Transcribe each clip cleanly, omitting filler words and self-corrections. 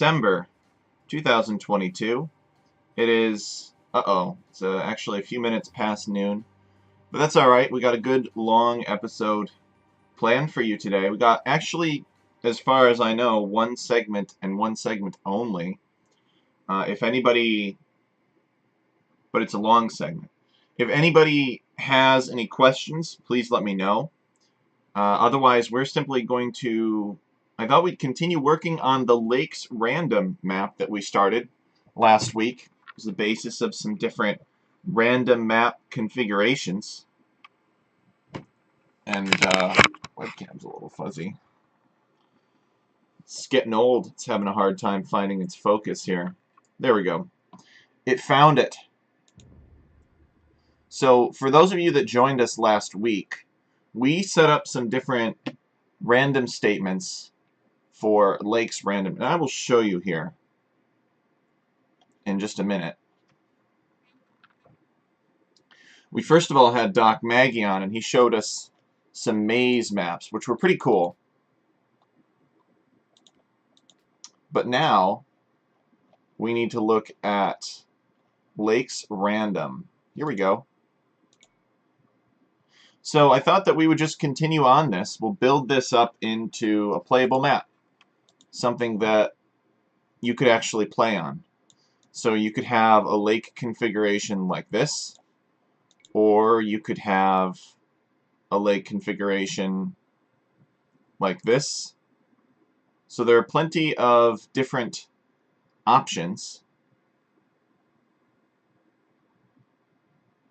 December 2022. It is, it's actually a few minutes past noon. But that's alright, we got a good long episode planned for you today. We got, actually, as far as I know, one segment and one segment only. If anybody, but it's a long segment. If anybody has any questions, please let me know. Otherwise, we're simply going to, I thought we'd continue working on the Lakes random map that we started last week. It was the basis of some different random map configurations. And webcam's a little fuzzy. It's getting old. It's having a hard time finding its focus here. There we go. It found it. So for those of you that joined us last week, we set up some different random statements for Lakes random. And I will show you here in just a minute. We first of all had Doc Maggie on, and he showed us some maze maps, which were pretty cool. But now we need to look at Lakes random. Here we go. So I thought that we would just continue on this. We'll build this up into a playable map, something that you could actually play on. So you could have a lake configuration like this, or you could have a lake configuration like this. So there are plenty of different options.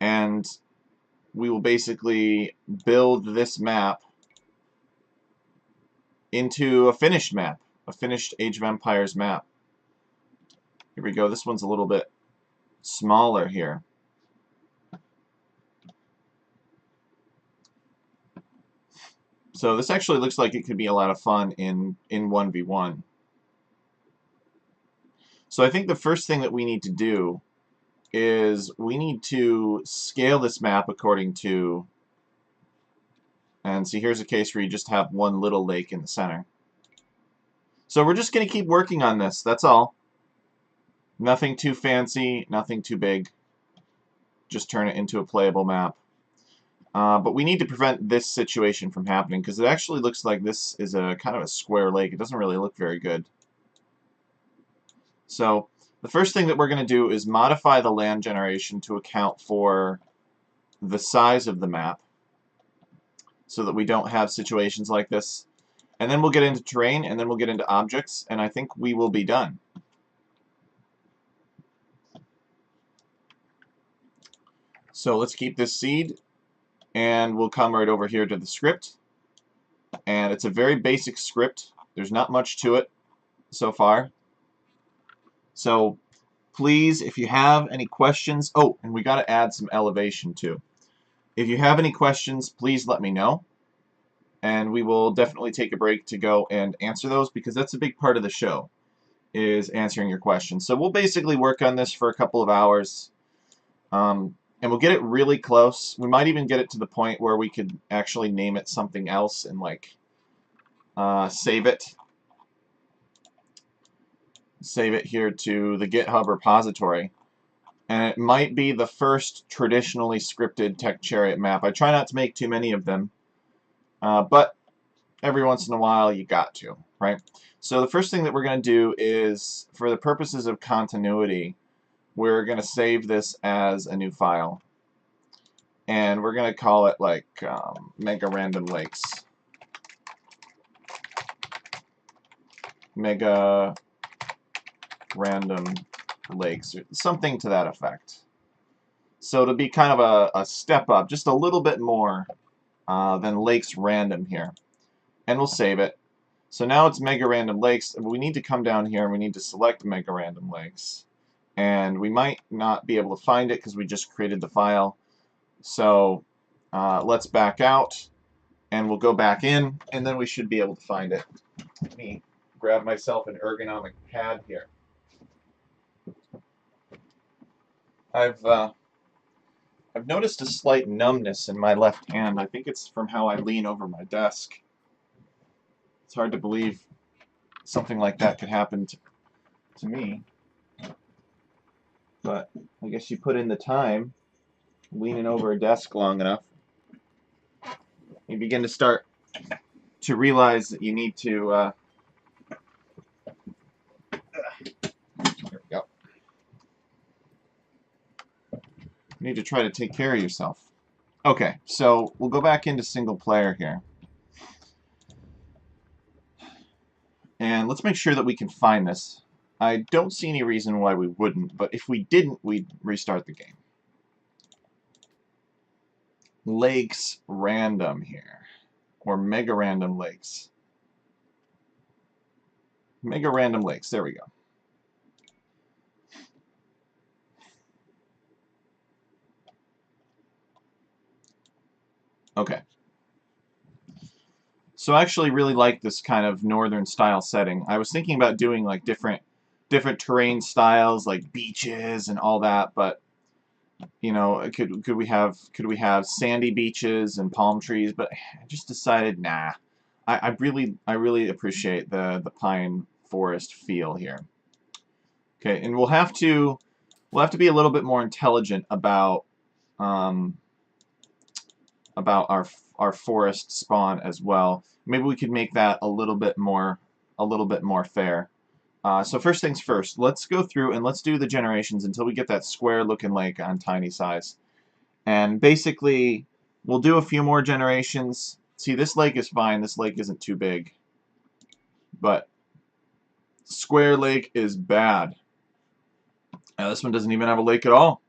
And we will basically build this map into a finished map, a finished Age of Empires map. Here we go. This one's a little bit smaller here. So this actually looks like it could be a lot of fun in 1v1. So I think the first thing that we need to do is we need to scale this map according to, and see, here's a case where you just have one little lake in the center. So we're just going to keep working on this, that's all. Nothing too fancy, nothing too big. Just turn it into a playable map. But we need to prevent this situation from happening, because it actually looks like this is a kind of a square lake. It doesn't really look very good. So the first thing that we're going to do is modify the land generation to account for the size of the map, so that we don't have situations like this. And then we'll get into terrain, and then we'll get into objects, and I think we will be done. So let's keep this seed, and we'll come right over here to the script. And it's a very basic script. There's not much to it so far. So please, if you have any questions, oh, and we got to add some elevation too. If you have any questions, please let me know. And we will definitely take a break to go and answer those, because that's a big part of the show, is answering your questions. So we'll basically work on this for a couple of hours. And we'll get it really close. We might even get it to the point where we could actually name it something else and like save it. Save it here to the GitHub repository. And it might be the first traditionally scripted Tech Chariot map. I try not to make too many of them, but every once in a while you got to, right? So the first thing that we're going to do is, for the purposes of continuity, we're going to save this as a new file. And we're going to call it like Mega Random Lakes. Mega Random Lakes, or something to that effect. So it'll be kind of a step up, just a little bit more than Lakes Random here. And we'll save it. So now it's Mega Random Lakes. We need to come down here and we need to select Mega Random Lakes. And we might not be able to find it because we just created the file. So let's back out, and we'll go back in, and then we should be able to find it. Let me grab myself an ergonomic pad here. I've noticed a slight numbness in my left hand. I think it's from how I lean over my desk. It's hard to believe something like that could happen to me. But I guess you put in the time, leaning over a desk long enough, you begin to start to realize that you need to, there we go. You need to try to take care of yourself. Okay, so we'll go back into single player here. And let's make sure that we can find this. I don't see any reason why we wouldn't, but if we didn't, we'd restart the game. Lakes random here, or mega random lakes. Mega random lakes, there we go. Okay. So I actually really like this kind of northern style setting. I was thinking about doing like different terrain styles, like beaches and all that, but you know, could we have sandy beaches and palm trees? But I just decided, nah. I really appreciate the pine forest feel here. Okay, and we'll have to be a little bit more intelligent about our forest spawn as well. Maybe we could make that a little bit more fair. So first things first, let's go through and let's do the generations until we get that square looking lake on tiny size. And basically, we'll do a few more generations. See, this lake is fine. This lake isn't too big. But square lake is bad. Now, this one doesn't even have a lake at all.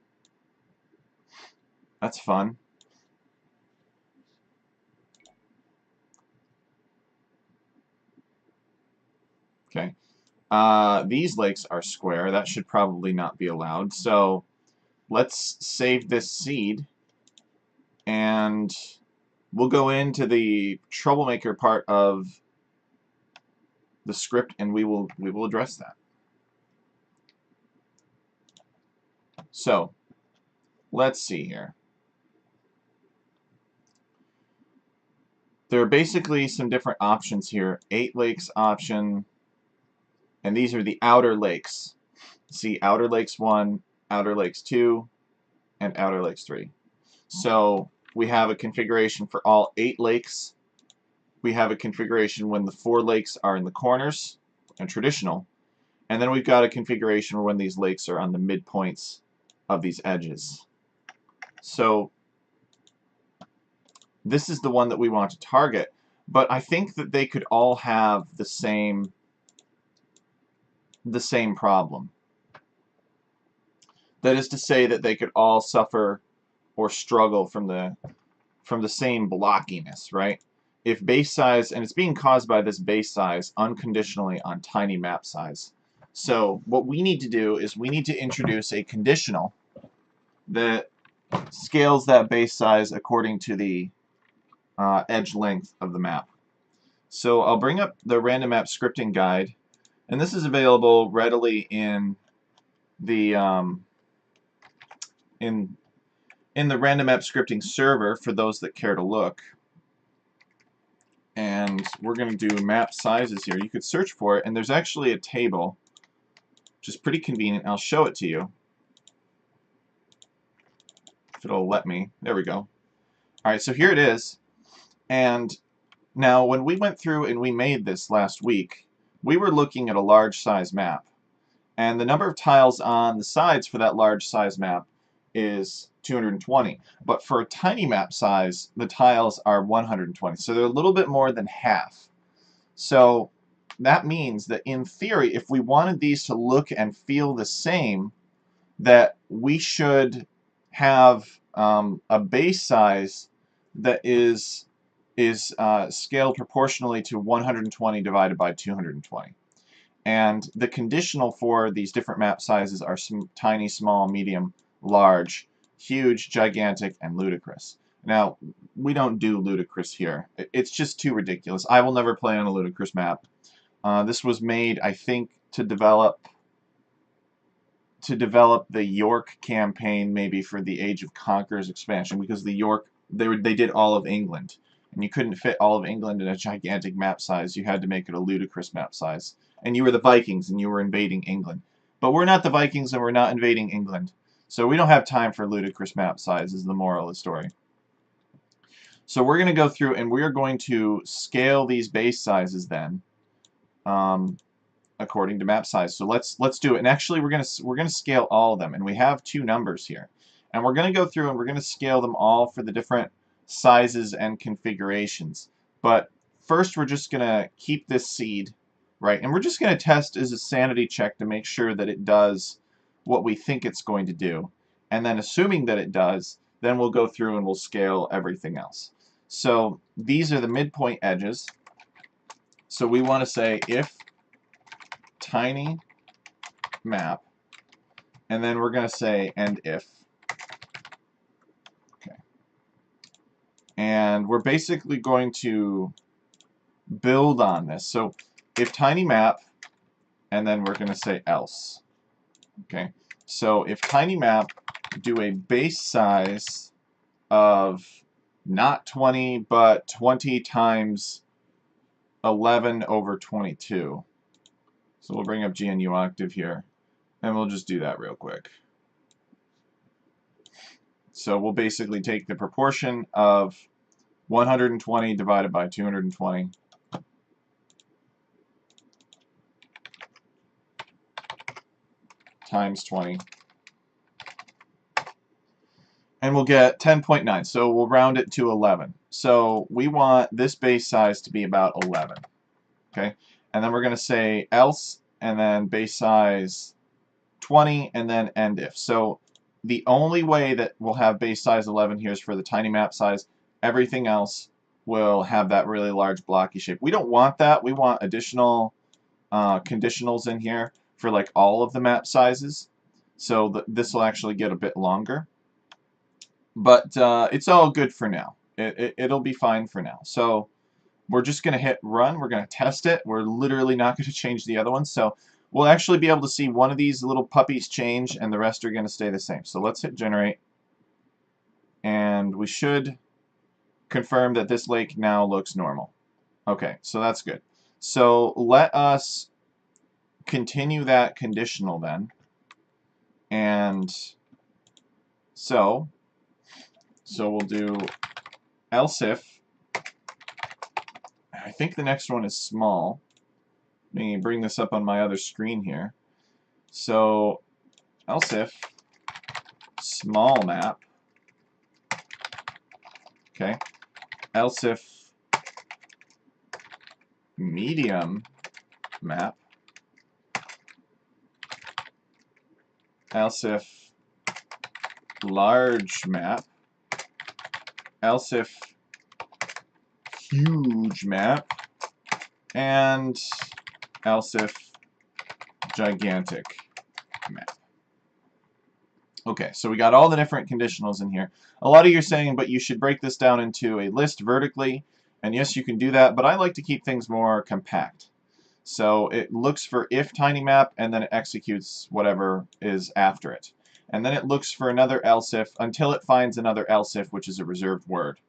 That's fun. Okay. These lakes are square. That should probably not be allowed. So let's save this seed, and we'll go into the troublemaker part of the script, and we will address that. So let's see here. There are basically some different options here. 8 lakes option, and these are the outer lakes. See, Outer Lakes 1, Outer Lakes 2, and Outer Lakes 3. So we have a configuration for all 8 lakes. We have a configuration when the 4 lakes are in the corners, and traditional. And then we've got a configuration for when these lakes are on the midpoints of these edges. So this is the one that we want to target. But I think that they could all have the same problem. That is to say that they could all suffer or struggle from the same blockiness, right? If base size, and it's being caused by this base size unconditionally on tiny map size. So what we need to do is we need to introduce a conditional that scales that base size according to the edge length of the map. So I'll bring up the random map scripting guide, and this is available readily in the in the random map scripting server for those that care to look. And we're going to do map sizes here. You could search for it, and there's actually a table, which is pretty convenient. I'll show it to you if it'll let me. There we go. Alright, so here it is. And now when we went through and we made this last week, we were looking at a large size map. And the number of tiles on the sides for that large size map is 220. But for a tiny map size, the tiles are 120. So they're a little bit more than half. So that means that in theory, if we wanted these to look and feel the same, that we should have a base size that is scaled proportionally to 120 divided by 220. And the conditional for these different map sizes are tiny, small, medium, large, huge, gigantic, and ludicrous. Now, we don't do ludicrous here. It's just too ridiculous. I will never play on a ludicrous map. This was made, I think, to develop the York campaign, maybe for the Age of Conquerors expansion, because the York, they did all of England, and you couldn't fit all of England in a gigantic map size. You had to make it a ludicrous map size. and you were the Vikings and you were invading England. But we're not the Vikings and we're not invading England. So we don't have time for ludicrous map size is the moral of the story. So we're going to go through and we're going to scale these base sizes then according to map size. So let's do it. And actually we're going to scale all of them, and we have two numbers here. And we're going to go through and we're going to scale them all for the different sizes and configurations. But first we're just going to keep this seed, right? And we're just going to test as a sanity check to make sure that it does what we think it's going to do. And then assuming that it does, then we'll go through and we'll scale everything else. So these are the midpoint edges. So we want to say if tiny map, and then we're going to say and if. Okay. And we're basically going to build on this. So if tiny map, and then we're going to say else. Okay. So if tiny map do a base size of not 20, but 20 times 11 over 22. So we'll bring up GNU Octave here, and we'll just do that real quick. So we'll basically take the proportion of 120 divided by 220. Times 20. And we'll get 10.9. So we'll round it to 11. So we want this base size to be about 11. Okay? And then we're going to say else, and then base size 20, and then end if. So the only way that we'll have base size 11 here is for the tiny map size. Everything else will have that really large blocky shape. We don't want that. We want additional conditionals in here for like all of the map sizes. So this will actually get a bit longer. But it's all good for now. It'll be fine for now. So we're just going to hit run. We're going to test it. We're literally not going to change the other ones. So we'll actually be able to see one of these little puppies change, and the rest are going to stay the same. So let's hit generate. And we should confirm that this lake now looks normal. Okay, so that's good. So let us continue that conditional then. And so we'll do else if. I think the next one is small. Let me bring this up on my other screen here. So else if small map. Okay. Else if medium map. Else if large map. Else if huge map. And else if gigantic map. Okay, so we got all the different conditionals in here. A lot of you are saying, but you should break this down into a list vertically. And yes, you can do that, but I like to keep things more compact. So it looks for if tiny map, and then it executes whatever is after it. And then it looks for another else if until it finds another else if, which is a reserved word.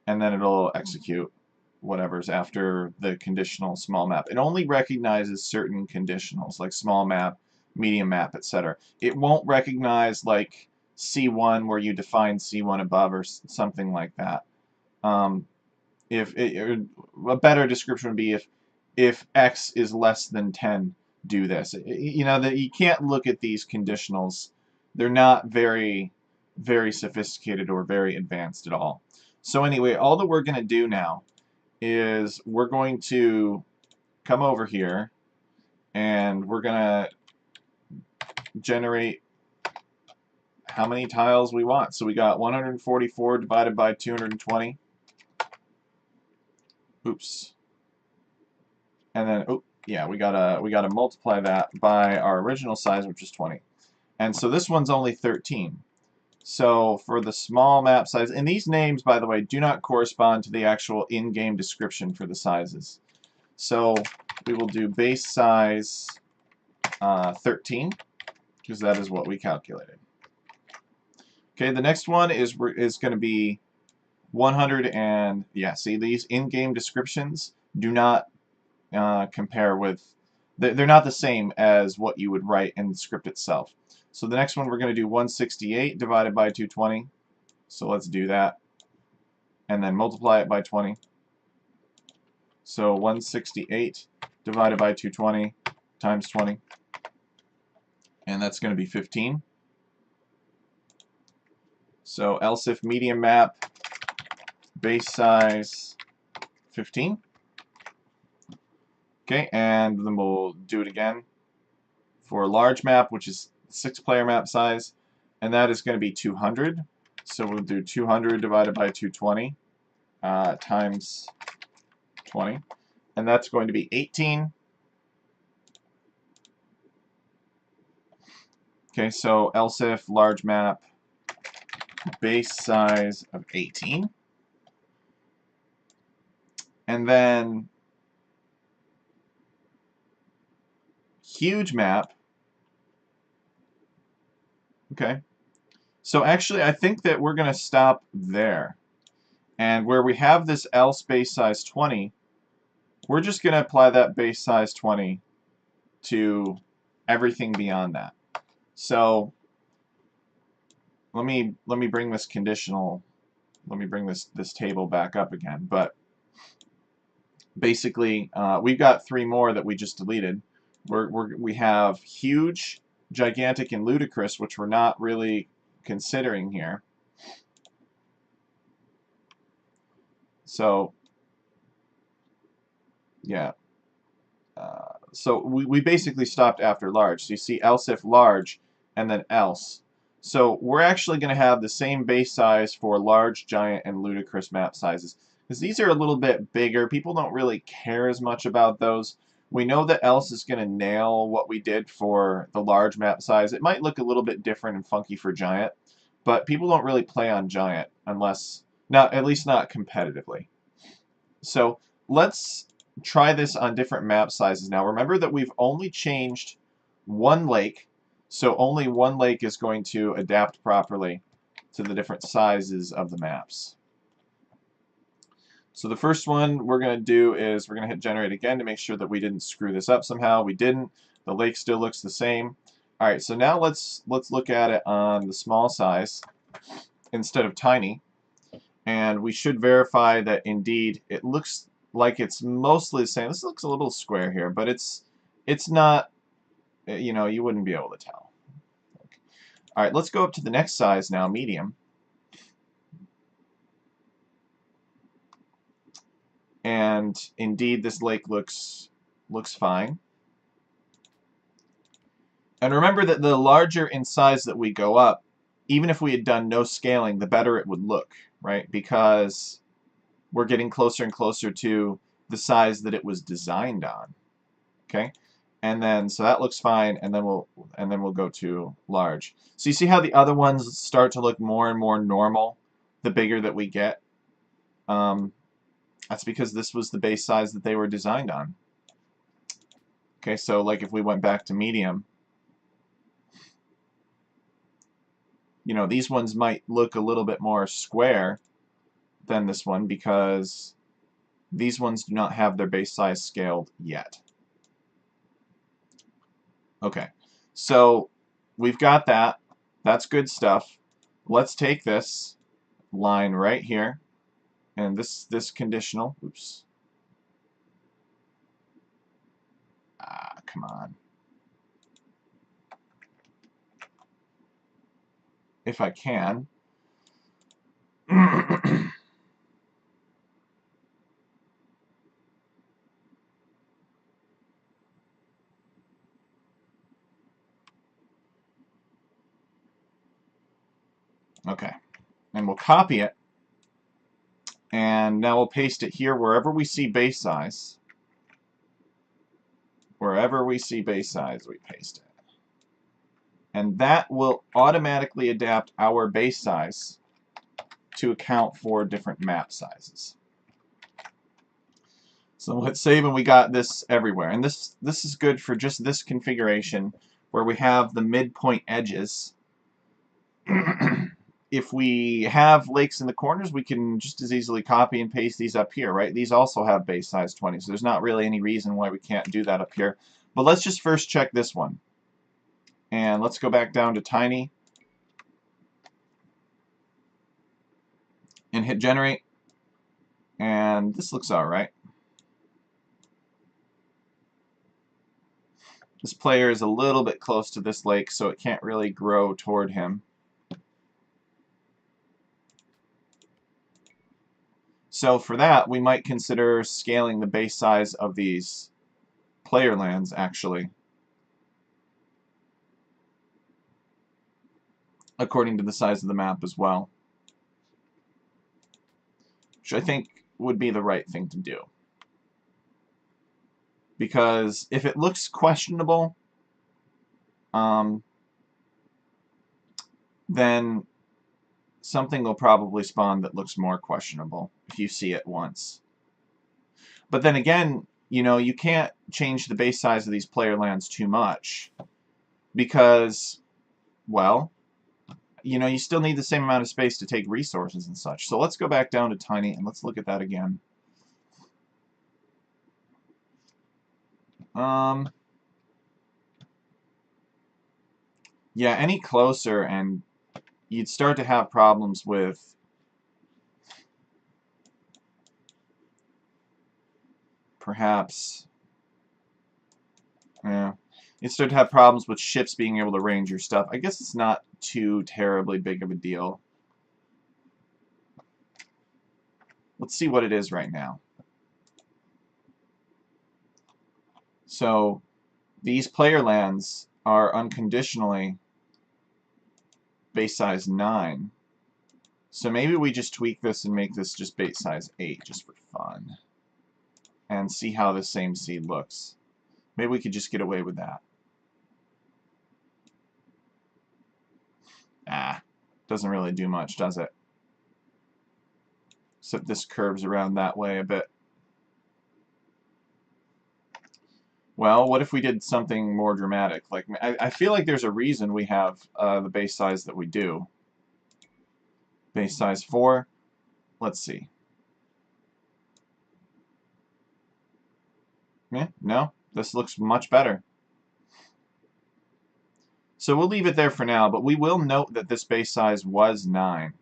And then it'll execute whatever's after the conditional small map. It only recognizes certain conditionals, like small map, medium map, etc. It won't recognize like C1 where you define C1 above or something like that. A better description would be if X is less than 10, do this. You know that you can't look at these conditionals. They're not very, very sophisticated or very advanced at all. So anyway, all that we're going to do now is we're going to come over here and we're going to generate how many tiles we want. So we got 144 divided by 220. Oops. And then, oh, yeah, we gotta multiply that by our original size, which is 20. And so this one's only 13. So for the small map size, and these names, by the way, do not correspond to the actual in-game description for the sizes. So we will do base size 13, because that is what we calculated. Okay, the next one is going to be 100, and yeah, see, these in-game descriptions do not compare with they're not the same as what you would write in the script itself. So the next one, we're going to do 168 divided by 220. So let's do that. And then multiply it by 20. So 168 divided by 220 times 20. And that's going to be 15. So else if medium map base size 15. Okay, and then we'll do it again for a large map, which is 6-player map size, and that is going to be 200. So we'll do 200 divided by 220 times 20, and that's going to be 18. Okay, so else if large map base size of 18. And then huge map. Okay. So actually, I think that we're going to stop there. And where we have this else base size 20, we're just going to apply that base size 20 to everything beyond that. So let me bring this conditional, let me bring this table back up again. But basically, we've got 3 more that we just deleted. We have huge, gigantic, and ludicrous, which we're not really considering here. So yeah, so we basically stopped after large. So you see else if large and then else. So we're actually going to have the same base size for large, giant, and ludicrous map sizes, because these are a little bit bigger. People don't really care as much about those. We know that else is going to nail what we did for the large map size. It might look a little bit different and funky for giant, but people don't really play on giant unless, at least not competitively. So let's try this on different map sizes now. Remember that we've only changed one lake, so only one lake is going to adapt properly to the different sizes of the maps. So the first one we're going to do is we're going to hit generate again to make sure that we didn't screw this up somehow. We didn't. The lake still looks the same. All right, so now let's look at it on the small size instead of tiny, and we should verify that indeed it looks like it's mostly the same. This looks a little square here, but it's not, you know, you wouldn't be able to tell. Okay. All right, let's go up to the next size now, medium. And indeed, this lake looks fine. And remember that the larger in size that we go up, even if we had done no scaling, the better it would look, right? Because we're getting closer and closer to the size that it was designed on. Okay? And then so that looks fine, and then we'll go to large. So you see how the other ones start to look more and more normal the bigger that we get? That's because this was the base size that they were designed on. Okay, so like if we went back to medium, you know, these ones might look a little bit more square than this one because these ones do not have their base size scaled yet. Okay, so we've got that. That's good stuff. Let's take this line right here and this conditional. Oops. Come on. If I can. Okay, and we'll copy it, and now we'll paste it here wherever we see base size. Wherever we see base size, we paste it. And that will automatically adapt our base size to account for different map sizes. So let's save, and we got this everywhere. And this is good for just this configuration where we have the midpoint edges. If we have lakes in the corners, we can just as easily copy and paste these up here, right? These also have base size 20, so there's not really any reason why we can't do that up here. But let's just first check this one. And let's go back down to tiny and hit generate. And this looks alright. This player is a little bit close to this lake, so it can't really grow toward him. So for that, we might consider scaling the base size of these player lands, actually, according to the size of the map as well, which I think would be the right thing to do. Because if it looks questionable, then something will probably spawn that looks more questionable if you see it once. But then again, you know, you can't change the base size of these player lands too much because, well, you know, you still need the same amount of space to take resources and such. So let's go back down to tiny and let's look at that again. Yeah, any closer and you'd start to have problems with perhaps, yeah, you'd start to have problems with ships being able to range your stuff. I guess it's not too terribly big of a deal. Let's see what it is right now. So these player lands are unconditionally base size 9. So maybe we just tweak this and make this just base size 8 just for fun. And see how the same seed looks. Maybe we could just get away with that. Doesn't really do much, does it? Except this curves around that way a bit. Well, what if we did something more dramatic? Like, I feel like there's a reason we have the base size that we do. Base size 4. Let's see. Yeah, no, this looks much better. So we'll leave it there for now, but we will note that this base size was 9.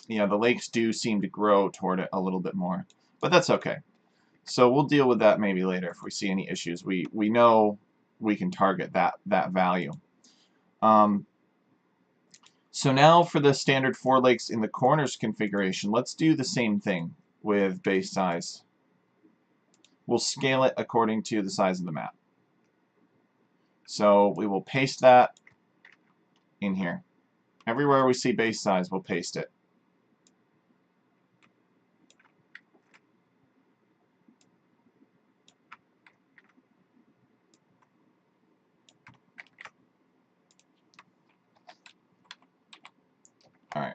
Yeah, the lakes do seem to grow toward it a little bit more, but that's okay. So we'll deal with that maybe later if we see any issues. We know we can target that value. So now for the standard 4 lakes in the corners configuration, let's do the same thing with base size. We'll scale it according to the size of the map. So we will paste that in here. Everywhere we see base size, we'll paste it. Alright.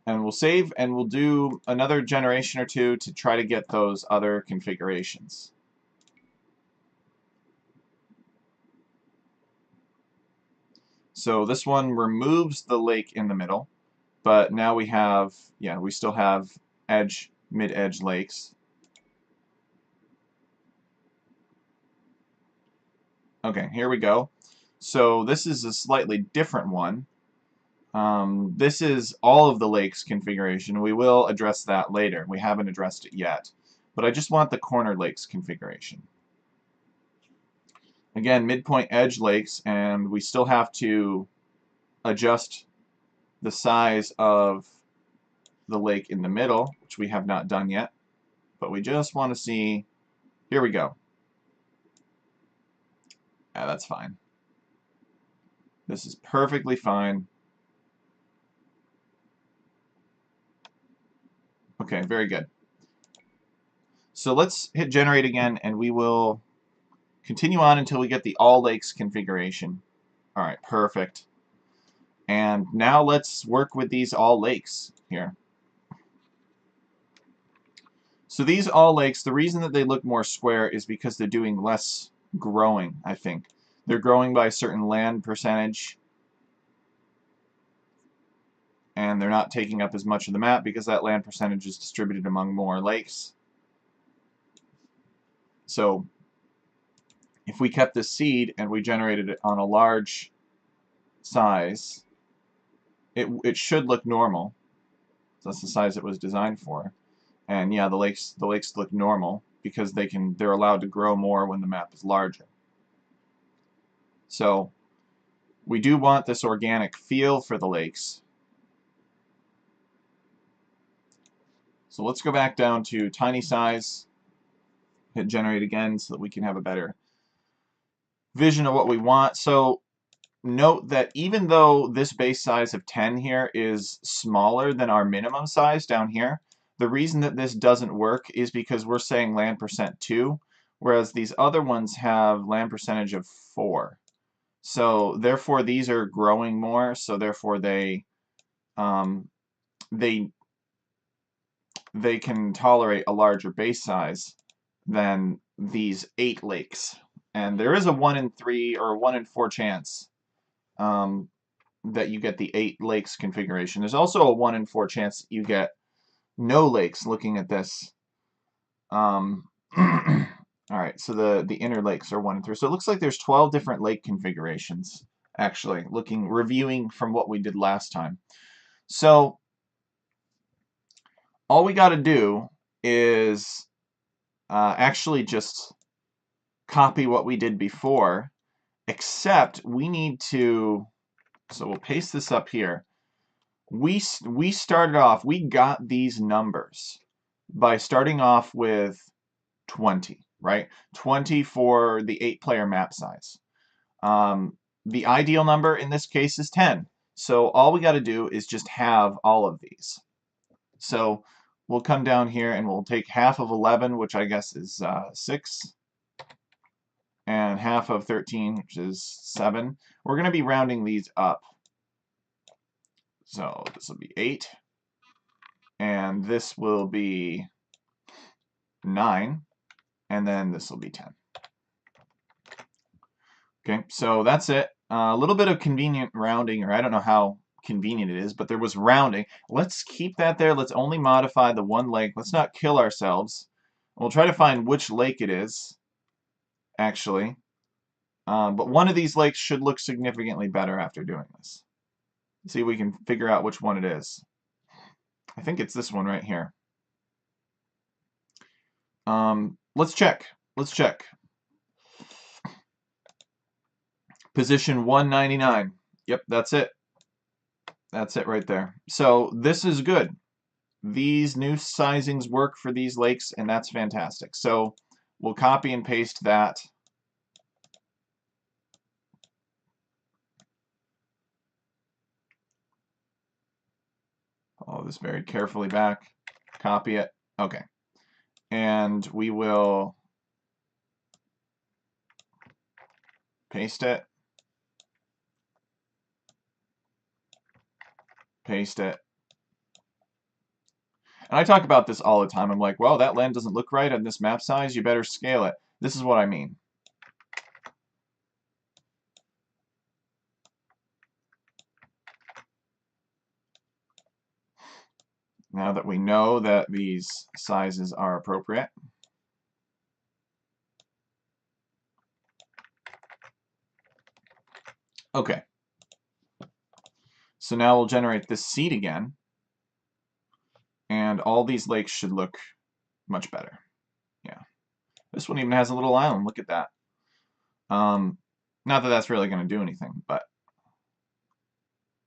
And we'll save, and we'll do another generation or two to try to get those other configurations. So this one removes the lake in the middle, but now we have, yeah, we still have edge, mid-edge lakes. Okay, here we go. So this is a slightly different one. This is all of the lakes configuration. We will address that later. We haven't addressed it yet. But I just want the corner lakes configuration. Again, midpoint edge lakes, and we still have to adjust the size of the lake in the middle, which we have not done yet. But we just want to see, here we go. Yeah, that's fine. This is perfectly fine. Okay, very good. So let's hit generate again, and we will continue on until we get the all lakes configuration. Alright, perfect. And now let's work with these all lakes here. So these all lakes, the reason that they look more square is because they're doing less growing, I think. They're growing by a certain land percentage, and they're not taking up as much of the map because that land percentage is distributed among more lakes. So if we kept this seed and we generated it on a large size, it should look normal. So that's the size it was designed for. And yeah, the lakes look normal because they're allowed to grow more when the map is larger. So we do want this organic feel for the lakes. So let's go back down to tiny size, hit generate again so that we can have a better vision of what we want. So note that even though this base size of 10 here is smaller than our minimum size down here, the reason that this doesn't work is because we're saying land percent 2, whereas these other ones have land percentage of 4. So therefore these are growing more, so therefore they can tolerate a larger base size than these 8 lakes. And there is a 1 in 3 or 1 in 4 chance that you get the 8 lakes configuration. There's also a 1 in 4 chance you get no lakes looking at this. Alright, so the inner lakes are 1 in 3. So it looks like there's 12 different lake configurations, actually, reviewing from what we did last time. So all we got to do is actually just copy what we did before, except we need to, so we'll paste this up here. We started off, we got these numbers by starting off with 20, right? 20 for the 8-player map size. The ideal number in this case is 10. So all we got to do is just have all of these. So we'll come down here and we'll take half of 11, which I guess is 6, and half of 13, which is 7. We're going to be rounding these up. So this will be 8, and this will be 9, and then this will be 10. Okay, so that's it. A little bit of convenient rounding, or I don't know how convenient it is, but there was rounding. Let's keep that there. Let's only modify the one lake. Let's not kill ourselves. We'll try to find which lake it is, actually. But one of these lakes should look significantly better after doing this. Let's see if we can figure out which one it is. I think it's this one right here. Let's check. Let's check. Position 199. Yep, that's it. That's it right there. So this is good. These new sizings work for these lakes, and that's fantastic. So we'll copy and paste that. Follow this very carefully back. Copy it. Okay. And we will paste it. Paste it. And I talk about this all the time. I'm like, well, that land doesn't look right on this map size. You better scale it. This is what I mean. Now that we know that these sizes are appropriate. Okay. So now we'll generate this seed again. And all these lakes should look much better. Yeah. This one even has a little island. Look at that. Not that that's really going to do anything, but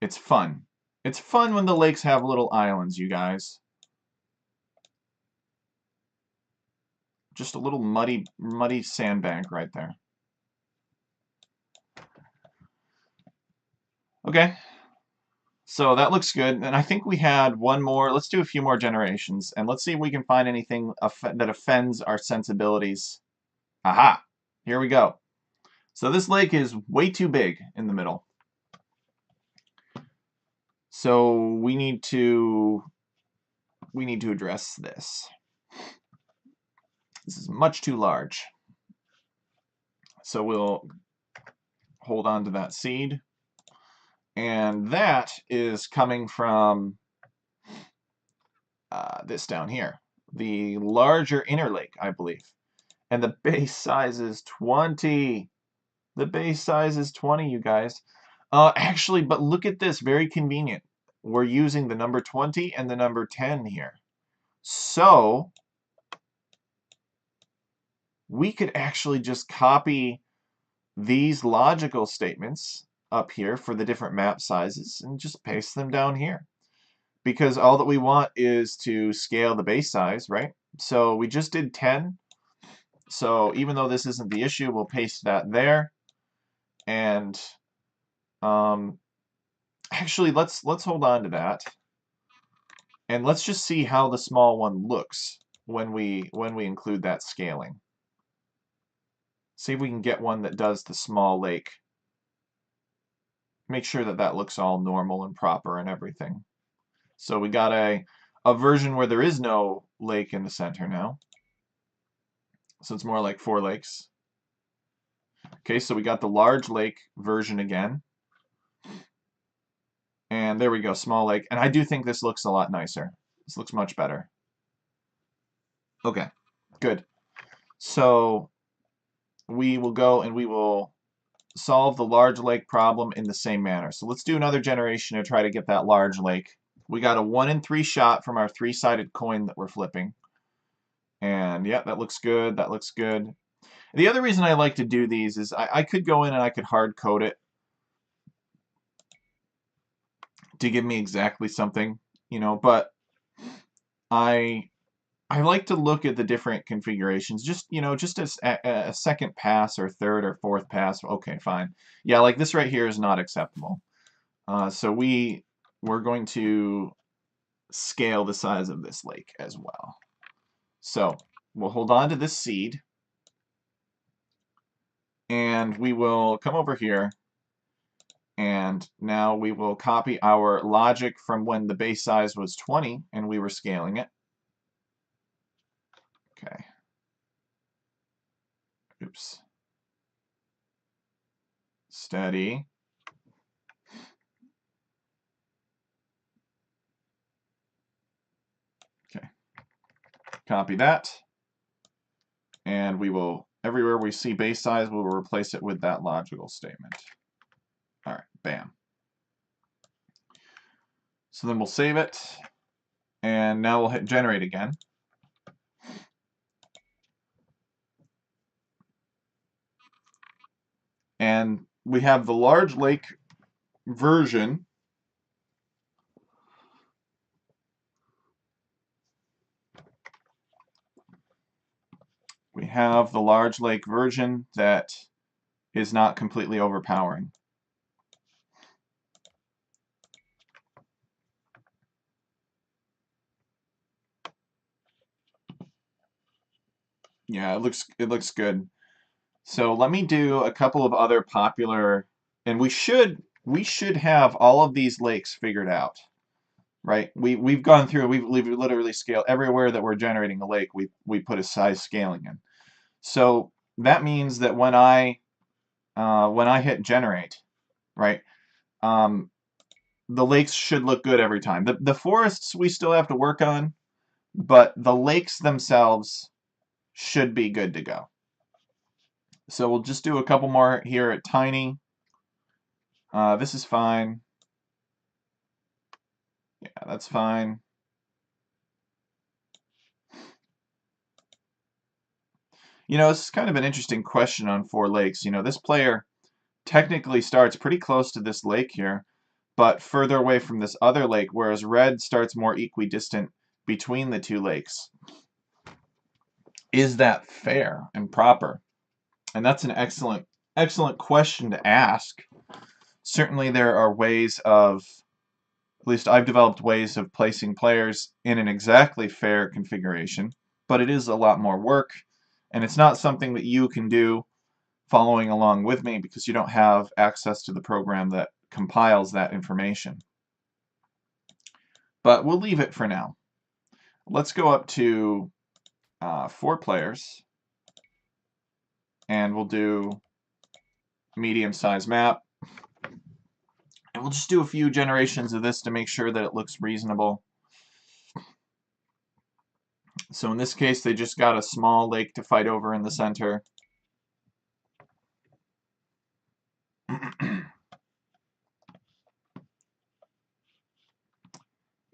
it's fun. It's fun when the lakes have little islands, you guys. Just a little muddy sandbank right there. Okay. So that looks good, and I think we had one more. Let's do a few more generations, and let's see if we can find anything that offends our sensibilities. Aha! Here we go. So this lake is way too big in the middle. So we need to address this. This is much too large. So we'll hold on to that seed. And that is coming from this down here, the larger inner lake, I believe. And the base size is 20. The base size is 20, you guys. Actually, but look at this, very convenient. We're using the number 20 and the number 10 here. So we could actually just copy these logical statements up here for the different map sizes and just paste them down here. Because all that we want is to scale the base size, right? So we just did 10. So even though this isn't the issue, we'll paste that there. And actually, let's hold on to that. And let's just see how the small one looks when we include that scaling. See if we can get one that does the small lake. Make sure that that looks all normal and proper and everything. So we got a version where there is no lake in the center now. So it's more like 4 lakes. Okay, so we got the large lake version again. And there we go, small lake. And I do think this looks a lot nicer. This looks much better. Okay, good. So we will go and we will solve the large lake problem in the same manner. So let's do another generation to try to get that large lake. We got a 1 in 3 shot from our 3-sided coin that we're flipping. And yeah, that looks good. That looks good. The other reason I like to do these is I could go in and I could hard code it to give me exactly something, you know, but I like to look at the different configurations, just, you know, just as a second pass or third or fourth pass. Okay, fine. Yeah, like this right here is not acceptable. So we're going to scale the size of this lake as well. So we'll hold on to this seed, and we will come over here, and now we will copy our logic from when the base size was 20 and we were scaling it. Okay. Oops. Steady. Okay. Copy that. And we will, everywhere we see base size, we will replace it with that logical statement. All right, bam. So then we'll save it. And now we'll hit generate again. And we have the large lake version. We have the large lake version that is not completely overpowering. Yeah, it looks good. So let me do a couple of other popular, and we should have all of these lakes figured out, right? We've gone through, we've literally scaled everywhere that we're generating a lake. We put a size scaling in. So that means that when I hit generate, right, the lakes should look good every time. The forests we still have to work on, but the lakes themselves should be good to go. So we'll just do a couple more here at tiny. This is fine. Yeah, that's fine. You know, this is kind of an interesting question on 4 lakes. You know, this player technically starts pretty close to this lake here, but further away from this other lake, whereas red starts more equidistant between the 2 lakes. Is that fair and proper? And that's an excellent question to ask. Certainly there are ways of, at least I've developed ways of placing players in an exactly fair configuration, but it is a lot more work, and it's not something that you can do following along with me because you don't have access to the program that compiles that information. But we'll leave it for now. Let's go up to 4 players, and we'll do medium-sized map. And we'll just do a few generations of this to make sure that it looks reasonable. So in this case, they just got a small lake to fight over in the center.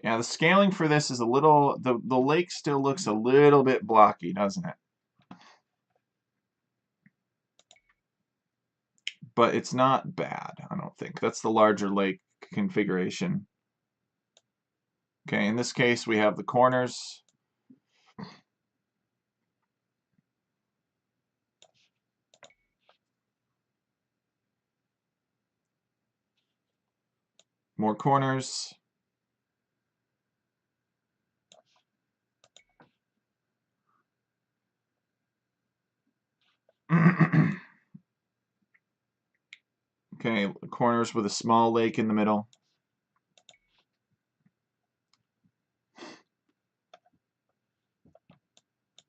Yeah, the scaling for this is a little, the lake still looks a little bit blocky, doesn't it? But it's not bad, I don't think. That's the larger lake configuration. Okay, in this case, we have the corners. More corners. Okay, corners with a small lake in the middle.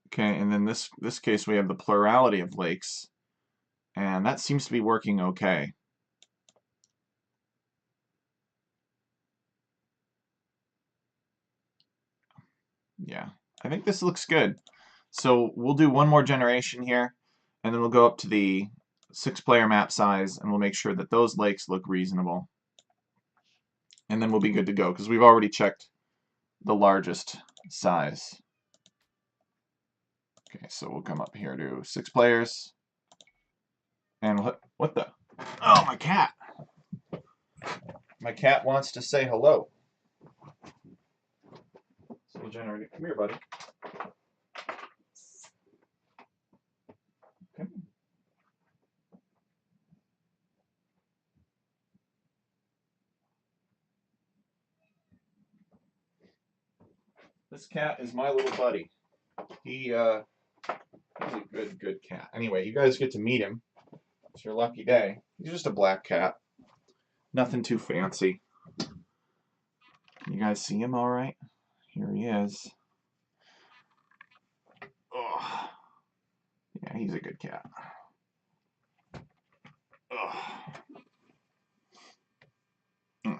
Okay, and then this case we have the plurality of lakes, and that seems to be working okay. Yeah, I think this looks good. So we'll do one more generation here, and then we'll go up to the 6-player map size, and we'll make sure that those lakes look reasonable. And then we'll be good to go, because we've already checked the largest size. Okay, so we'll come up here to 6 players. And what the? Oh, my cat! My cat wants to say hello. So we'll generate it. Come here, buddy. Okay. This cat is my little buddy. He's a good cat. Anyway, you guys get to meet him. It's your lucky day. He's just a black cat. Nothing too fancy. You guys see him all right? Here he is. Oh, yeah, he's a good cat. Oh. I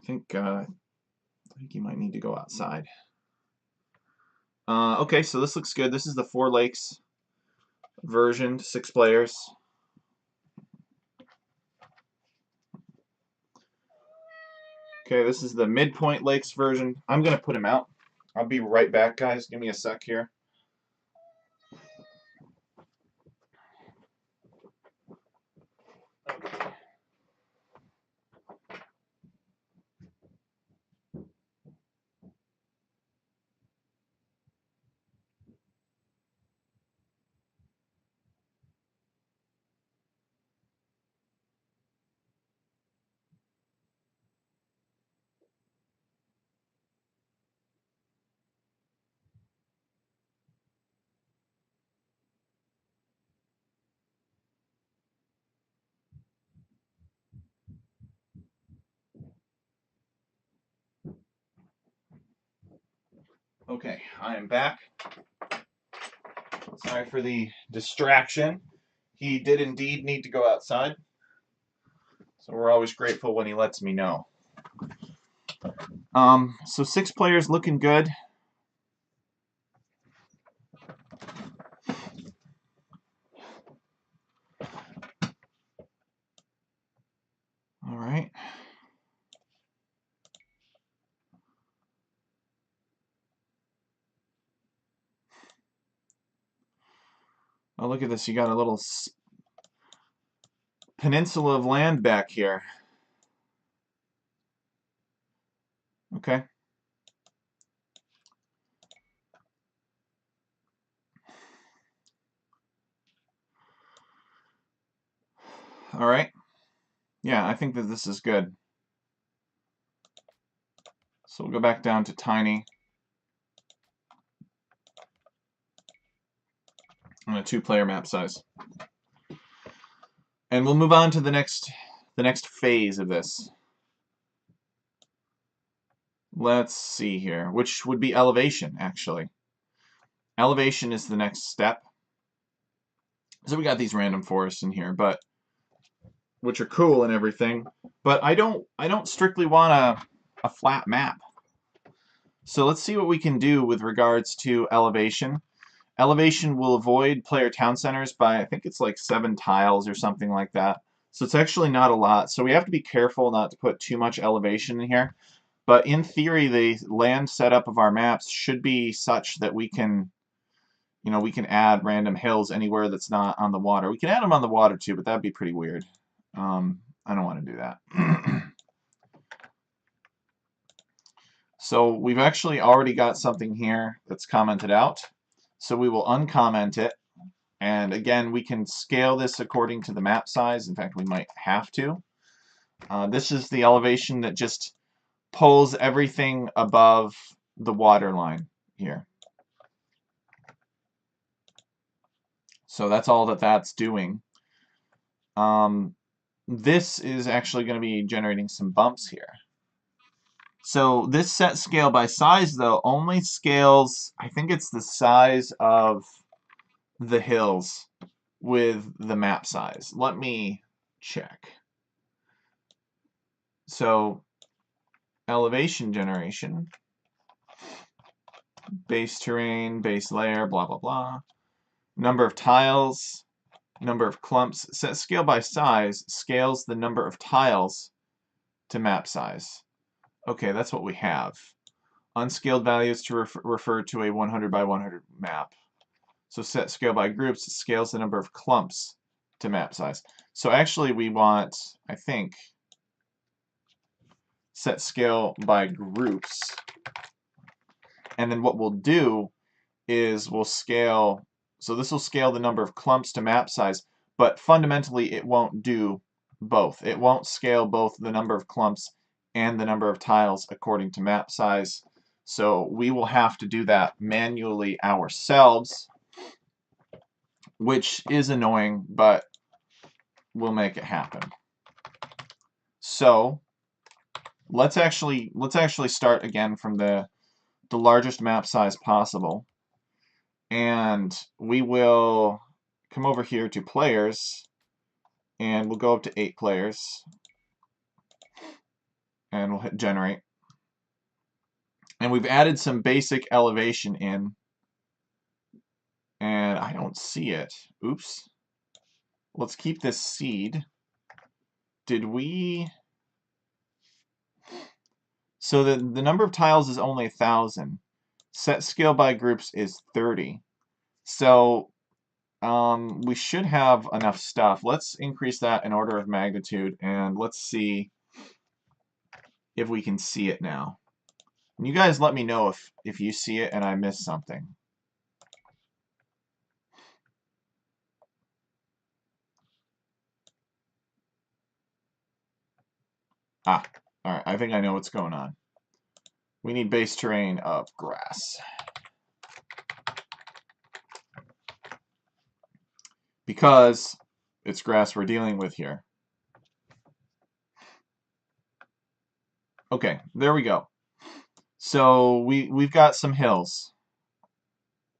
think you might need to go outside. Okay, so this looks good. This is the 4 lakes version, 6 players. Okay, this is the midpoint lakes version. I'm gonna put him out. I'll be right back, guys. Give me a sec here. Okay, I am back. Sorry for the distraction. He did indeed need to go outside, so we're always grateful when he lets me know. So 6 players looking good. All right. Oh, look at this. You got a little peninsula of land back here. Okay. All right. Yeah, I think that this is good. So we'll go back down to tiny. On a 2-player map size. And we'll move on to the next phase of this. Let's see here, which would be elevation, actually. Elevation is the next step. So we got these random forests in here, but which are cool and everything. But I don't strictly want a flat map. So let's see what we can do with regards to elevation. Elevation will avoid player town centers by, I think it's like 7 tiles or something like that. So it's actually not a lot. So we have to be careful not to put too much elevation in here. But in theory, the land setup of our maps should be such that we can, we can add random hills anywhere that's not on the water. We can add them on the water too, but that'd be pretty weird. I don't want to do that. So we've actually already got something here that's commented out. So we will uncomment it. And again, we can scale this according to the map size. In fact, we might have to. This is the elevation that just pulls everything above the water line here. So that's all that that's doing. This is actually going to be generating some bumps here. So this set scale by size, though, only scales, I think it's the size of the hills with the map size. Let me check. So elevation generation, base terrain, base layer, blah, blah, blah. Number of tiles, number of clumps. Set scale by size scales the number of tiles to map size. Okay, that's what we have. Unscaled values to refer to a 100 by 100 map. So set scale by groups scales the number of clumps to map size. So actually we want, I think, set scale by groups. And then what we'll do is we'll scale, so this will scale the number of clumps to map size, but fundamentally it won't do both. It won't scale both the number of clumps and the number of tiles according to map size. So we will have to do that manually ourselves, which is annoying, but we'll make it happen. So let's actually start again from the largest map size possible. And we will come over here to players, and we'll go up to 8 players, and we'll hit generate. And we've added some basic elevation in, and I don't see it. Oops. Let's keep this seed. Did we... So the number of tiles is only 1,000. Set scale by groups is 30. So we should have enough stuff. Let's increase that in order of magnitude, and let's see if we can see it now. And you guys let me know if you see it and I missed something. Ah, alright, I think I know what's going on. We need base terrain of grass. Because it's grass we're dealing with here. Okay, there we go. So we've got some hills.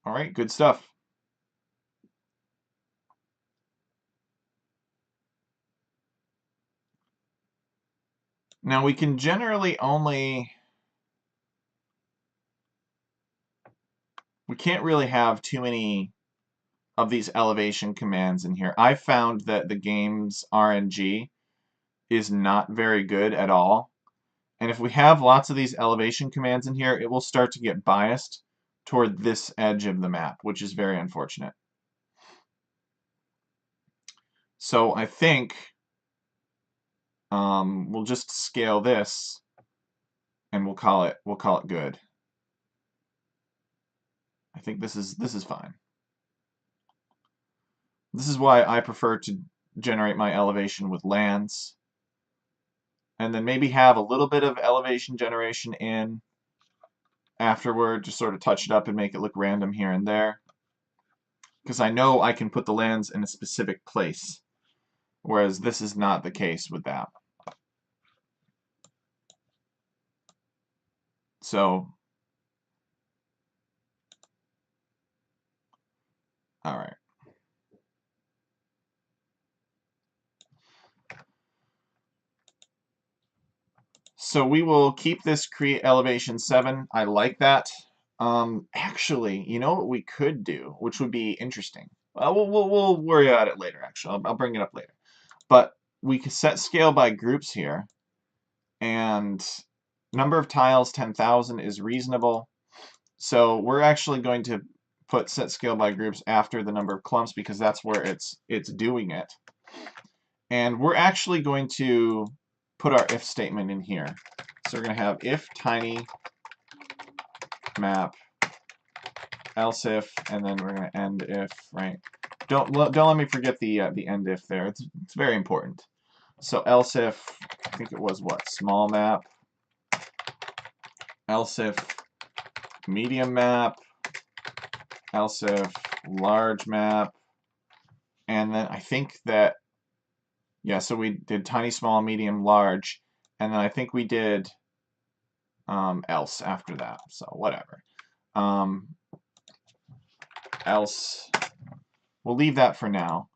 Alright, good stuff. Now we can generally only... We can't really have too many of these elevation commands in here. I found that the game's RNG is not very good at all. And if we have lots of these elevation commands in here, it will start to get biased toward this edge of the map, which is very unfortunate. So I think we'll just scale this, and we'll call it good. I think this is fine. This is why I prefer to generate my elevation with lands, and then maybe have a little bit of elevation generation in afterward, just sort of touch it up and make it look random here and there. Because I know I can put the lands in a specific place, whereas this is not the case with that. So, all right. So we will keep this create elevation 7. I like that. Actually, you know what we could do, which would be interesting. We'll worry about it later, actually. I'll bring it up later. But we could set scale by groups here. And number of tiles, 10,000, is reasonable. So we're actually going to put set scale by groups after the number of clumps because that's where it's doing it. And we're actually going to put our if statement in here. So we're going to have if tiny map else if, and then we're going to end if, right? Don't let me forget the end if there. It's very important. So else if, I think it was what, small map, else if medium map, else if large map, and then I think that, yeah, so we did tiny, small, medium, large, and then I think we did else after that, so whatever. Else, we'll leave that for now,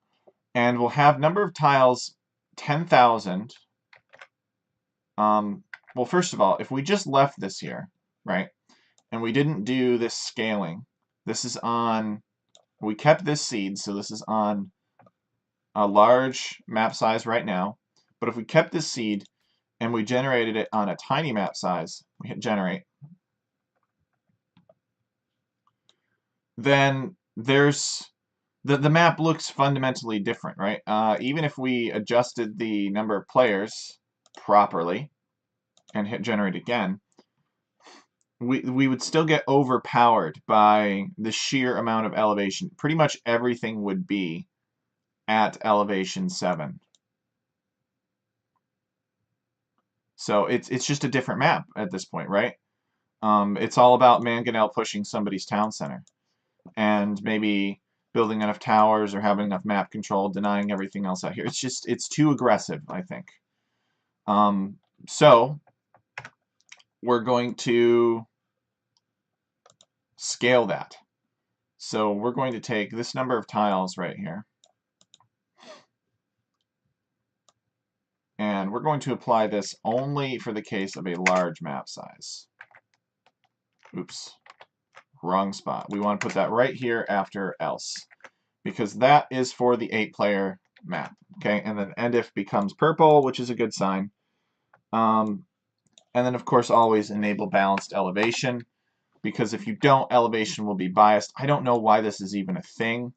and we'll have number of tiles 10,000. Well, first of all, if we just left this here, right, and we didn't do this scaling, this is on, we kept this seed, so this is on a large map size right now, but if we kept this seed and we generated it on a tiny map size, we hit generate, then there's the map looks fundamentally different, right? Even if we adjusted the number of players properly and hit generate again, we would still get overpowered by the sheer amount of elevation. Pretty much everything would be at elevation 7. So it's just a different map at this point, right? It's all about Mangonel pushing somebody's town center and maybe building enough towers or having enough map control, denying everything else out here. It's too aggressive, I think. So we're going to scale that. So we're going to take this number of tiles right here, and we're going to apply this only for the case of a large map size. Oops, wrong spot. We want to put that right here after else, because that is for the 8-player map. Okay, and then end if becomes purple, which is a good sign. And then, of course, always enable balanced elevation, because if you don't, elevation will be biased. I don't know why this is even a thing.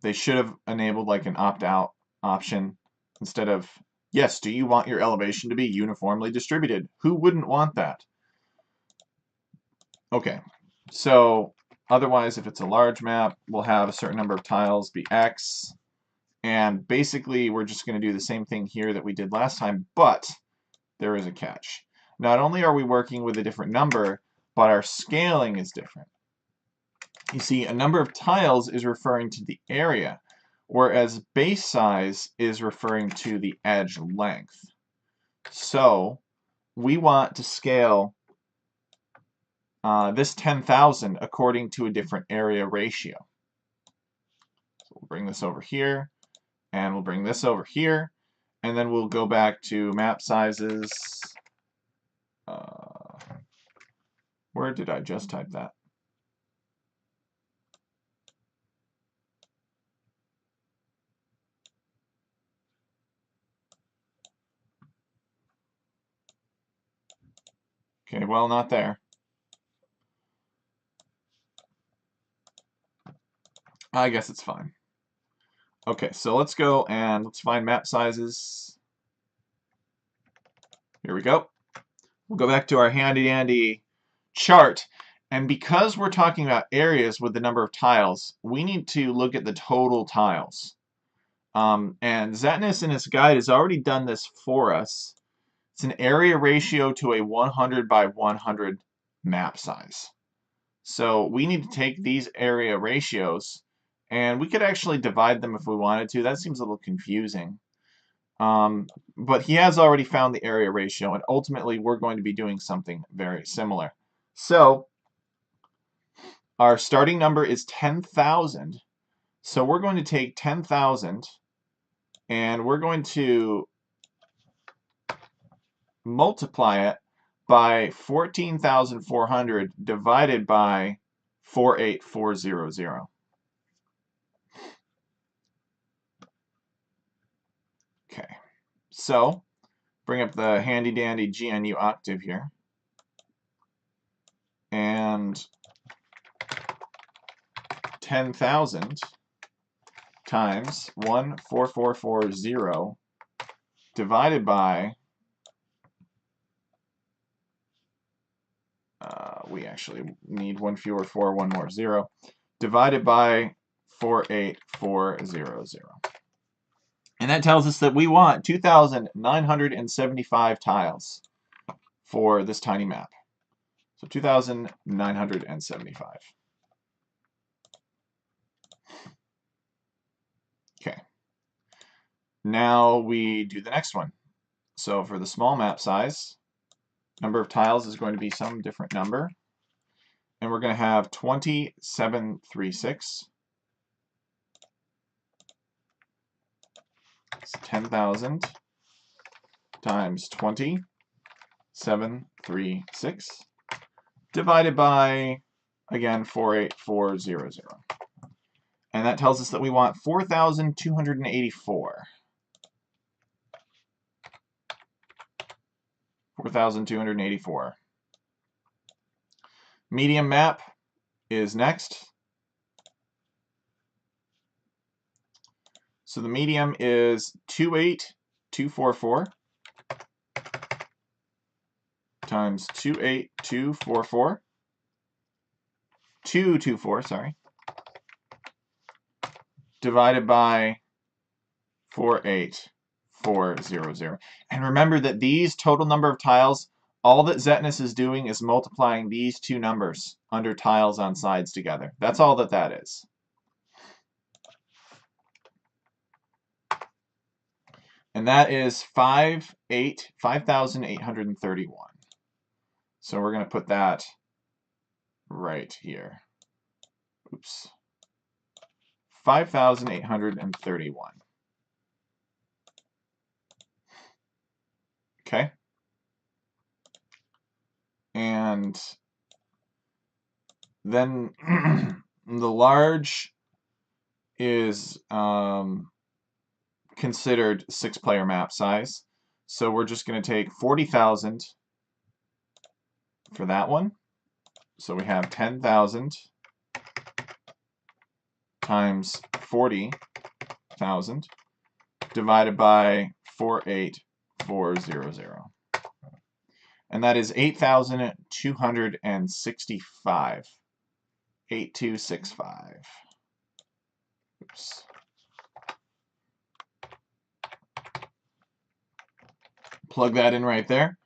They should have enabled like an opt-out option instead of, yes, do you want your elevation to be uniformly distributed? Who wouldn't want that? Okay, so otherwise, if it's a large map, we'll have a certain number of tiles be X. And basically, we're just going to do the same thing here that we did last time, but there is a catch. Not only are we working with a different number, but our scaling is different. You see, a number of tiles is referring to the area, whereas base size is referring to the edge length. So we want to scale this 10,000 according to a different area ratio. So we'll bring this over here, and we'll bring this over here, and then we'll go back to map sizes. Where did I just type that? Okay, well, not there. I guess it's fine. Okay, so let's go and let's find map sizes. Here we go. We'll go back to our handy-dandy chart. And because we're talking about areas with the number of tiles, we need to look at the total tiles. And Zatnus in his guide has already done this for us. It's an area ratio to a 100 by 100 map size. So we need to take these area ratios, and we could actually divide them if we wanted to. That seems a little confusing. But he has already found the area ratio, and ultimately we're going to be doing something very similar. So our starting number is 10,000. So we're going to take 10,000, and we're going to multiply it by 14,400 divided by 48400. Okay, so bring up the handy dandy GNU octave here, and 10,000 times 14440 divided by, we actually need one fewer 4, one more 0, divided by 48400. And that tells us that we want 2,975 tiles for this tiny map. So 2,975. Okay. Now we do the next one. So for the small map size, number of tiles is going to be some different number. And we're going to have 2736. It's 10,000 times 2736 divided by, again, 48400. And that tells us that we want 4,284. 4,284. Medium map is next. So the medium is 28244 times 28244, 224, sorry, divided by 48400. And remember that these total number of tiles, all that Zetness is doing is multiplying these two numbers under tiles on sides together. That's all that that is. And that is 5,831. So we're going to put that right here. Oops. 5,831. Okay. And then the large is considered 6-player map size. So we're just going to take 40,000 for that one. So we have 10,000 times 40,000 divided by 48400. And that is 8,265. 8265. Oops. Plug that in right there.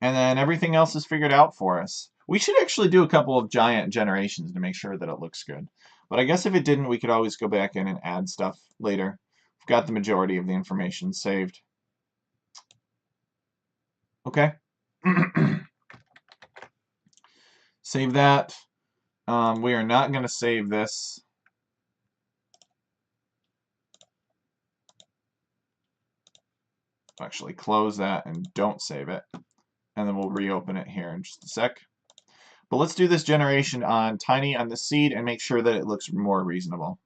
And then everything else is figured out for us. We should actually do a couple of giant generations to make sure that it looks good. But I guess if it didn't, we could always go back in and add stuff later. We've got the majority of the information saved. Okay. Save that. We are not going to save this. Actually, close that and don't save it. And then we'll reopen it here in just a sec. But let's do this generation on Tiny on the seed and make sure that it looks more reasonable.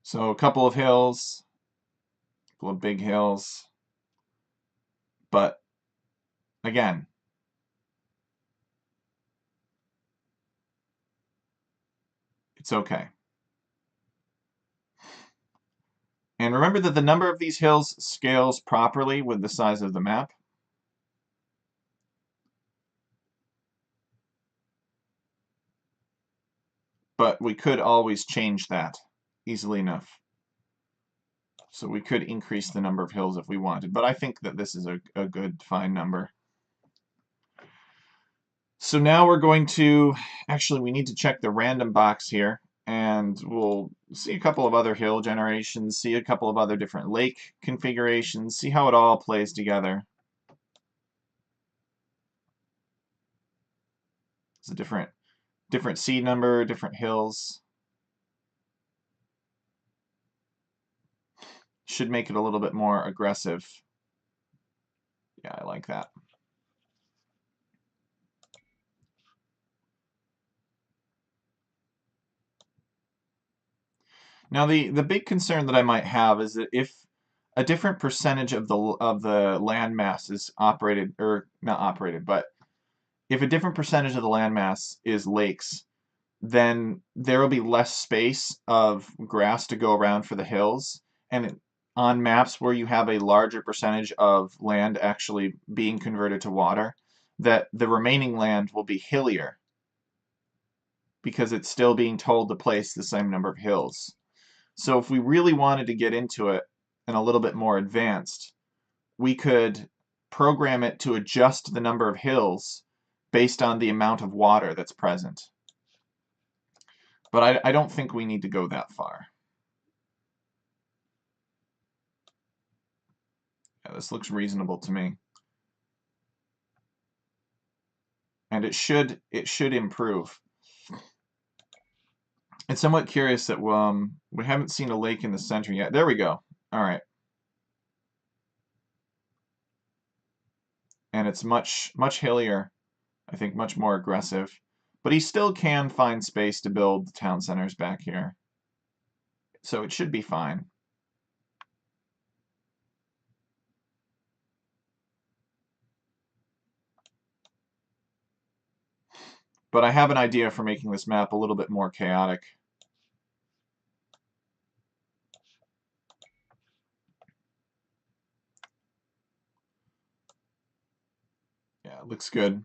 So a couple of hills, a couple of big hills. But again, it's okay. And remember that the number of these hills scales properly with the size of the map. But we could always change that easily enough. So we could increase the number of hills if we wanted. But I think that this is a good, fine number. So now we're going to, actually we need to check the random box here. And we'll see a couple of other hill generations, see a couple of other different lake configurations, see how it all plays together. It's a different seed number, different hills. Should make it a little bit more aggressive. Yeah, I like that. Now the big concern that I might have is that if a different percentage of the land mass is operated, or not operated, but if a different percentage of the landmass is lakes, then there will be less space of grass to go around for the hills. And on maps where you have a larger percentage of land actually being converted to water, that the remaining land will be hillier because it's still being told to place the same number of hills. So if we really wanted to get into it and a little bit more advanced, we could program it to adjust the number of hills based on the amount of water that's present. But I don't think we need to go that far. Yeah, this looks reasonable to me. And it should improve. It's somewhat curious that we haven't seen a lake in the center yet. There we go. All right. And it's much hillier. I think much more aggressive. But he still can find space to build the town centers back here. So it should be fine. But I have an idea for making this map a little bit more chaotic. Yeah, it looks good.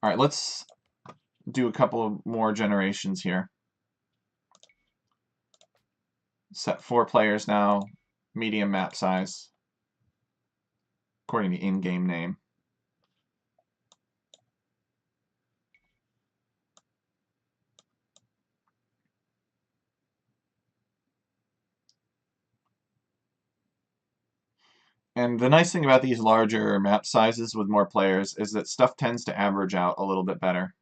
All right, let's do a couple of more generations here. Set 4 players now, medium map size, according to in-game name. And the nice thing about these larger map sizes with more players is that stuff tends to average out a little bit better.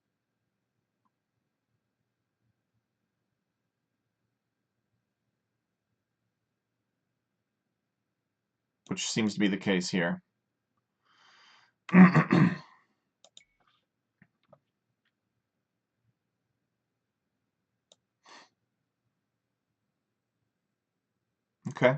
Which seems to be the case here. Okay.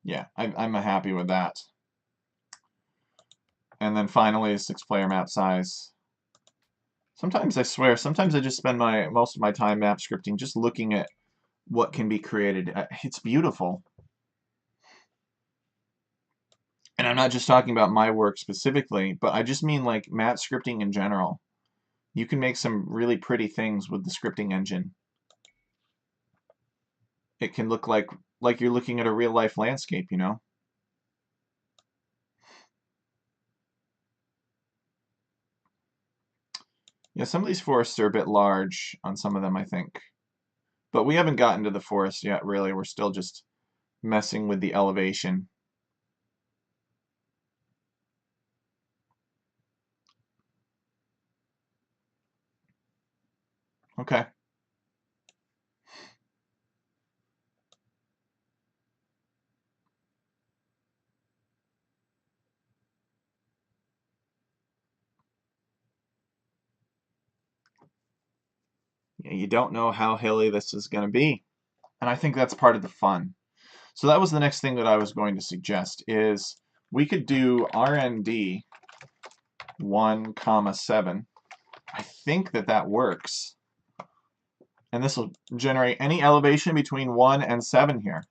Yeah, I'm happy with that. And then finally, a 6-player map size. Sometimes I swear, sometimes I just spend most of my time map scripting just looking at what can be created. It's beautiful. And I'm not just talking about my work specifically, but I just mean like map scripting in general. You can make some really pretty things with the scripting engine. It can look like you're looking at a real life landscape, you know? Yeah, some of these forests are a bit large on some of them, I think. But we haven't gotten to the forest yet, really. We're still just messing with the elevation. Okay. You don't know how hilly this is going to be. And I think that's part of the fun. So that was the next thing that I was going to suggest is we could do RND 1,7. I think that works. And this will generate any elevation between 1 and 7 here.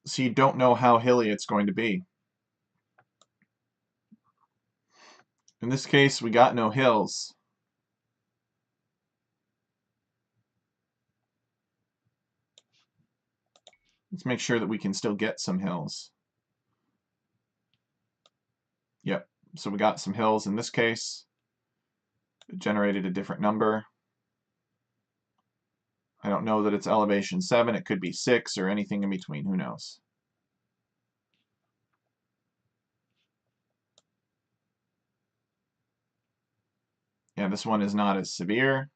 So you don't know how hilly it's going to be. In this case, we got no hills. Let's make sure that we can still get some hills. Yep, so we got some hills in this case. It generated a different number. I don't know that it's elevation 7. It could be 6 or anything in between. Who knows? Yeah, this one is not as severe.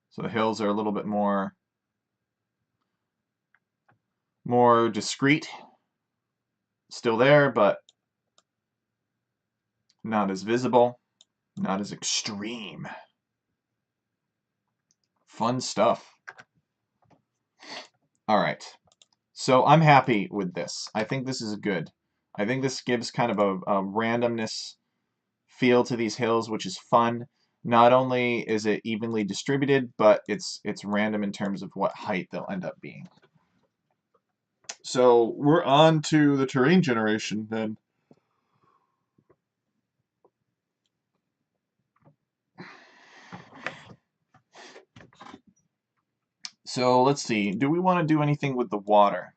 So the hills are a little bit more discreet. Still there, but not as visible, not as extreme. Fun stuff. All right. So I'm happy with this. I think this is good. I think this gives kind of a randomness feel to these hills, which is fun. Not only is it evenly distributed, but it's random in terms of what height they'll end up being. So we're on to the terrain generation then. So let's see. Do we want to do anything with the water?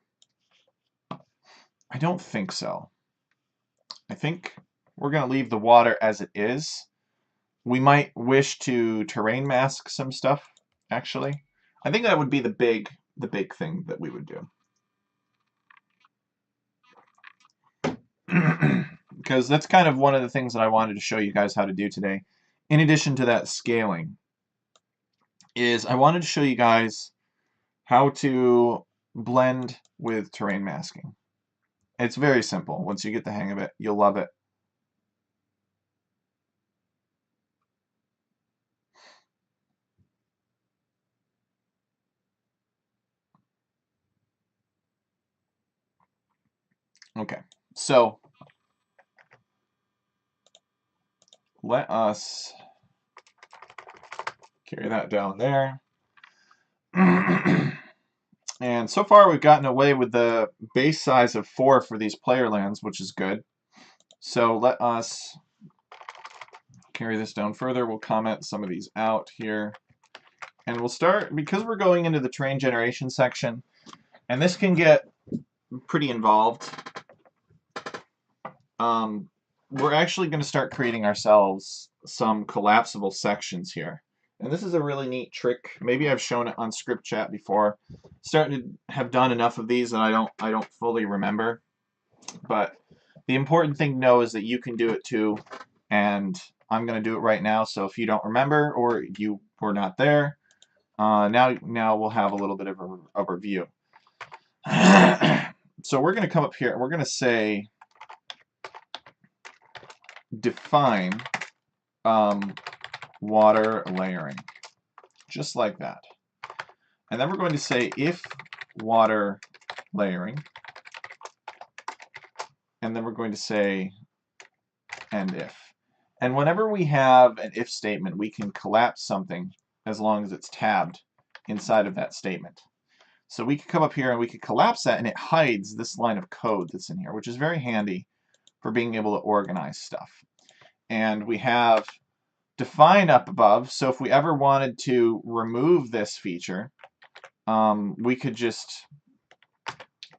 I don't think so. I think we're going to leave the water as it is. We might wish to terrain mask some stuff, actually. I think that would be the big thing that we would do. Because that's kind of one of the things that I wanted to show you guys how to do today. In addition to that scaling, is I wanted to show you guys how to blend with terrain masking. It's very simple. Once you get the hang of it, you'll love it. Okay, so let us carry that down there. And so far we've gotten away with the base size of 4 for these player lands, which is good. So let us carry this down further. We'll comment some of these out here. And we'll start, because we're going into the terrain generation section, and this can get pretty involved. We're actually going to start creating ourselves some collapsible sections here. And this is a really neat trick. Maybe I've shown it on ScriptChat before. Starting to have done enough of these that I don't fully remember. But the important thing to know is that you can do it too. And I'm going to do it right now. So if you don't remember or you were not there, now we'll have a little bit of a review. So we're going to come up here and we're going to say define water layering, just like that. And then we're going to say if water layering, and then we're going to say and if. And whenever we have an if statement, we can collapse something as long as it's tabbed inside of that statement. So we could come up here and we could collapse that, and it hides this line of code that's in here, which is very handy for being able to organize stuff. And we have define up above, so if we ever wanted to remove this feature, we could just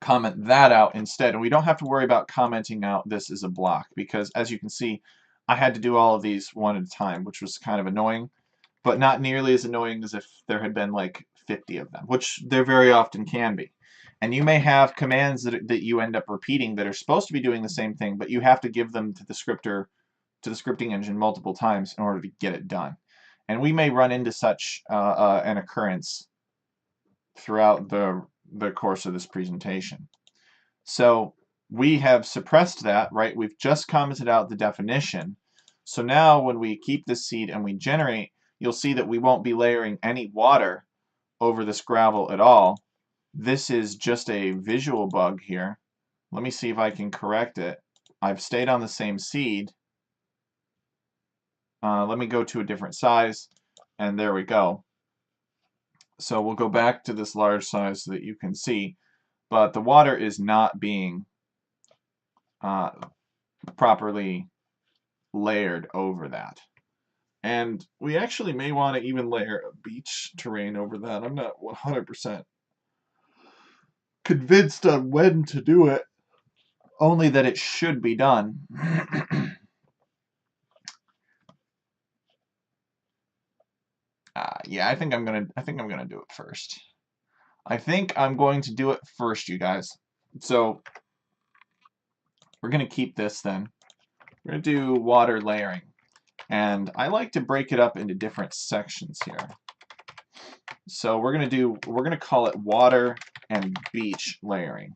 comment that out instead, and we don't have to worry about commenting out this as a block, because as you can see, I had to do all of these one at a time, which was kind of annoying, but not nearly as annoying as if there had been like 50 of them, which there very often can be. And you may have commands that you end up repeating that are supposed to be doing the same thing, but you have to give them to the scripter, to the scripting engine multiple times in order to get it done. And we may run into such an occurrence throughout the course of this presentation. So we have suppressed that, right? We've just commented out the definition. So now when we keep this seed and we generate, you'll see that we won't be layering any water over this gravel at all. This is just a visual bug here. Let me see if I can correct it. I've stayed on the same seed. Let me go to a different size, and there we go. So we'll go back to this large size so that you can see, but the water is not being properly layered over that. And we actually may want to even layer a beach terrain over that. I'm not 100% convinced on when to do it, only that it should be done. Yeah, I think I'm gonna do it first. I think I'm going to do it first, you guys. So we're gonna keep this then. We're gonna do water layering, and I like to break it up into different sections here. So we're gonna call it water and beach layering.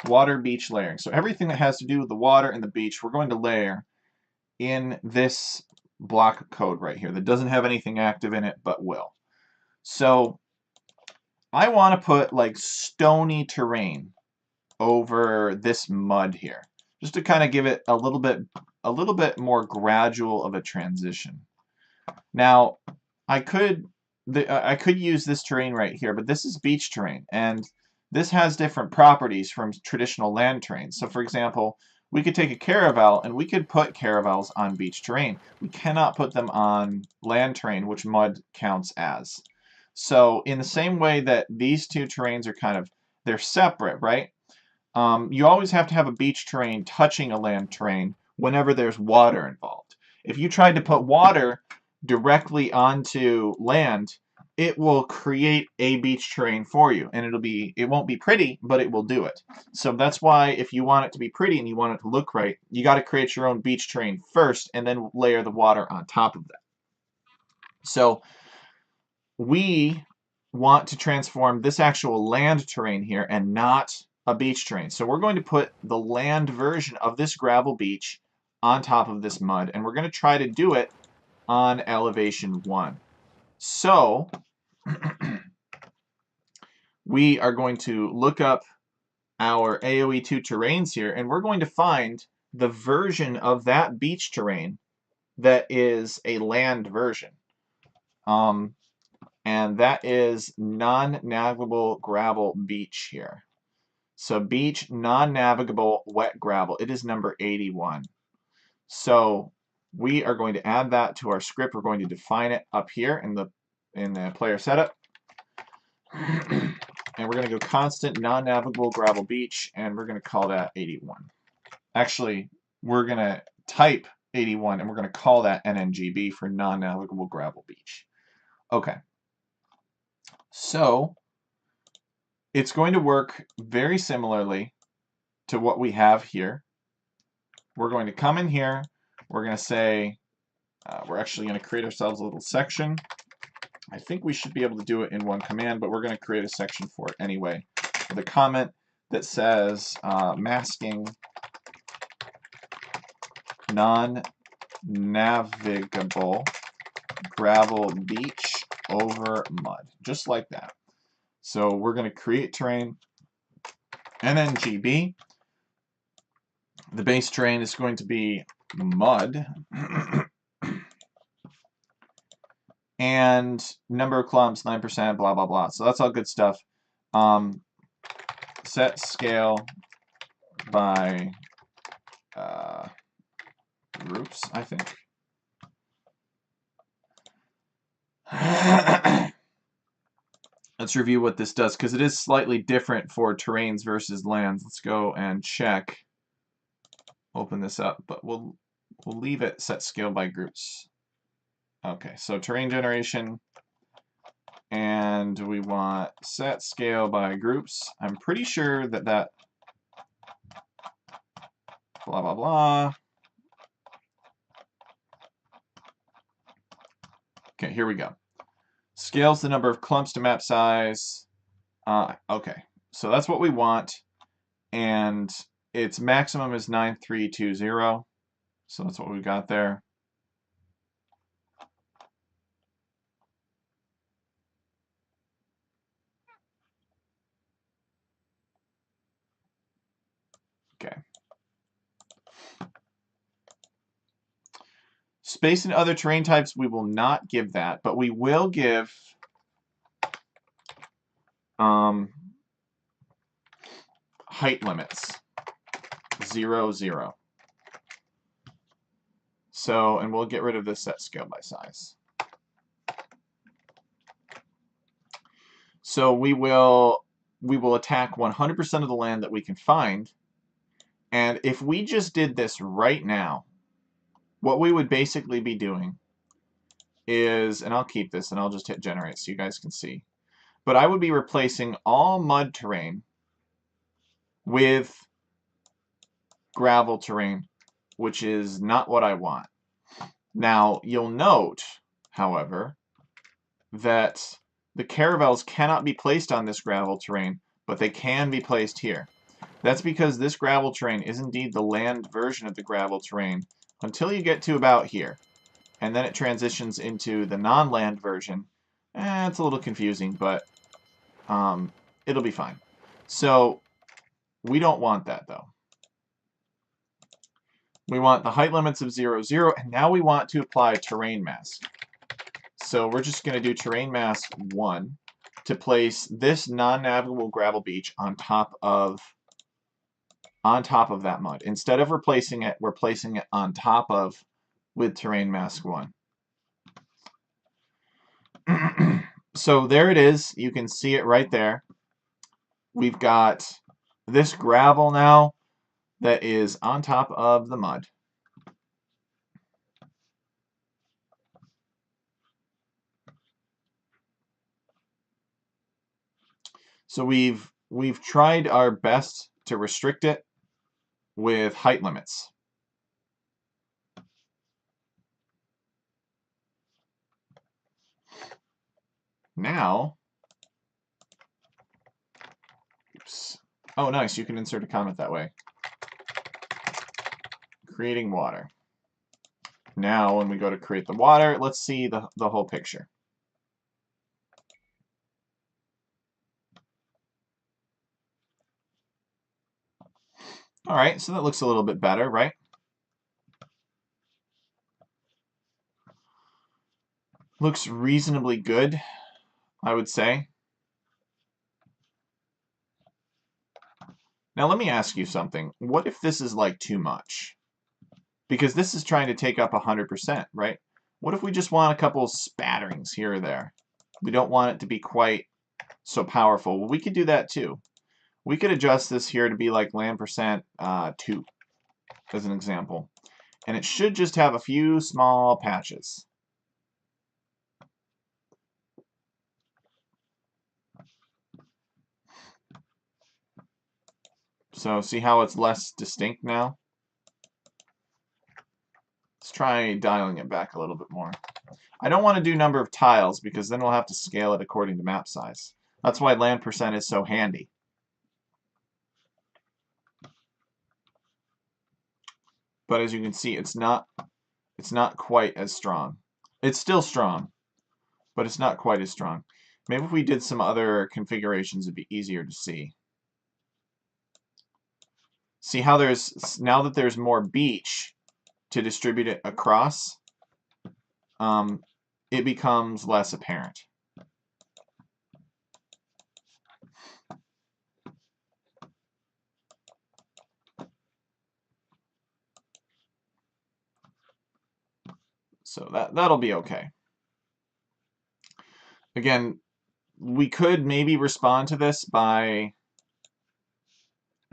Water beach layering. So everything that has to do with the water and the beach, we're going to layer in this block of code right here that doesn't have anything active in it but will. So I want to put like stony terrain over this mud here, just to kind of give it a little bit more gradual of a transition. Now, I could use this terrain right here, but this is beach terrain, and this has different properties from traditional land terrain. So, for example, we could take a caravel and we could put caravels on beach terrain. We cannot put them on land terrain, which mud counts as. So, in the same way that these two terrains are they're separate, right? You always have to have a beach terrain touching a land terrain whenever there's water involved. If you tried to put water directly onto land, it will create a beach terrain for you, and it won't be pretty, but it will do it. So that's why if you want it to be pretty and you want it to look right, you got to create your own beach terrain first and then layer the water on top of that. So we want to transform this actual land terrain here and not a beach terrain. So we're going to put the land version of this gravel beach on top of this mud, and we're going to try to do it on elevation 1. So we are going to look up our AOE2 terrains here, and we're going to find the version of that beach terrain that is a land version. And that is non-navigable gravel beach here. So beach, non-navigable, wet gravel. It is number 81. So we are going to add that to our script. We're going to define it up here in the player setup. And we're going to go constant non-navigable gravel beach, and we're going to call that 81. Actually, we're going to type 81, and we're going to call that NNGB for non-navigable gravel beach. Okay. So it's going to work very similarly to what we have here. We're going to come in here. We're going to say, we're actually going to create ourselves a little section. I think we should be able to do it in one command, but we're going to create a section for it anyway, with a comment that says masking non-navigable gravel beach over mud, just like that. So we're going to create terrain NNGB. The base terrain is going to be mud. And number of clumps, 9%, blah, blah, blah. So that's all good stuff. Set scale by groups, I think. Let's review what this does, because it is slightly different for terrains versus lands. Let's go and check. Open this up, but we'll leave it set scale by groups. Okay, so terrain generation, and we want set scale by groups. I'm pretty sure that blah, blah, blah. Okay, here we go. Scales the number of clumps to map size. Okay, so that's what we want, and its maximum is 9320. So that's what we got there. Okay. Space and other terrain types, we will not give that, but we will give height limits, 0, 0. So, and we'll get rid of this set scale by size. So we will attack 100% of the land that we can find. And if we just did this right now, what we would basically be doing is, and I'll keep this and I'll just hit generate so you guys can see. But I would be replacing all mud terrain with gravel terrain, which is not what I want. Now, you'll note, however, that the caravels cannot be placed on this gravel terrain, but they can be placed here. That's because this gravel terrain is indeed the land version of the gravel terrain until you get to about here. And then it transitions into the non-land version. It's a little confusing, but it'll be fine. So we don't want that, though. We want the height limits of 0, 0, and now we want to apply terrain mask. So we're just going to do terrain mask 1 to place this non-navigable gravel beach on top of that mud. Instead of replacing it, we're placing it on top of with terrain mask 1. So there it is. You can see it right there. We've got this gravel now that is on top of the mud. So we've tried our best to restrict it with height limits. Now, oops. Oh, nice, you can insert a comment that way. Creating water. Now, when we go to create the water, let's see the whole picture. All right, so that looks a little bit better, right? Looks reasonably good, I would say. Now let me ask you something. What if this is like too much? Because this is trying to take up 100%, right? What if we just want a couple spatterings here or there? We don't want it to be quite so powerful. Well, we could do that too. We could adjust this here to be like land percent 2, as an example. And it should just have a few small patches. So see how it's less distinct now? Let's try dialing it back a little bit more. I don't want to do number of tiles because then we'll have to scale it according to map size. That's why land percent is so handy. But as you can see, it's not quite as strong. It's still strong, but it's not quite as strong. Maybe if we did some other configurations, it'd be easier to see. See how now that there's more beach to distribute it across, it becomes less apparent. So that'll be okay. Again, we could maybe respond to this by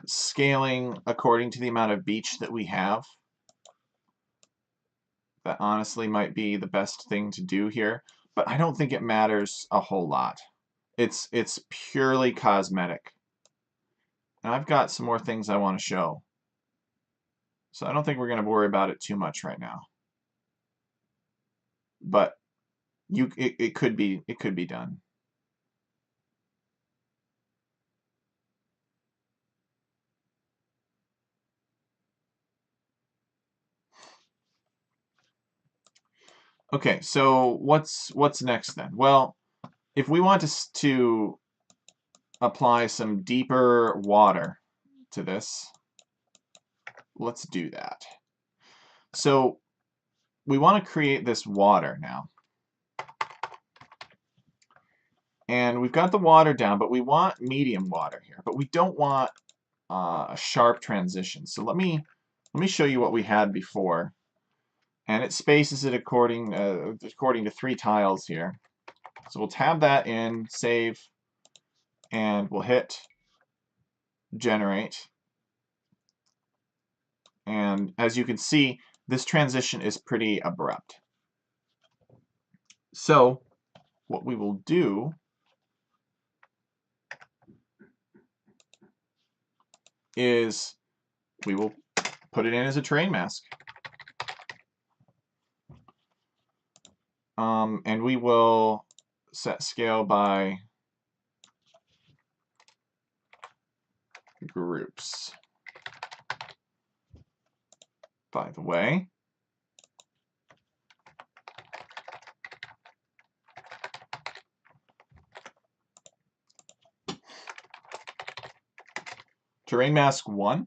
scaling according to the amount of beach that we have. That honestly might be the best thing to do here, but I don't think it matters a whole lot. It's purely cosmetic. And I've got some more things I want to show. So I don't think we're going to worry about it too much right now. But it could be done. Okay, so what's next then? Well, if we want to apply some deeper water to this, let's do that. So we want to create this water now. And we've got the water down, but we want medium water here. But we don't want a sharp transition. So let me show you what we had before. And it spaces it according to 3 tiles here. So we'll tab that in, save, And we'll hit generate. And as you can see, this transition is pretty abrupt. So what we will do is we will put it in as a terrain mask. And we will set scale by groups. By the way, terrain mask 1.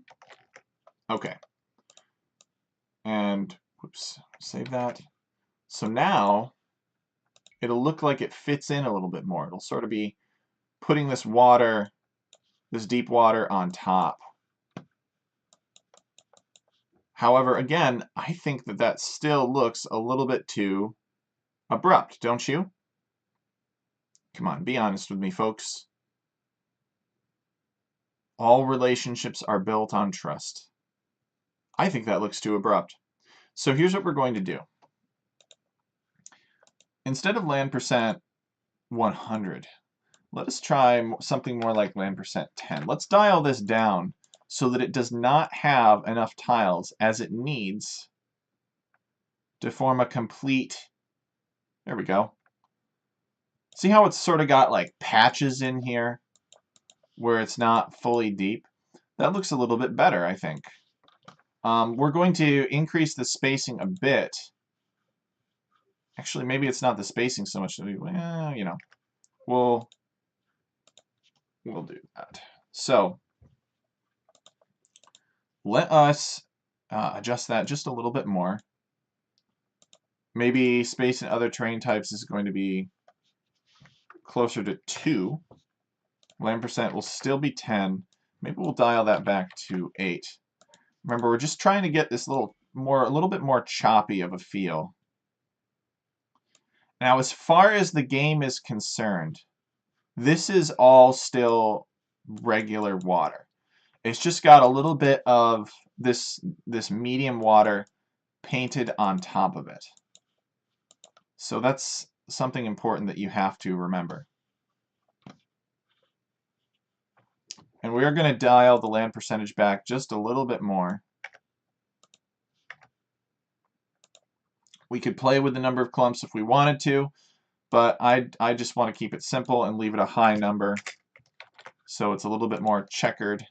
Okay. And whoops, save that. So now it'll look like it fits in a little bit more. It'll sort of be putting this water, this deep water on top. However, again, I think that that still looks a little bit too abrupt, don't you? Come on, be honest with me, folks. All relationships are built on trust. I think that looks too abrupt. So here's what we're going to do. Instead of land percent 100, let us try something more like land percent 10. Let's dial this down so that it does not have enough tiles as it needs to form a complete, there we go. See how it's sort of got like patches in here where it's not fully deep? That looks a little bit better, I think. We're going to increase the spacing a bit. Actually, maybe it's not the spacing so much. Well, you know, we'll do that. So let us adjust that just a little bit more. Maybe space in other terrain types is going to be closer to 2. Land percent will still be 10. Maybe we'll dial that back to 8. Remember, we're just trying to get this a little bit more choppy of a feel. Now, as far as the game is concerned, this is all still regular water. It's just got a little bit of this medium water painted on top of it. So that's something important that you have to remember. And we are going to dial the land percentage back just a little bit more. We could play with the number of clumps if we wanted to, but I just want to keep it simple and leave it a high number so it's a little bit more checkered,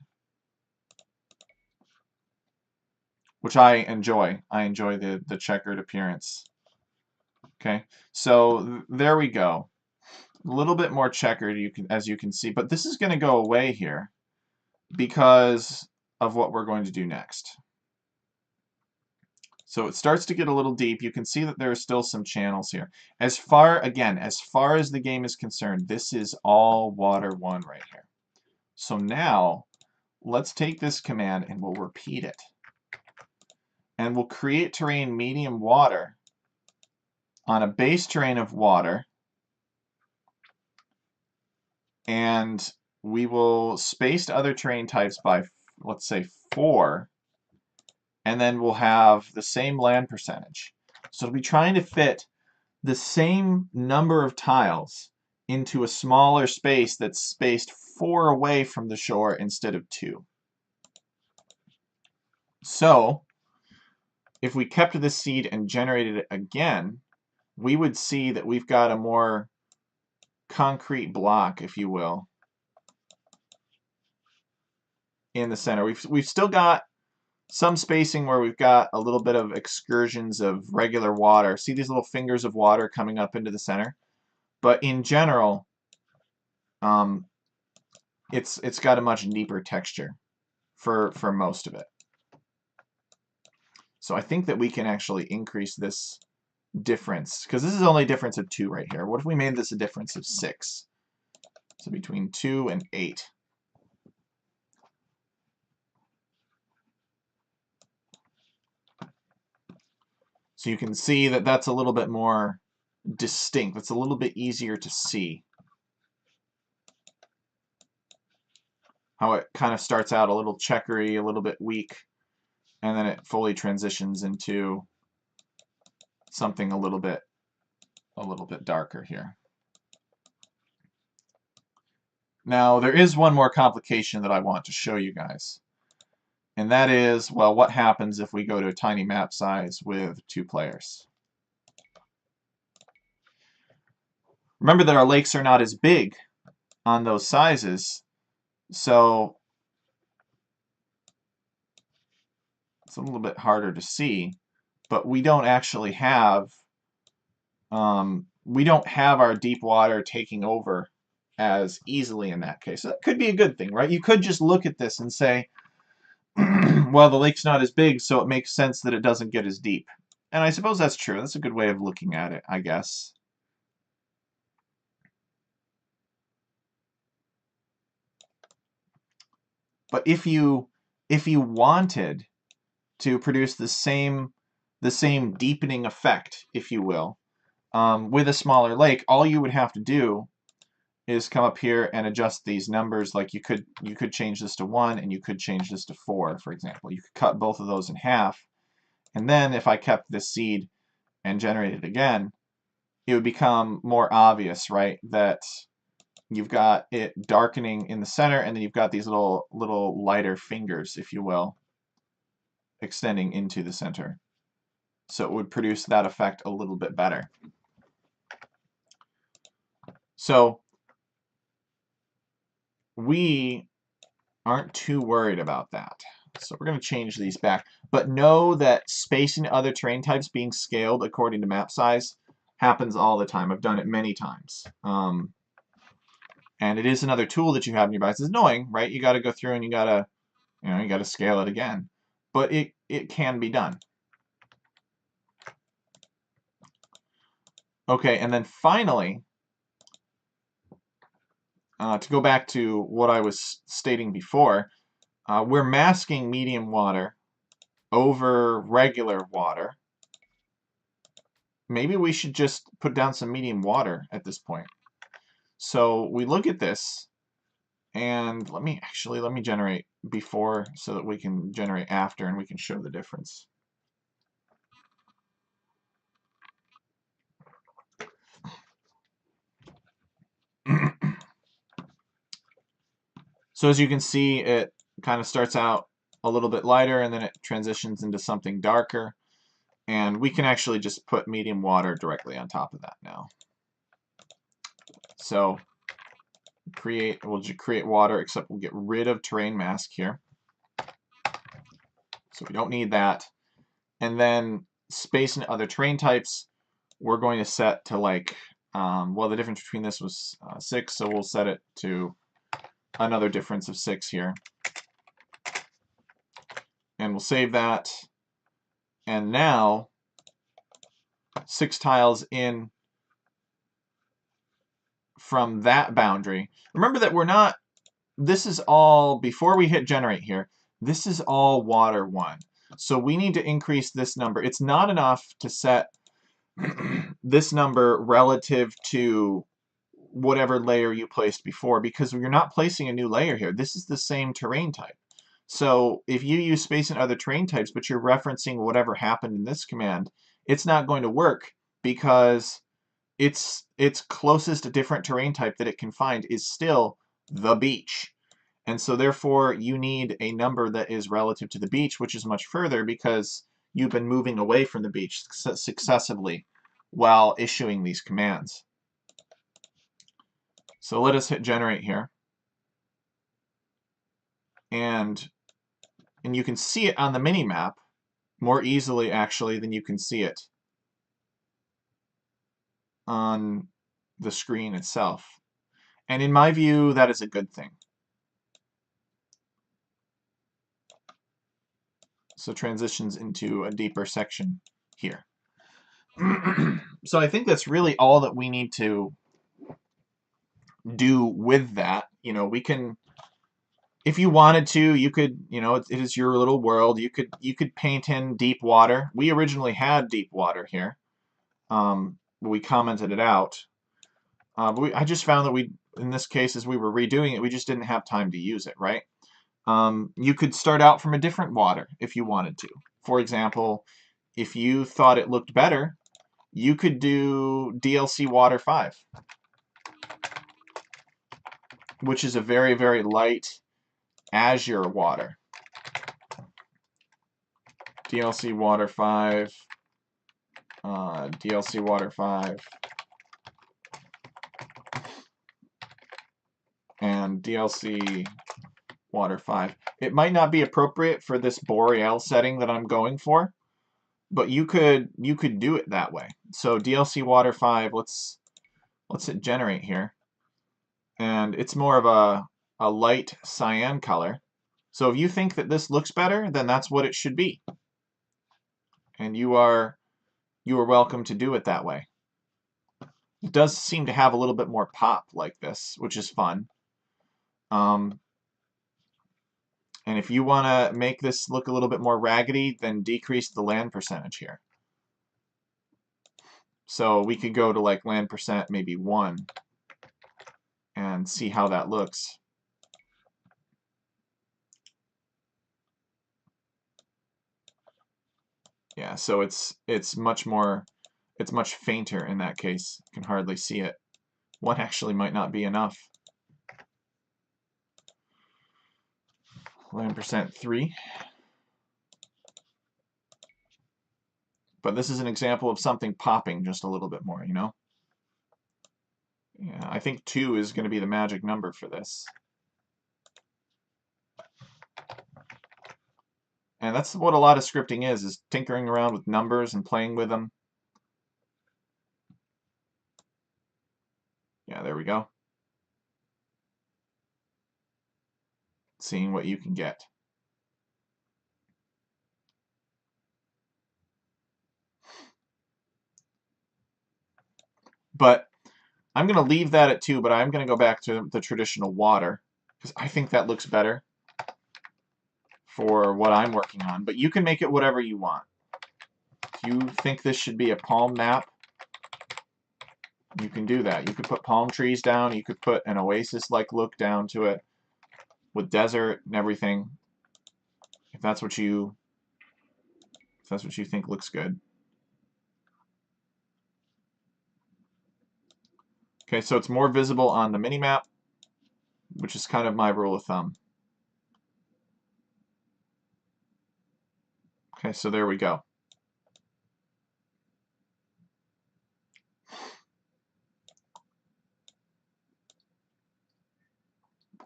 which I enjoy. I enjoy the checkered appearance. Okay, so there we go. A little bit more checkered, as you can see, but this is going to go away here because of what we're going to do next. So it starts to get a little deep. You can see that there are still some channels here. As far as the game is concerned, this is all water 1 right here. So now let's take this command and we'll repeat it. And we'll create terrain medium water on a base terrain of water. And we will space other terrain types by, let's say, 4. And then we'll have the same land percentage. So it'll be trying to fit the same number of tiles into a smaller space that's spaced 4 away from the shore instead of 2. So if we kept this seed and generated it again, we would see that we've got a more concrete block, if you will, in the center. We've still got some spacing where we've got a little bit of excursions of regular water. See these little fingers of water coming up into the center? But in general, it's got a much deeper texture for most of it. So I think that we can actually increase this difference, because this is only a difference of 2 right here. What if we made this a difference of 6? So between 2 and 8. So you can see that that's a little bit more distinct. It's a little bit easier to see. how it kind of starts out a little checkery, a little bit weak, and then it fully transitions into something a little bit darker here. Now, there is one more complication that I want to show you guys. And that is, well, what happens if we go to a tiny map size with 2 players? Remember that our lakes are not as big on those sizes, so it's a little bit harder to see, but we don't actually have our deep water taking over as easily in that case. So that could be a good thing, right? You could just look at this and say, well, the lake's not as big, so it makes sense that it doesn't get as deep. And I suppose that's true. That's a good way of looking at it, I guess. But if you wanted to produce the same deepening effect, if you will, with a smaller lake, all you would have to do is come up here and adjust these numbers. Like you could change this to 1 and you could change this to 4, for example. You could cut both of those in half, and then if I kept this seed and generated again, it would become more obvious, right, that you've got it darkening in the center, and then you've got these little lighter fingers, if you will, extending into the center. So it would produce that effect a little bit better. So we aren't too worried about that. So we're going to change these back. But know that spacing other terrain types being scaled according to map size happens all the time. I've done it many times. And it is another tool that you have in your device. It's annoying, right? You got to go through and you got to scale it again. But it can be done. Okay, and then finally, to go back to what I was stating before, we're masking medium water over regular water. Maybe we should just put down some medium water at this point. So we look at this, and let me generate before so that we can generate after and we can show the difference. So as you can see, it kind of starts out a little bit lighter and then it transitions into something darker. And we can actually just put medium water directly on top of that now. So we'll create water, except we'll get rid of terrain mask here. So we don't need that. And then space and other terrain types, we're going to set to like, well, the difference between this was 6, so we'll set it to another difference of 6 here. And we'll save that. And now, 6 tiles in from that boundary. Remember that we're not, this is all, before we hit generate here, this is all water 1. So we need to increase this number. It's not enough to set this number relative to whatever layer you placed before, because you're not placing a new layer here. This is the same terrain type. So if you use space and other terrain types, but you're referencing whatever happened in this command, it's not going to work because its closest different terrain type that it can find is still the beach. And so therefore you need a number that is relative to the beach, which is much further because you've been moving away from the beach successively while issuing these commands. So let us hit generate here. And you can see it on the mini-map more easily actually than you can see it on the screen itself. And in my view, that is a good thing. So transitions into a deeper section here. So I think that's really all that we need to do with that. You know, we can, if you wanted to, you could, you know, it is your little world. You could paint in deep water. We originally had deep water here. We commented it out. But I just found that in this case, as we were redoing it, we just didn't have time to use it, right? You could start out from a different water if you wanted to. For example, if you thought it looked better, you could do DLC Water 5, which is a very, very light azure water. DLC Water 5, DLC Water 5, and DLC Water 5. It might not be appropriate for this Boreal setting that I'm going for, but you could do it that way. So DLC Water 5, let's hit generate here. And it's more of a light cyan color. So if you think that this looks better, then that's what it should be. And you are welcome to do it that way. It does seem to have a little bit more pop like this, which is fun. And if you want to make this look a little bit more raggedy, then decrease the land percentage here. So we could go to like land percent maybe 1 and see how that looks. Yeah, so it's much fainter in that case. You can hardly see it. 1 actually might not be enough. Land percent 3. But this is an example of something popping just a little bit more, you know? Yeah, I think 2 is going to be the magic number for this. And that's what a lot of scripting is tinkering around with numbers and playing with them. Yeah, there we go. Seeing what you can get. But I'm going to leave that at 2, but I'm going to go back to the traditional water, because I think that looks better for what I'm working on. But you can make it whatever you want. If you think this should be a palm map, you can do that. You could put palm trees down. You could put an oasis-like look down to it with desert and everything. If that's what you think looks good. Okay, so it's more visible on the mini-map, which is kind of my rule of thumb. Okay, so there we go.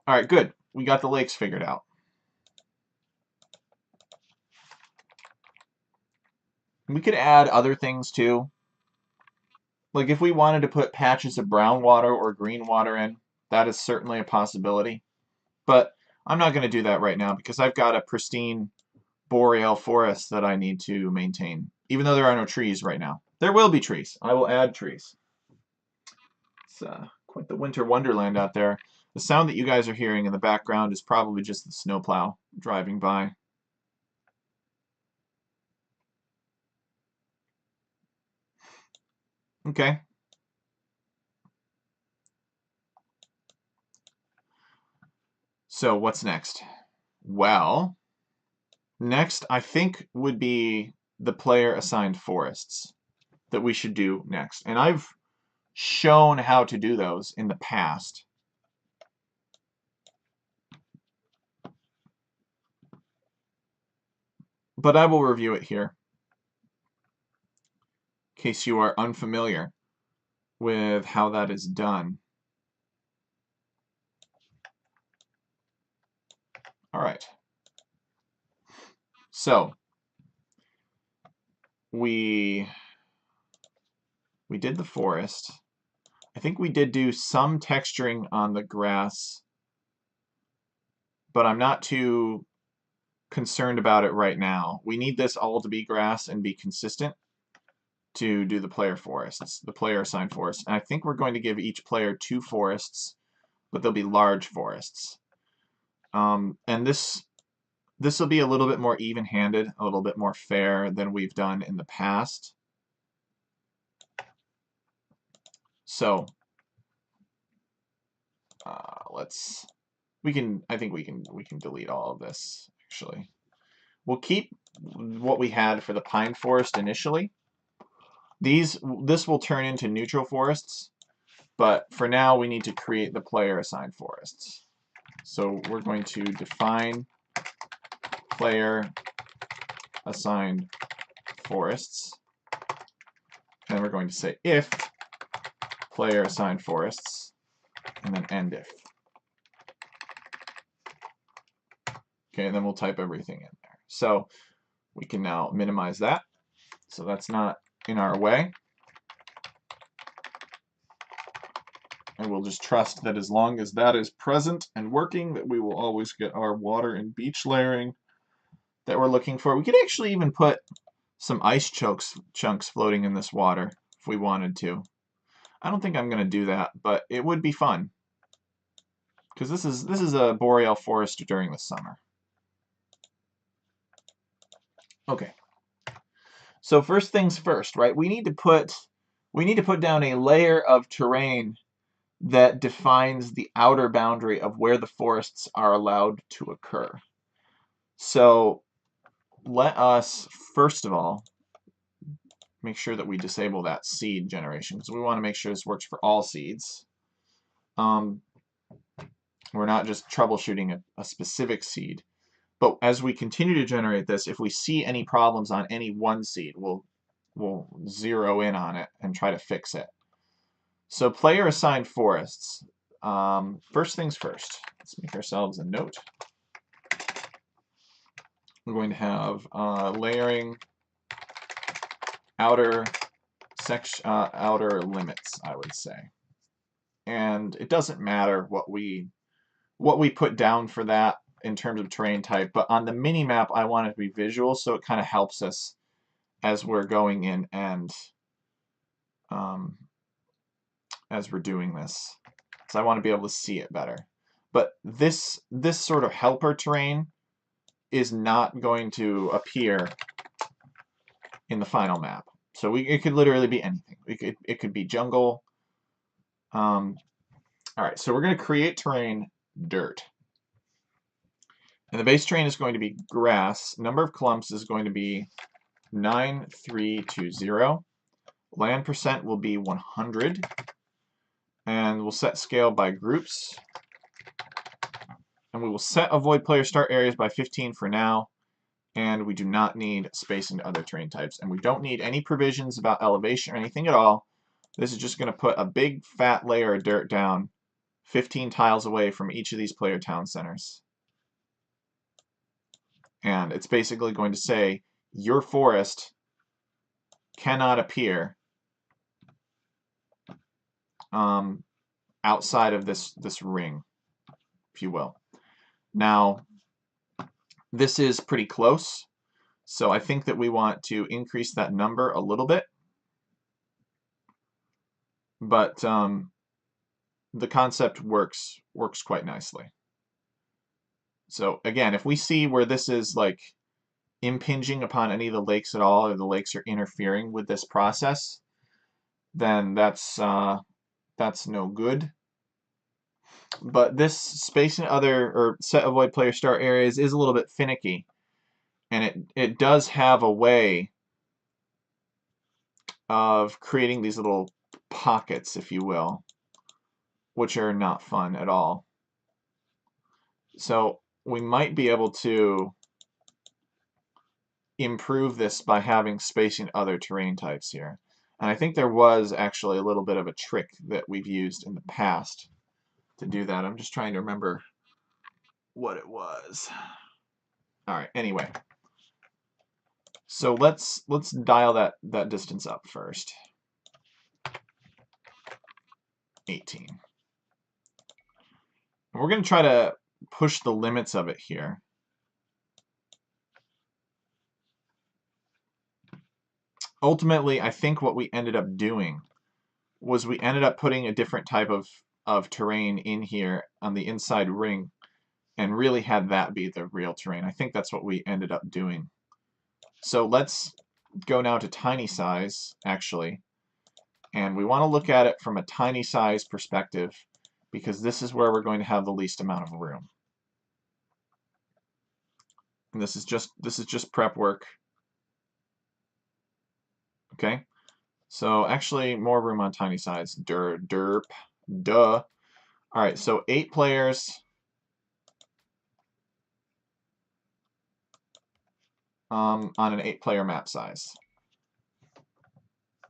All right, good. We got the lakes figured out. We could add other things too. Like if we wanted to put patches of brown water or green water in, that is certainly a possibility. But I'm not going to do that right now because I've got a pristine boreal forest that I need to maintain, even though there are no trees right now. There will be trees. I will add trees. It's quite the winter wonderland out there. The sound that you guys are hearing in the background is probably just the snowplow driving by. Okay. So what's next? Well, next I think would be the player assigned forests that we should do next. And I've shown how to do those in the past. But I will review it here in case you are unfamiliar with how that is done. All right. So we did the forest. I think we did do some texturing on the grass, but I'm not too concerned about it right now. We need this all to be grass and be consistent to do the player forests, the player assigned forests. And I think we're going to give each player 2 forests, but they'll be large forests. And this will be a little bit more even-handed, a little bit more fair than we've done in the past. So let's I think we can delete all of this, actually. We'll keep what we had for the pine forest initially. This will turn into neutral forests, but for now we need to create the player assigned forests. So we're going to define player assigned forests, and we're going to say if player assigned forests, and then end if. Okay, and then we'll type everything in there. So we can now minimize that. So that's not in our way. And we'll just trust that as long as that is present and working, that we will always get our water and beach layering that we're looking for. We could actually even put some ice chunks floating in this water if we wanted to. I don't think I'm going to do that, but it would be fun. Because this is a boreal forest during the summer. Okay. So first things first, right? We need to put down a layer of terrain that defines the outer boundary of where the forests are allowed to occur. So let us, first of all, make sure that we disable that seed generation, because we want to make sure this works for all seeds. We're not just troubleshooting a specific seed. But as we continue to generate this, if we see any problems on any one seed, we'll zero in on it and try to fix it. So player assigned forests. First things first, let's make ourselves a note. We're going to have layering outer limits, I would say. And it doesn't matter what we put down for that in terms of terrain type, but on the mini map I want it to be visual, so it kind of helps us as we're going in and as we're doing this. So I want to be able to see it better. But this sort of helper terrain is not going to appear in the final map. So it could literally be anything. It could be jungle. All right, so we're going to create terrain dirt. And the base terrain is going to be grass. Number of clumps is going to be 9320. Land percent will be 100. And we'll set scale by groups. And we will set avoid player start areas by 15 for now. And we do not need space into other terrain types. And we don't need any provisions about elevation or anything at all. This is just going to put a big fat layer of dirt down 15 tiles away from each of these player town centers. And it's basically going to say your forest cannot appear outside of this ring, if you will. Now, this is pretty close, so I think that we want to increase that number a little bit. But the concept works quite nicely. So again, if we see where this is like impinging upon any of the lakes at all, or the lakes are interfering with this process, then that's no good. But this space and other, or set avoid player start areas, is a little bit finicky. And it does have a way of creating these little pockets, if you will, which are not fun at all. So we might be able to improve this by having space in other terrain types here. And I think there was actually a little bit of a trick that we've used in the past to do that. I'm just trying to remember what it was. All right, anyway. So let's dial that distance up first. 18. And we're going to try to push the limits of it here. Ultimately, I think what we ended up doing was we ended up putting a different type of terrain in here on the inside ring and really had that be the real terrain. I think that's what we ended up doing. So let's go now to tiny size, actually. And we want to look at it from a tiny size perspective, because this is where we're going to have the least amount of room. And this is just prep work. Okay, so actually more room on tiny sides. Derp, duh. All right, so 8 players. On an 8-player map size.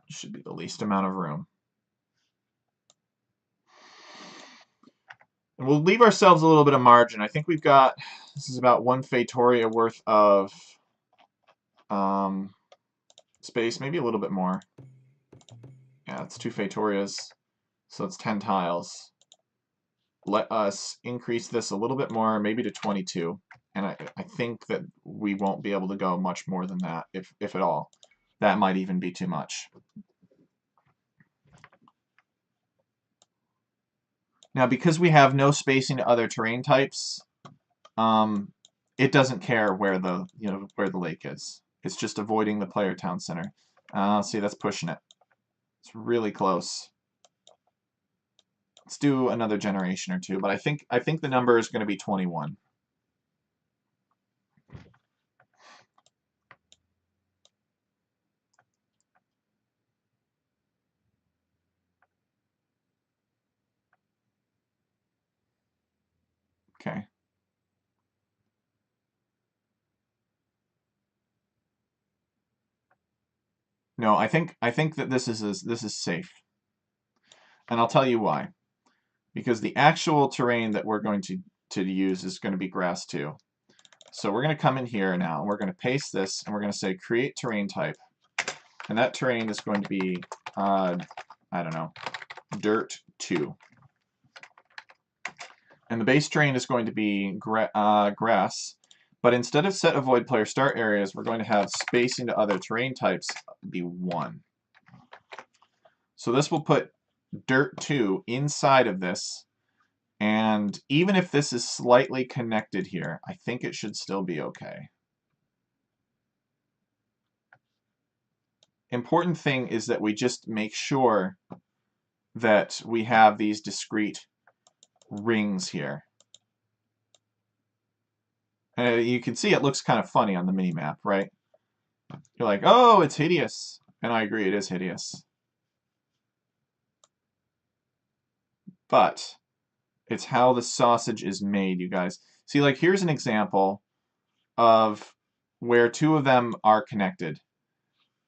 Should be the least amount of room. And we'll leave ourselves a little bit of margin. I think we've got, this is about 1 Fatoria worth of space, maybe a little bit more. Yeah, it's 2 Fatorias, so it's 10 tiles. Let us increase this a little bit more, maybe to 22. And I think that we won't be able to go much more than that, if at all. That might even be too much. Now, because we have no spacing to other terrain types, it doesn't care where the lake is. It's just avoiding the player town center. See, that's pushing it. It's really close. Let's do another generation or two, but I think the number is going to be 21. Okay. No, I think that this is safe. And I'll tell you why. Because the actual terrain that we're going to use is going to be grass too. So we're going to come in here now, and we're going to paste this, and we're going to say create terrain type. And that terrain is going to be, I don't know, dirt 2. And the base terrain is going to be grass. But instead of set avoid player start areas, we're going to have spacing to other terrain types be 1. So this will put dirt 2 inside of this. And even if this is slightly connected here, I think it should still be okay. Important thing is that we just make sure that we have these discrete rings here. You can see it looks kind of funny on the mini-map, right? You're like, oh, it's hideous. And I agree, it is hideous. But it's how the sausage is made, you guys. See, like, here's an example of where 2 of them are connected.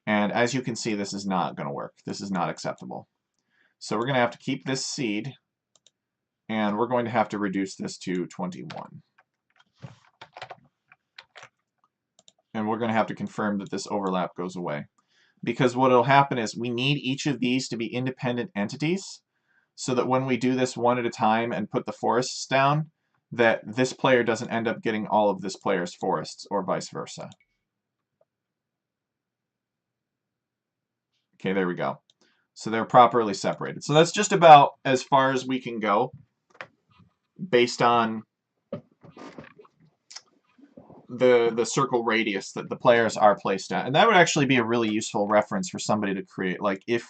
And as you can see, this is not going to work. This is not acceptable. So we're going to have to keep this seed, and we're going to have to reduce this to 21. And we're going to have to confirm that this overlap goes away. Because what will happen is we need each of these to be independent entities so that when we do this one at a time and put the forests down, that this player doesn't end up getting all of this player's forests or vice versa. Okay, there we go. So they're properly separated. So that's just about as far as we can go based on the circle radius that the players are placed at. And that would actually be a really useful reference for somebody to create. Like if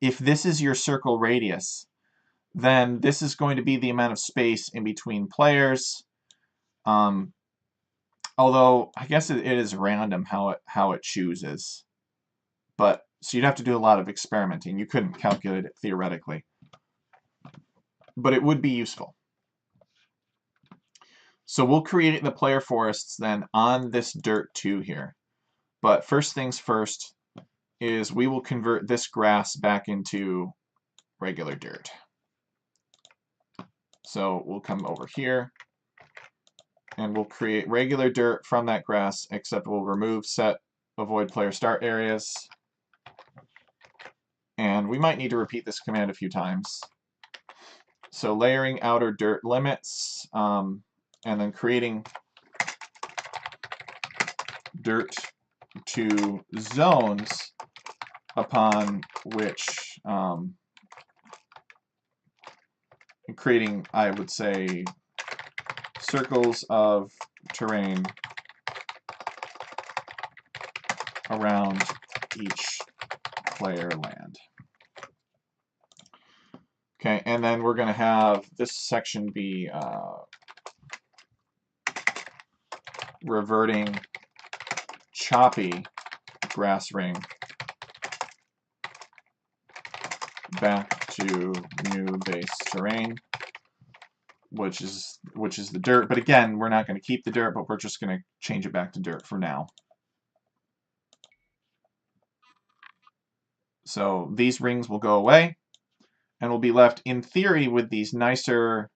this is your circle radius, then this is going to be the amount of space in between players. Although I guess it is random how it chooses. But so you'd have to do a lot of experimenting. You couldn't calculate it theoretically. But it would be useful. So we'll create the player forests then on this dirt 2 here. But first things first is we will convert this grass back into regular dirt. So we'll come over here and we'll create regular dirt from that grass, except we'll remove set avoid player start areas. And we might need to repeat this command a few times. So layering outer dirt limits, and then creating dirt 2 zones upon which creating, I would say, circles of terrain around each player land. Okay, and then we're going to have this section be reverting choppy grass ring back to new base terrain, which is the dirt. But again, we're not going to keep the dirt, but we're just going to change it back to dirt for now. So these rings will go away, and we'll be left, in theory, with these nicer,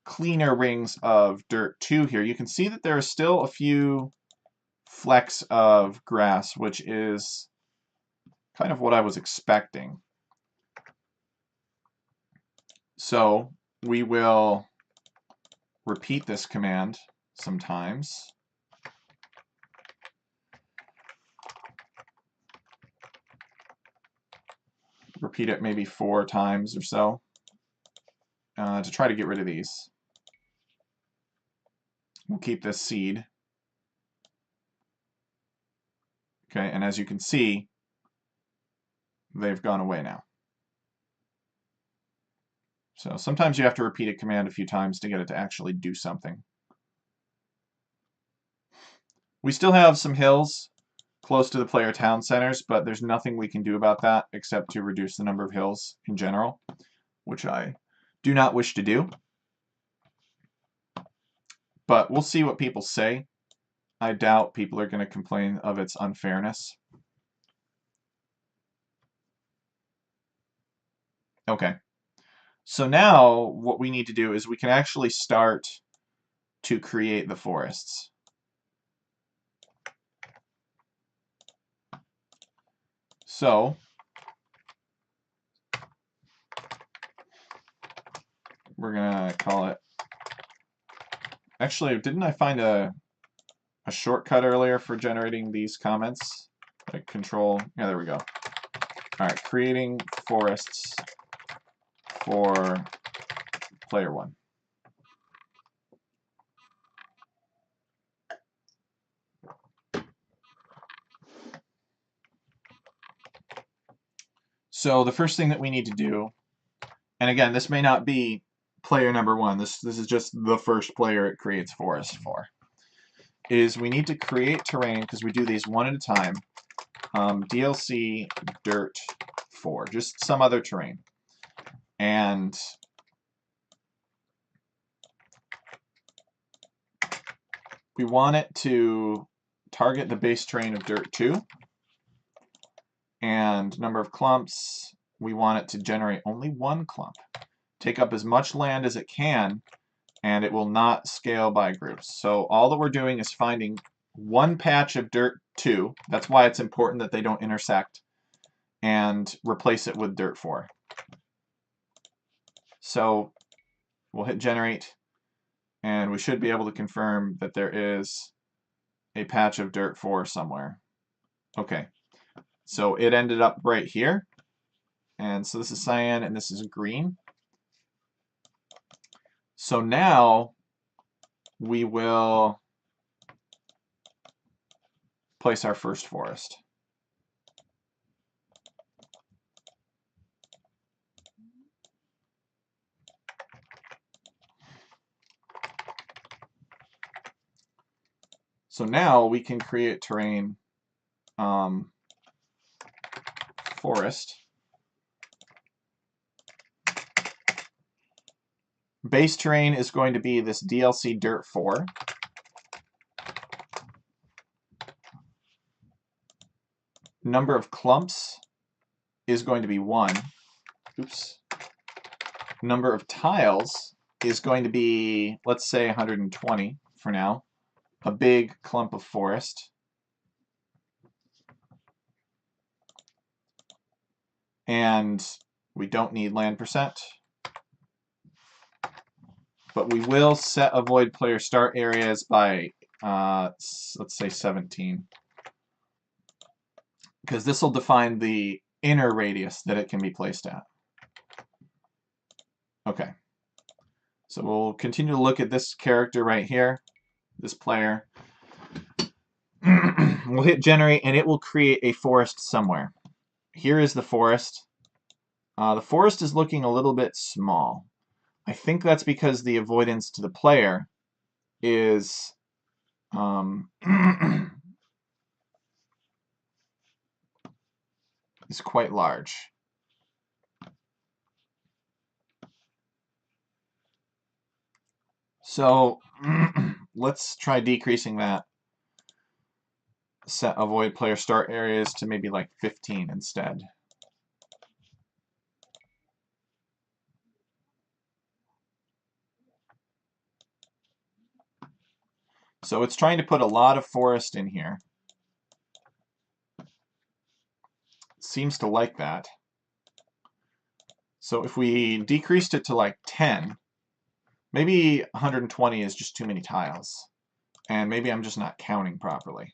cleaner rings of dirt 2 here. You can see that there are still a few flecks of grass, which is kind of what I was expecting. So we will repeat this command sometimes. Repeat it maybe 4 times or so to try to get rid of these. We'll keep this seed. Okay, and as you can see, they've gone away now. So sometimes you have to repeat a command a few times to get it to actually do something. We still have some hills close to the player town centers, but there's nothing we can do about that except to reduce the number of hills in general, which I do not wish to do. But we'll see what people say. I doubt people are going to complain of its unfairness. Okay. So now what we need to do is we can actually start to create the forests. So we're going to call it... Actually, didn't I find a shortcut earlier for generating these comments? Like control... Yeah, there we go. All right, creating forests for player 1. So the first thing that we need to do, and again, this may not be player number 1, this is just the first player it creates forest for, is we need to create terrain, because we do these one at a time, DLC dirt 4, just some other terrain. And we want it to target the base terrain of dirt 2. And number of clumps, we want it to generate only 1 clump. Take up as much land as it can, and it will not scale by groups. So all that we're doing is finding one patch of dirt 2. That's why it's important that they don't intersect, and replace it with dirt 4. So we'll hit generate, and we should be able to confirm that there is a patch of dirt 4 somewhere. Okay. So it ended up right here. And so this is cyan and this is green. So now we will place our first forest. So now we can create terrain forest. Base terrain is going to be this DLC dirt 4. Number of clumps is going to be 1. Oops. Number of tiles is going to be, let's say, 120 for now. A big clump of forest. And we don't need land percent. But we will set avoid player start areas by, let's say 17. Because this will define the inner radius that it can be placed at. Okay. So we'll continue to look at this character right here, this player. We'll hit generate, and it will create a forest somewhere. Here is the forest. The forest is looking a little bit small. I think that's because the avoidance to the player is is quite large. So let's try decreasing that. Set avoid player start areas to maybe like 15 instead. So it's trying to put a lot of forest in here. It seems to like that. So if we decreased it to like 10, maybe 120 is just too many tiles. And maybe I'm just not counting properly.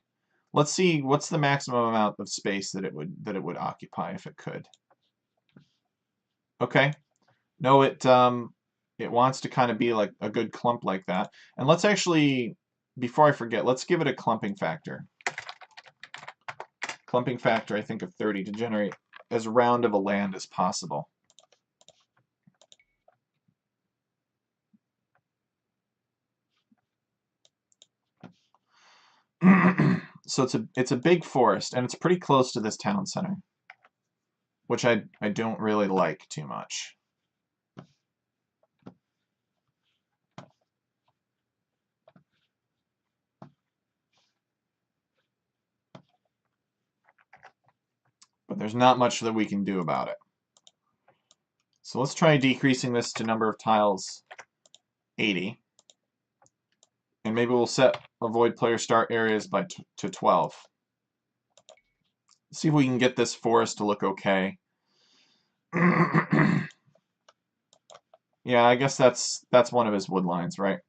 Let's see what's the maximum amount of space that it would occupy if it could. Okay. No, it wants to kind of be like a good clump like that. And let's actually, before I forget, let's give it a clumping factor. Clumping factor, I think, of 30 to generate as round of a land as possible. So it's a big forest, and it's pretty close to this town center, which I don't really like too much. But there's not much that we can do about it. So let's try decreasing this to number of tiles 80. And maybe we'll set avoid player start areas to 12. See if we can get this forest to look okay. Yeah, I guess that's one of his wood lines, right?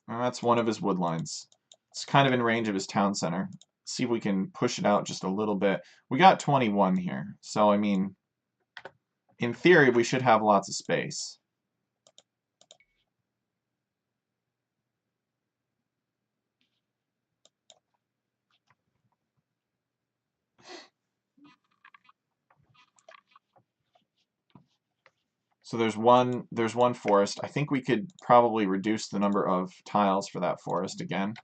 That's one of his wood lines. It's kind of in range of his town center. See if we can push it out just a little bit. We got 21 here, so I mean, in theory, we should have lots of space. So there's one forest. I think we could probably reduce the number of tiles for that forest again.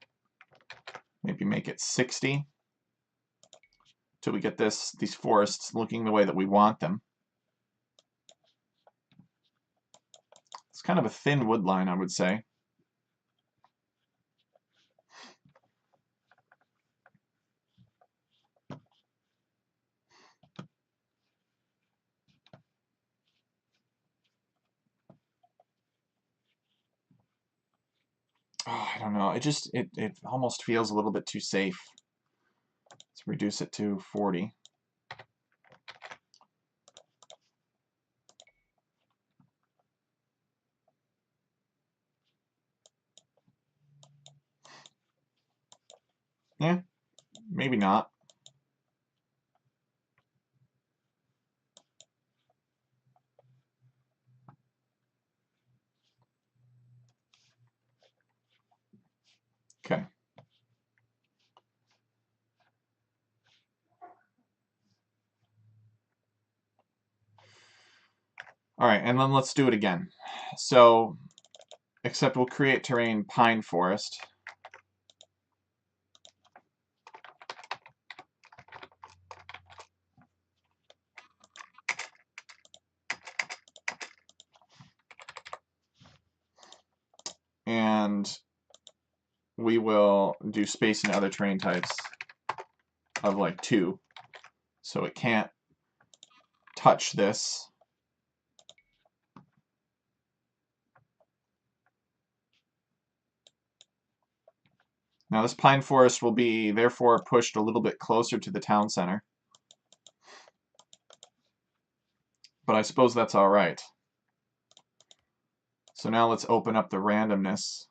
Maybe make it 60 till we get these forests looking the way that we want them. It's kind of a thin wood line, I would say. Oh, I don't know. It almost feels a little bit too safe. Let's reduce it to 40. Yeah, maybe not. Okay. All right, and then let's do it again. So, except we'll create terrain pine forest. And we will do space and other terrain types of like 2. So it can't touch this. Now this pine forest will be therefore pushed a little bit closer to the town center. But I suppose that's all right. So now let's open up the randomness.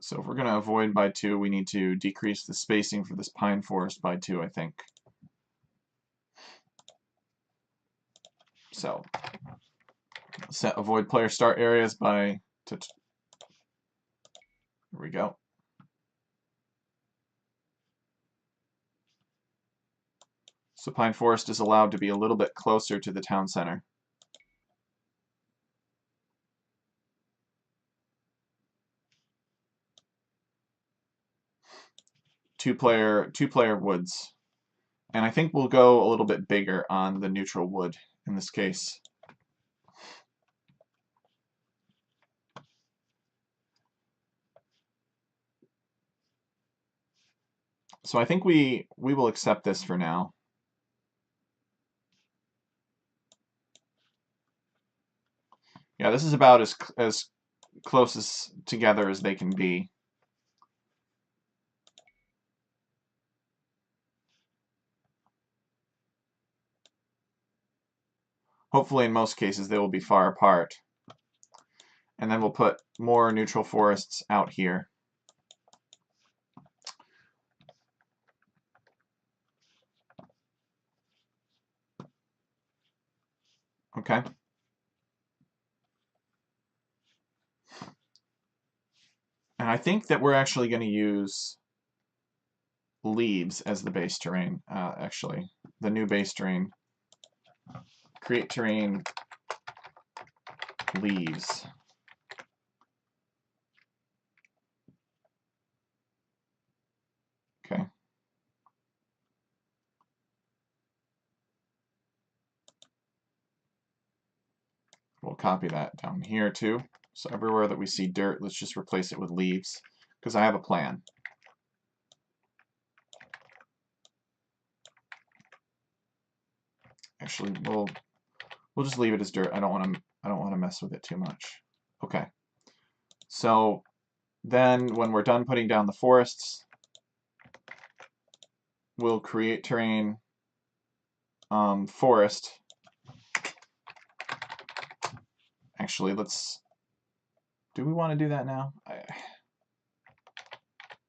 So if we're going to avoid by 2, we need to decrease the spacing for this pine forest by 2, I think. So Set avoid player start areas by here we go. So Pine Forest is allowed to be a little bit closer to the town center. Two-player woods. And I think we'll go a little bit bigger on the neutral wood in this case. So I think we will accept this for now. Yeah, this is about as close as together as they can be. Hopefully, in most cases, they will be far apart. And then we'll put more neutral forests out here. Okay. And I think that we're actually going to use leaves as the base terrain, actually. The new base terrain. Create terrain leaves. Okay. We'll copy that down here too. So everywhere that we see dirt, let's just replace it with leaves, because I have a plan. Actually, we'll just leave it as dirt. I don't want to mess with it too much. Okay. So then when we're done putting down the forests, we'll create terrain forest. Actually, do we want to do that now?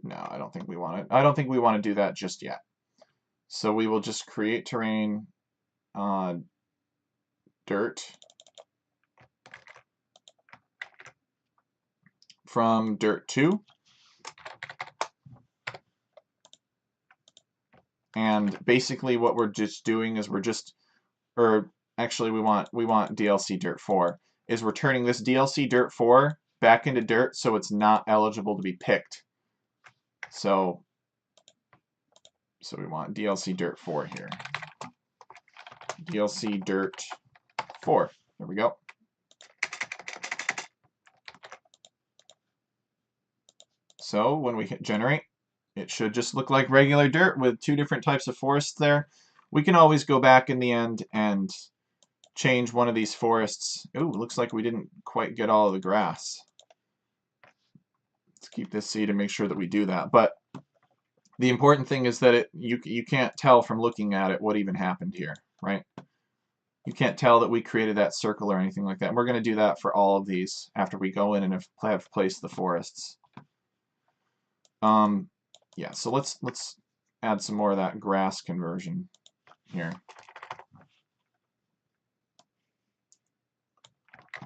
No, I don't think we want it. I don't think we want to do that just yet. So we will just create terrain dirt from dirt 2. And basically what we're just doing is actually we want DLC dirt 4, is we're turning this DLC dirt 4 back into dirt so it's not eligible to be picked. So we want DLC dirt 4 here. DLC dirt 4. There we go. So when we hit generate, it should just look like regular dirt with 2 different types of forests there. We can always go back in the end and change one of these forests. Ooh, looks like we didn't quite get all of the grass. Let's keep this seed and make sure that we do that. But the important thing is that you can't tell from looking at it what even happened here, right? You can't tell that we created that circle or anything like that. And we're going to do that for all of these after we go in and have placed the forests. Yeah, so let's add some more of that grass conversion here.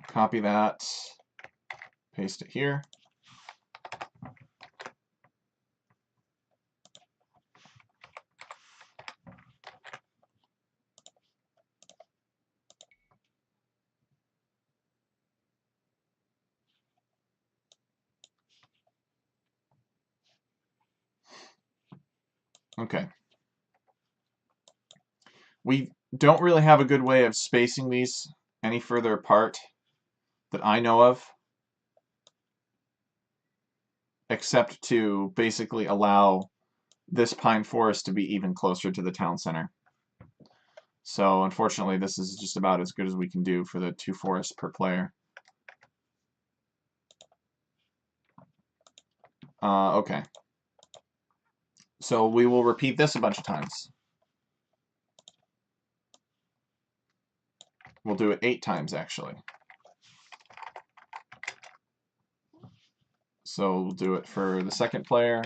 Copy that, paste it here. Okay. We don't really have a good way of spacing these any further apart that I know of, except to basically allow this pine forest to be even closer to the town center. So unfortunately, this is just about as good as we can do for the 2 forests per player. Okay. So we will repeat this a bunch of times. We'll do it 8 times, actually. So we'll do it for the 2nd player,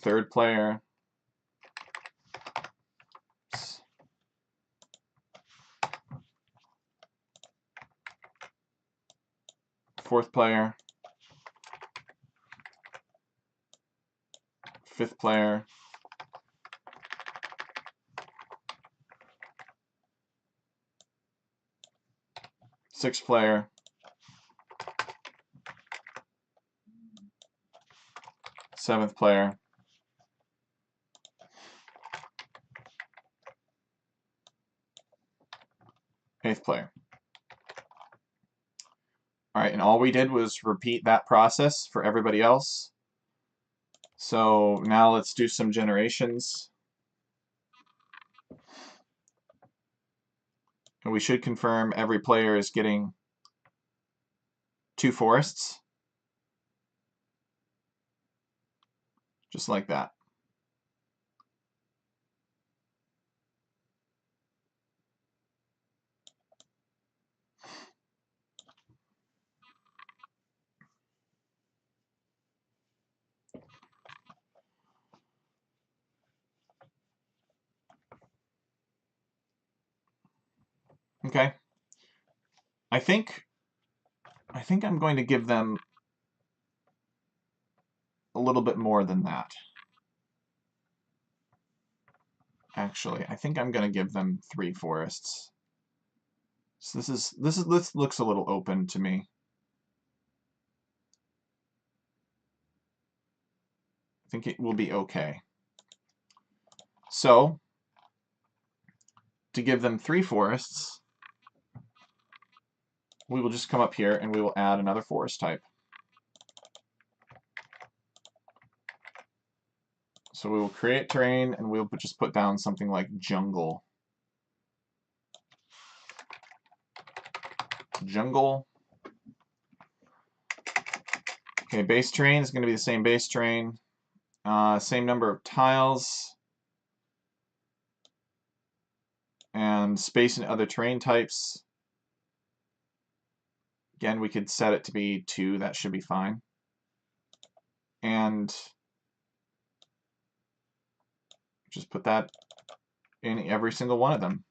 3rd player, 4th player, 5th player, 6th player, 7th player, 8th player. All right, and all we did was repeat that process for everybody else. So now let's do some generations. And we should confirm every player is getting 2 forests. Just like that. Okay. I think I'm going to give them a little bit more than that. Actually, I think I'm going to give them 3 forests. So this looks a little open to me. I think it will be okay. So, to give them 3 forests, we will just come up here and we will add another forest type. So we will create terrain and we'll just put down something like jungle. Jungle. Okay, base terrain is going to be the same base terrain. Same number of tiles. And space and other terrain types. Again, we could set it to be 2. That should be fine. And just put that in every single one of them.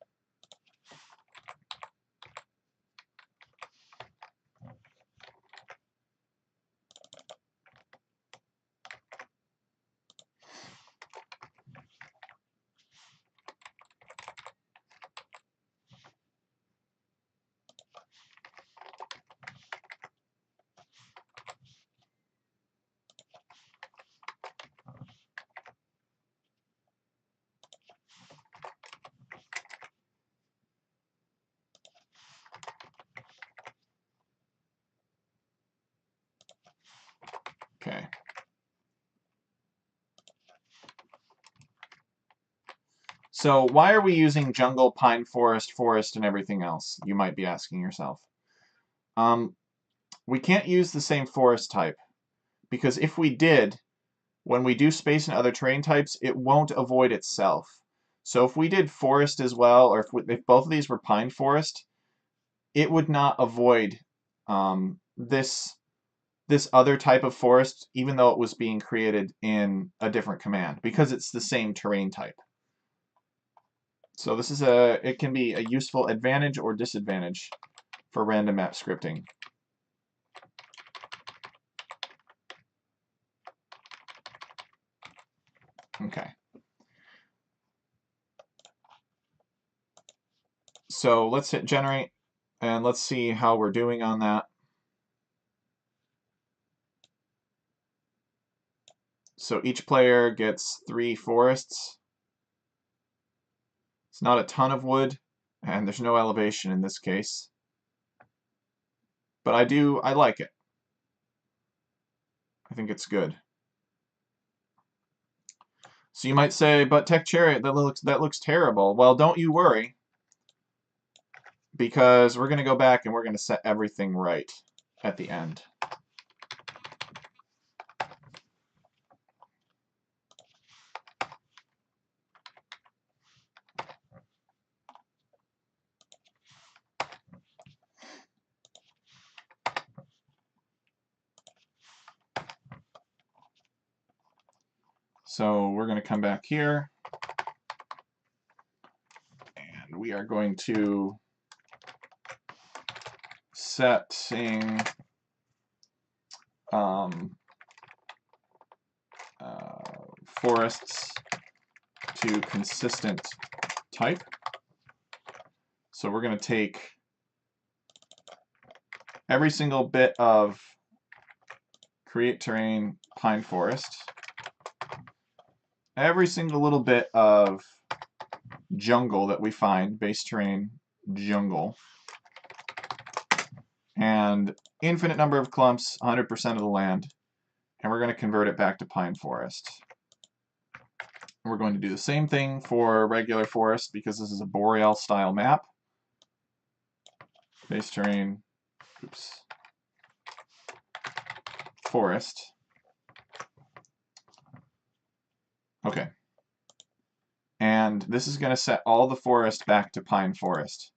Okay. So why are we using jungle, pine forest, forest, and everything else? You might be asking yourself. We can't use the same forest type because if we did, when we do space and other terrain types, it won't avoid itself. So if we did forest as well, or if both of these were pine forest, it would not avoid this other type of forest, even though it was being created in a different command, because it's the same terrain type. So this is it can be a useful advantage or disadvantage for random map scripting. Okay. So let's hit generate, and let's see how we're doing on that. So each player gets 3 forests. It's not a ton of wood, and there's no elevation in this case. But I like it. I think it's good. So you might say, but Tech Chariot, that looks terrible. Well, don't you worry, because we're going to go back and we're going to set everything right at the end. So we're going to come back here, and we are going to setting forests to consistent type. So we're going to take every single bit of create terrain pine forest, every single little bit of jungle that we find, base terrain jungle, and infinite number of clumps, 100% of the land, and we're going to convert it back to pine forest. We're going to do the same thing for regular forest because this is a boreal style map. Base terrain, forest. Okay. And this is going to set all the forest back to pine forest.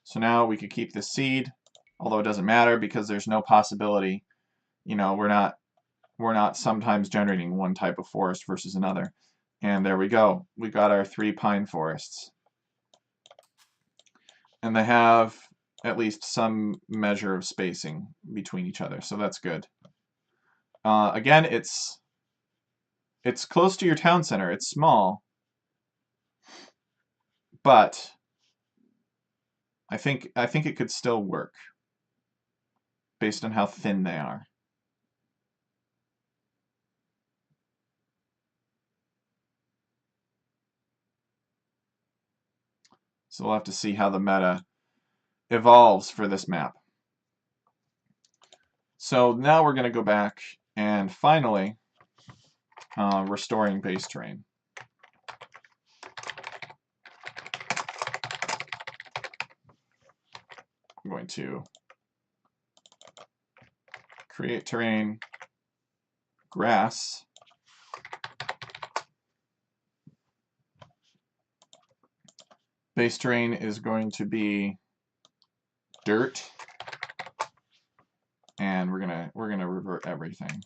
So now we could keep this seed, although it doesn't matter because there's no possibility, you know, we're not sometimes generating one type of forest versus another. And there we go. We got our 3 pine forests. And they have at least some measure of spacing between each other, so that's good. Again, it's close to your town center. It's small, but I think it could still work based on how thin they are. So we'll have to see how the meta evolves for this map. So now we're going to go back and finally restoring base terrain. I'm going to create terrain grass. Base terrain is going to be dirt, and we're gonna revert everything.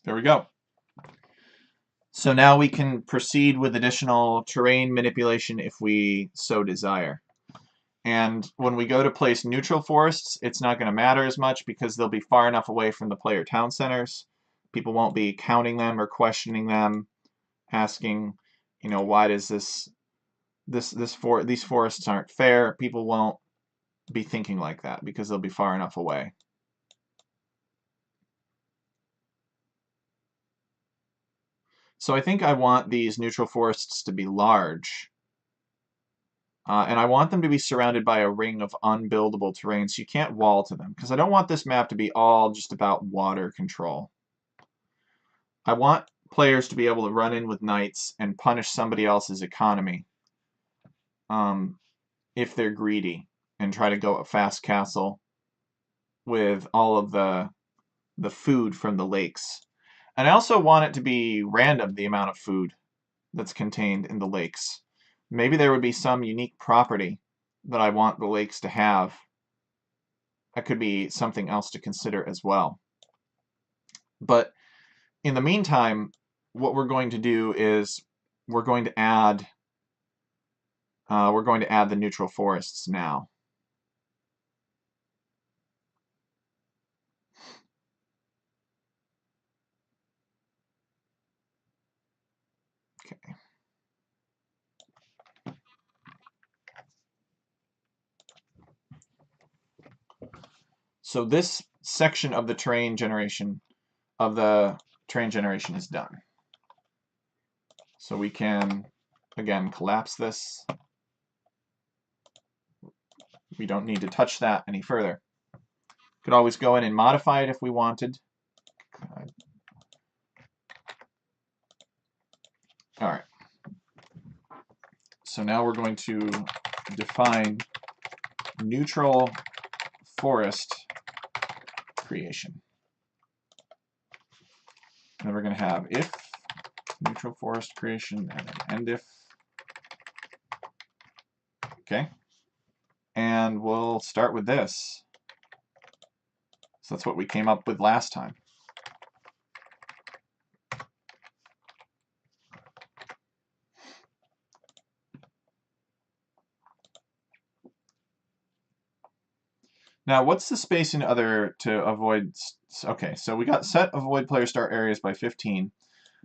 There we go. So now we can proceed with additional terrain manipulation if we so desire. And when we go to place neutral forests, it's not going to matter as much because they'll be far enough away from the player town centers. People won't be counting them or questioning them, asking, you know, why does these forests aren't fair. People won't be thinking like that because they'll be far enough away. So I think I want these neutral forests to be large. And I want them to be surrounded by a ring of unbuildable terrain, so you can't wall to them, because I don't want this map to be all just about water control. I want players to be able to run in with knights and punish somebody else's economy if they're greedy and try to go a fast castle with all of the food from the lakes. And I also want it to be random, the amount of food that's contained in the lakes. Maybe there would be some unique property that I want the lakes to have. That could be something else to consider as well. But in the meantime, what we're going to do is we're going to add the neutral forests now. Okay. So this section of the terrain generation is done. So we can again collapse this. We don't need to touch that any further. Could always go in and modify it if we wanted. All right. So now we're going to define neutral forest creation. And then we're going to have if neutral forest creation and an end if. Okay. And we'll start with this. So that's what we came up with last time. Now, what's the spacing other to avoid? Okay, so we got set avoid player start areas by 15,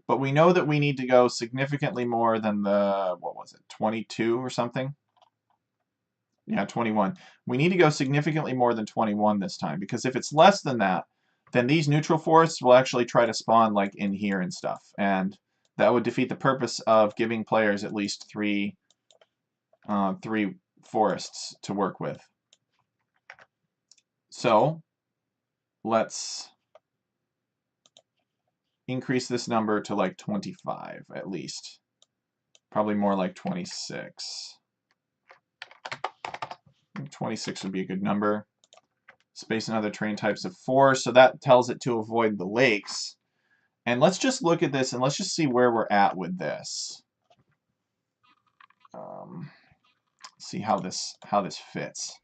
but we know that we need to go significantly more than the, what was it, 22 or something? Yeah, 21. We need to go significantly more than 21 this time, because if it's less than that, then these neutral forests will actually try to spawn like in here and stuff, and that would defeat the purpose of giving players at least three forests to work with. So let's increase this number to like 25 at least. Probably more like 26. 26 would be a good number. Space and other terrain types of 4, so that tells it to avoid the lakes. And let's just look at this and let's just see where we're at with this. See how this fits.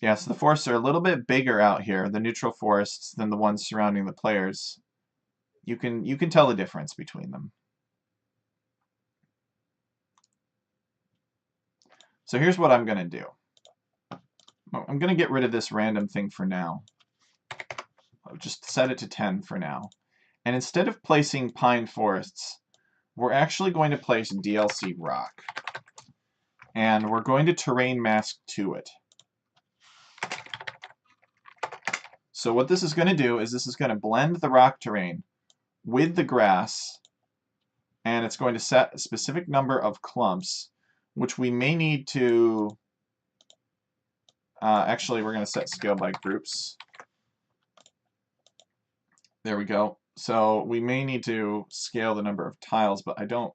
Yeah, so the forests are a little bit bigger out here, the neutral forests, than the ones surrounding the players. You can tell the difference between them. So here's what I'm going to do. I'm going to get rid of this random thing for now. I'll just set it to 10 for now. And instead of placing pine forests, we're actually going to place DLC rock. And we're going to terrain mask to it. So what this is going to do is this is going to blend the rock terrain with the grass, and it's going to set a specific number of clumps, which we may need to... actually, we're going to set scale by groups. There we go. So we may need to scale the number of tiles, but I don't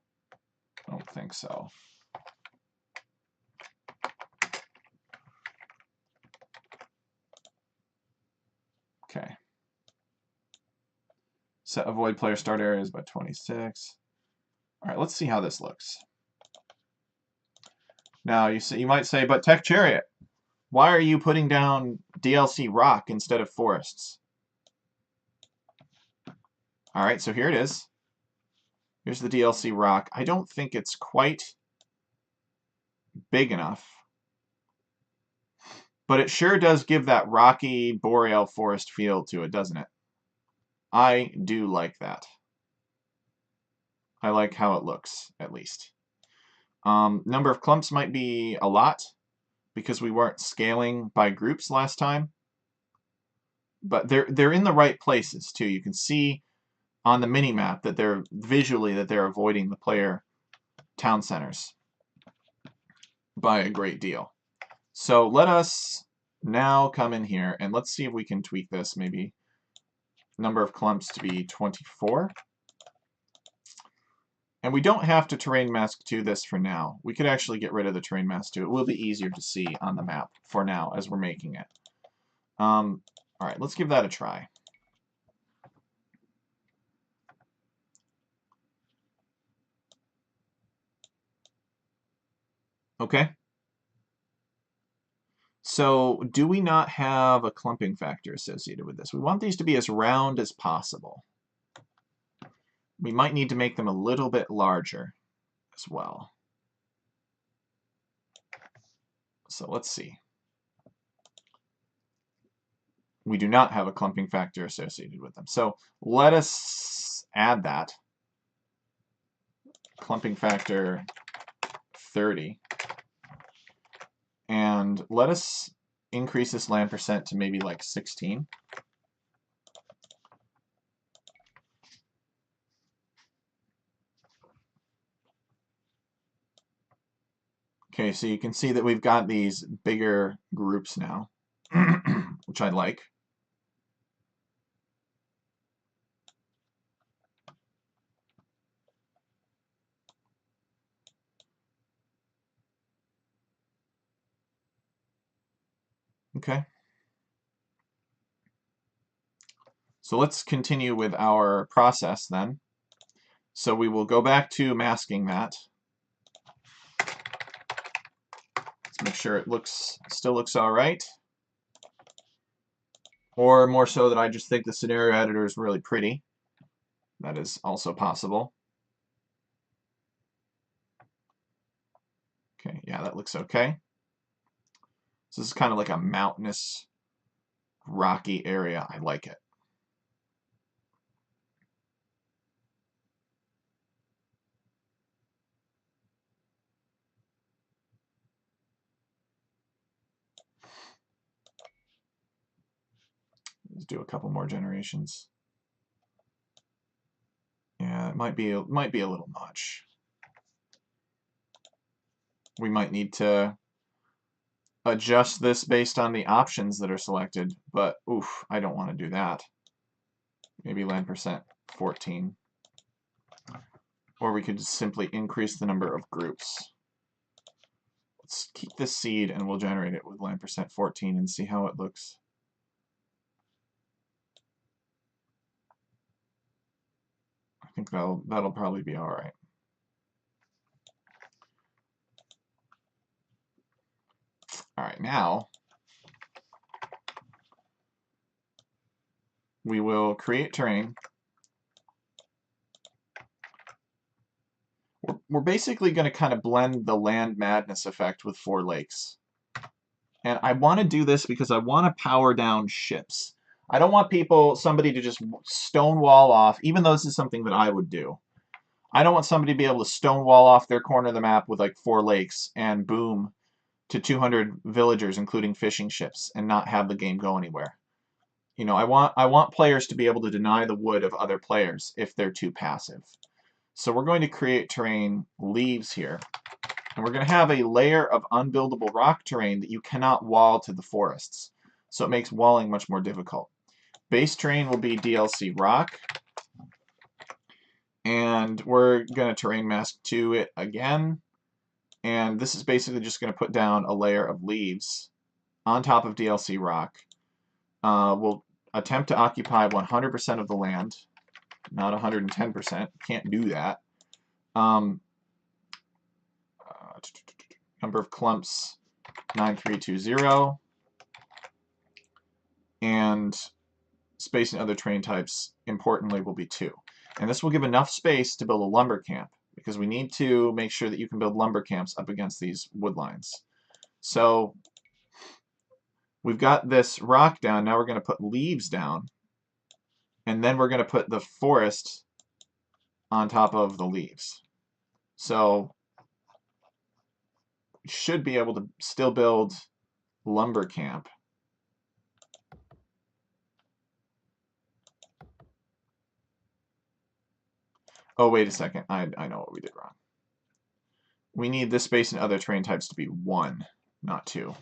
think so. Okay. Set avoid player start areas by 26. All right, let's see how this looks. Now you might say, but Tech Chariot, why are you putting down DLC rock instead of forests? All right, so here it is. Here's the DLC rock. I don't think it's quite big enough, but it sure does give that rocky boreal forest feel to it, doesn't it? I do like that. I like how it looks, at least. Number of clumps might be a lot, because we weren't scaling by groups last time. But they're in the right places, too. You can see on the mini-map that they're visually that they're avoiding the player town centers by a great deal. So let us now come in here and let's see if we can tweak this. Maybe number of clumps to be 24. And we don't have to terrain mask to this for now. We could actually get rid of the terrain mask to it. It will be easier to see on the map for now as we're making it. All right, let's give that a try. Okay. So do we not have a clumping factor associated with this? We want these to be as round as possible. We might need to make them a little bit larger as well. So let's see. We do not have a clumping factor associated with them. So let us add that. Clumping factor 30. And let us increase this land percent to maybe like 16. Okay, so you can see that we've got these bigger groups now, which I like. Okay. So let's continue with our process then. So we will go back to masking that. Let's make sure it still looks all right. Or more so that I just think the scenario editor is really pretty. That is also possible. Okay, yeah, that looks okay. So this is kind of like a mountainous, rocky area. I like it. Let's do a couple more generations. Yeah, it might be a little much. We might need to adjust this based on the options that are selected, but oof, I don't want to do that. Maybe land percent 14. Or we could just simply increase the number of groups. Let's keep this seed and we'll generate it with land percent 14 and see how it looks. I think that'll probably be all right. All right, now we will create terrain. We're basically going to kind of blend the land madness effect with 4 lakes. And I want to do this because I want to power down ships. I don't want somebody to just stonewall off, even though this is something that I would do. I don't want somebody to be able to stonewall off their corner of the map with like 4 lakes and boom to 200 villagers, including fishing ships, and not have the game go anywhere. You know, I want players to be able to deny the wood of other players if they're too passive. So we're going to create terrain leaves here. And we're going to have a layer of unbuildable rock terrain that you cannot wall to the forests. So it makes walling much more difficult. Base terrain will be DLC rock. And we're going to terrain mask to it again. And this is basically just going to put down a layer of leaves on top of DLC rock. We'll attempt to occupy 100% of the land, not 110%. Can't do that. Number of clumps, 9320. And space and other terrain types, importantly, will be 2. And this will give enough space to build a lumber camp, because we need to make sure that you can build lumber camps up against these wood lines. So we've got this rock down. Now we're going to put leaves down. And then we're going to put the forest on top of the leaves. So we should be able to still build lumber camp. Oh, wait a second. I know what we did wrong. We need this space and other terrain types to be 1, not 2.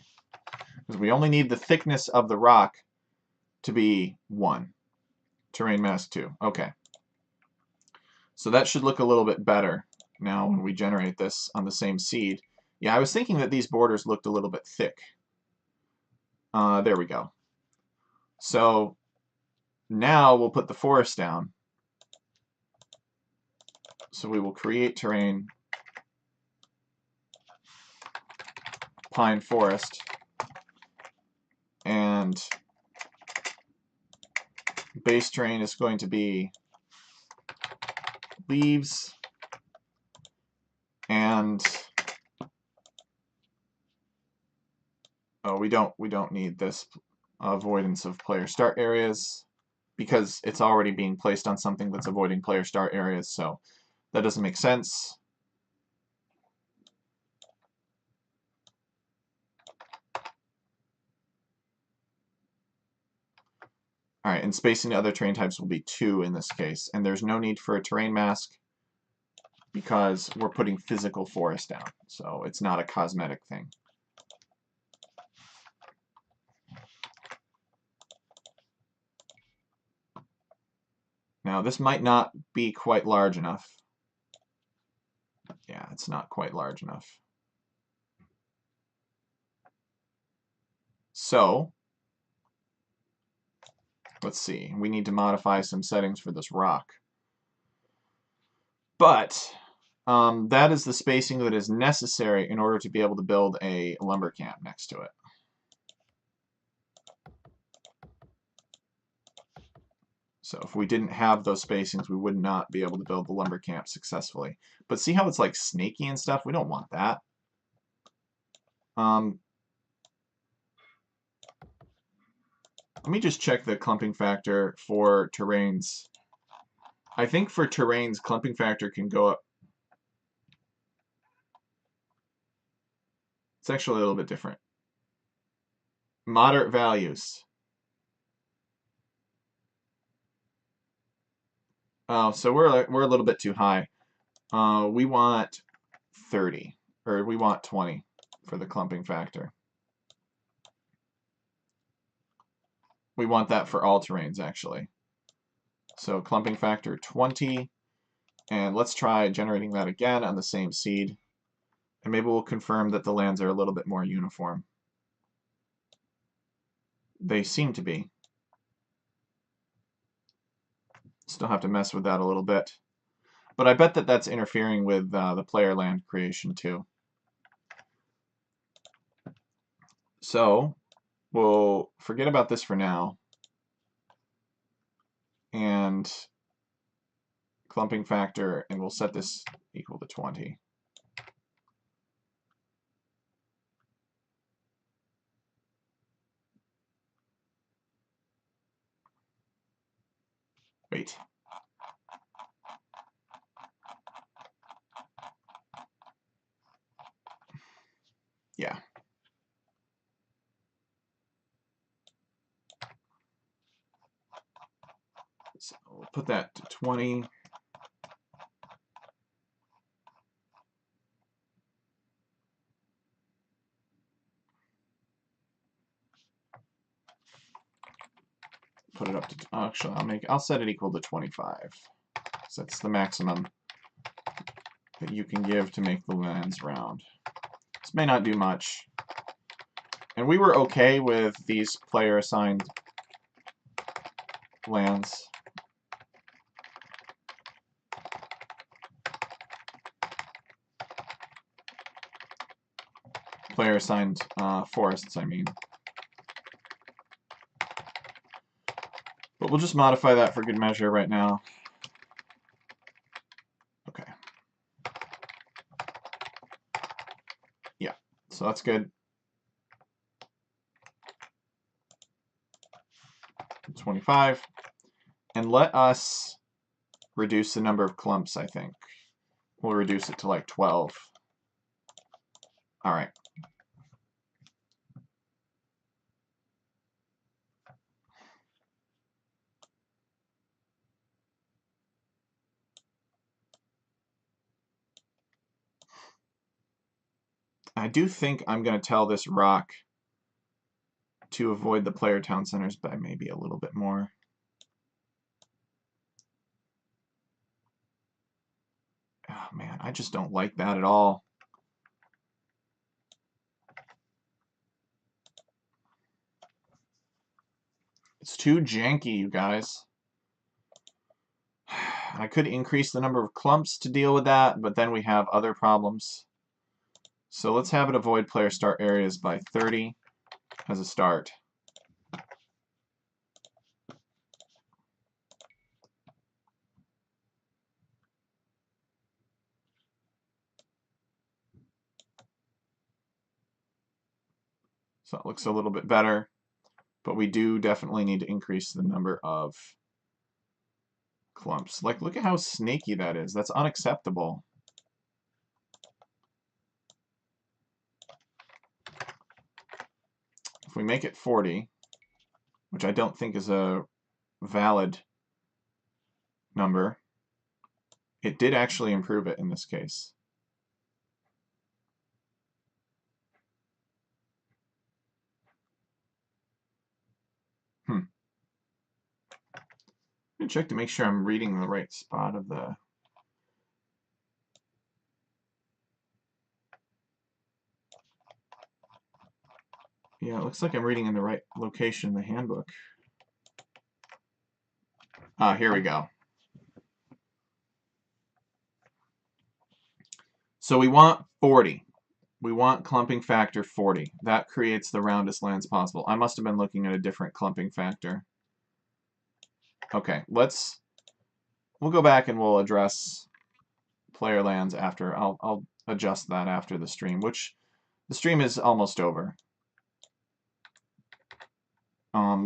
Because we only need the thickness of the rock to be 1. Terrain mask 2. Okay. So that should look a little bit better now when we generate this on the same seed. Yeah, I was thinking that these borders looked a little bit thick. There we go. So now we'll put the forest down. So we will create terrain, pine forest, and base terrain is going to be leaves, and we don't need this avoidance of player start areas because it's already being placed on something that's avoiding player start areas, so that doesn't make sense. All right, and spacing to other terrain types will be 2 in this case, and there's no need for a terrain mask because we're putting physical forest down, so it's not a cosmetic thing. Now, this might not be quite large enough. Yeah, it's not quite large enough. So, let's see. We need to modify some settings for this rock. But that is the spacing that is necessary in order to be able to build a lumber camp next to it. So if we didn't have those spacings, we would not be able to build the lumber camp successfully. But see how it's like snaky and stuff? We don't want that. Let me just check the clumping factor for terrains. I think for terrains, clumping factor can go up. It's actually a little bit different. Moderate values. Oh, so we're a little bit too high. We want 30, or we want 20 for the clumping factor. We want that for all terrains, actually. So clumping factor 20, and let's try generating that again on the same seed. And maybe we'll confirm that the lands are a little bit more uniform. They seem to be. Still have to mess with that a little bit. But I bet that that's interfering with the player land creation too. So we'll forget about this for now. And clumping factor, and we'll set this equal to 20. Wait. Yeah. So we'll put that to 20. Put it up to, actually, I'll set it equal to 25. So that's the maximum that you can give to make the lands round. This may not do much. And we were okay with these player assigned lands. Player assigned forests, I mean. But we'll just modify that for good measure right now. Okay. Yeah, so that's good. 25. And let us reduce the number of clumps, I think. We'll reduce it to like 12. All right. I do think I'm going to tell this rock to avoid the player town centers by maybe a little bit more. Oh man, I just don't like that at all. It's too janky, you guys. I could increase the number of clumps to deal with that, but then we have other problems. So let's have it avoid player start areas by 30 as a start. So it looks a little bit better, but we do definitely need to increase the number of clumps. Like, look at how snaky that is. That's unacceptable. If we make it 40, which I don't think is a valid number, it did actually improve it in this case. I'm going to check to make sure I'm reading the right spot of the... Yeah, it looks like I'm reading in the right location in the handbook. Ah, here we go. So we want 40. We want clumping factor 40. That creates the roundest lands possible. I must have been looking at a different clumping factor. Okay, we'll go back and we'll address player lands after. I'll adjust that after the stream, which The stream is almost over.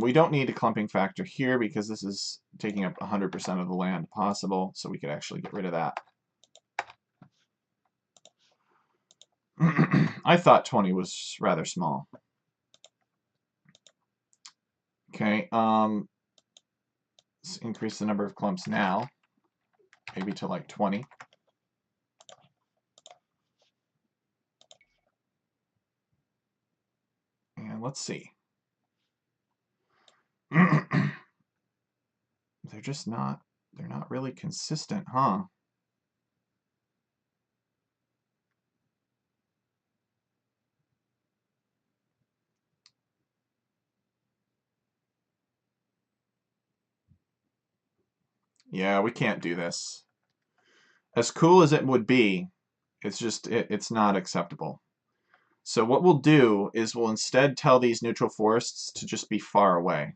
We don't need a clumping factor here because this is taking up 100% of the land possible, so we could actually get rid of that. I thought 20 was rather small. Okay, let's increase the number of clumps now, maybe to like 20. And let's see. They're not really consistent, huh? Yeah, we can't do this. As cool as it would be, it's not acceptable. So what we'll do is we'll instead tell these neutral forests to just be far away.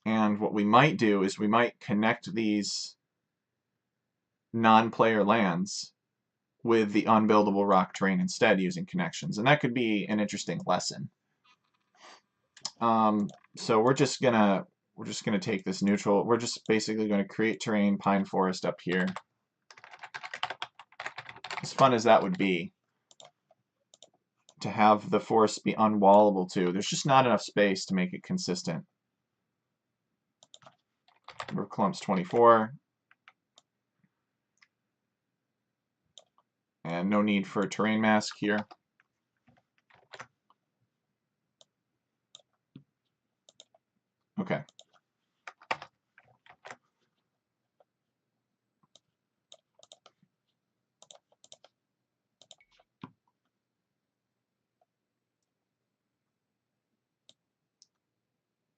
And what we might do is we might connect these non-player lands with the unbuildable rock terrain instead using connections. And that could be an interesting lesson. So we're just gonna take this neutral. We're just basically going to create terrain pine forest up here. As fun as that would be to have the forest be unwallable too. There's just not enough space to make it consistent. Number of clumps 24. And no need for a terrain mask here. Okay.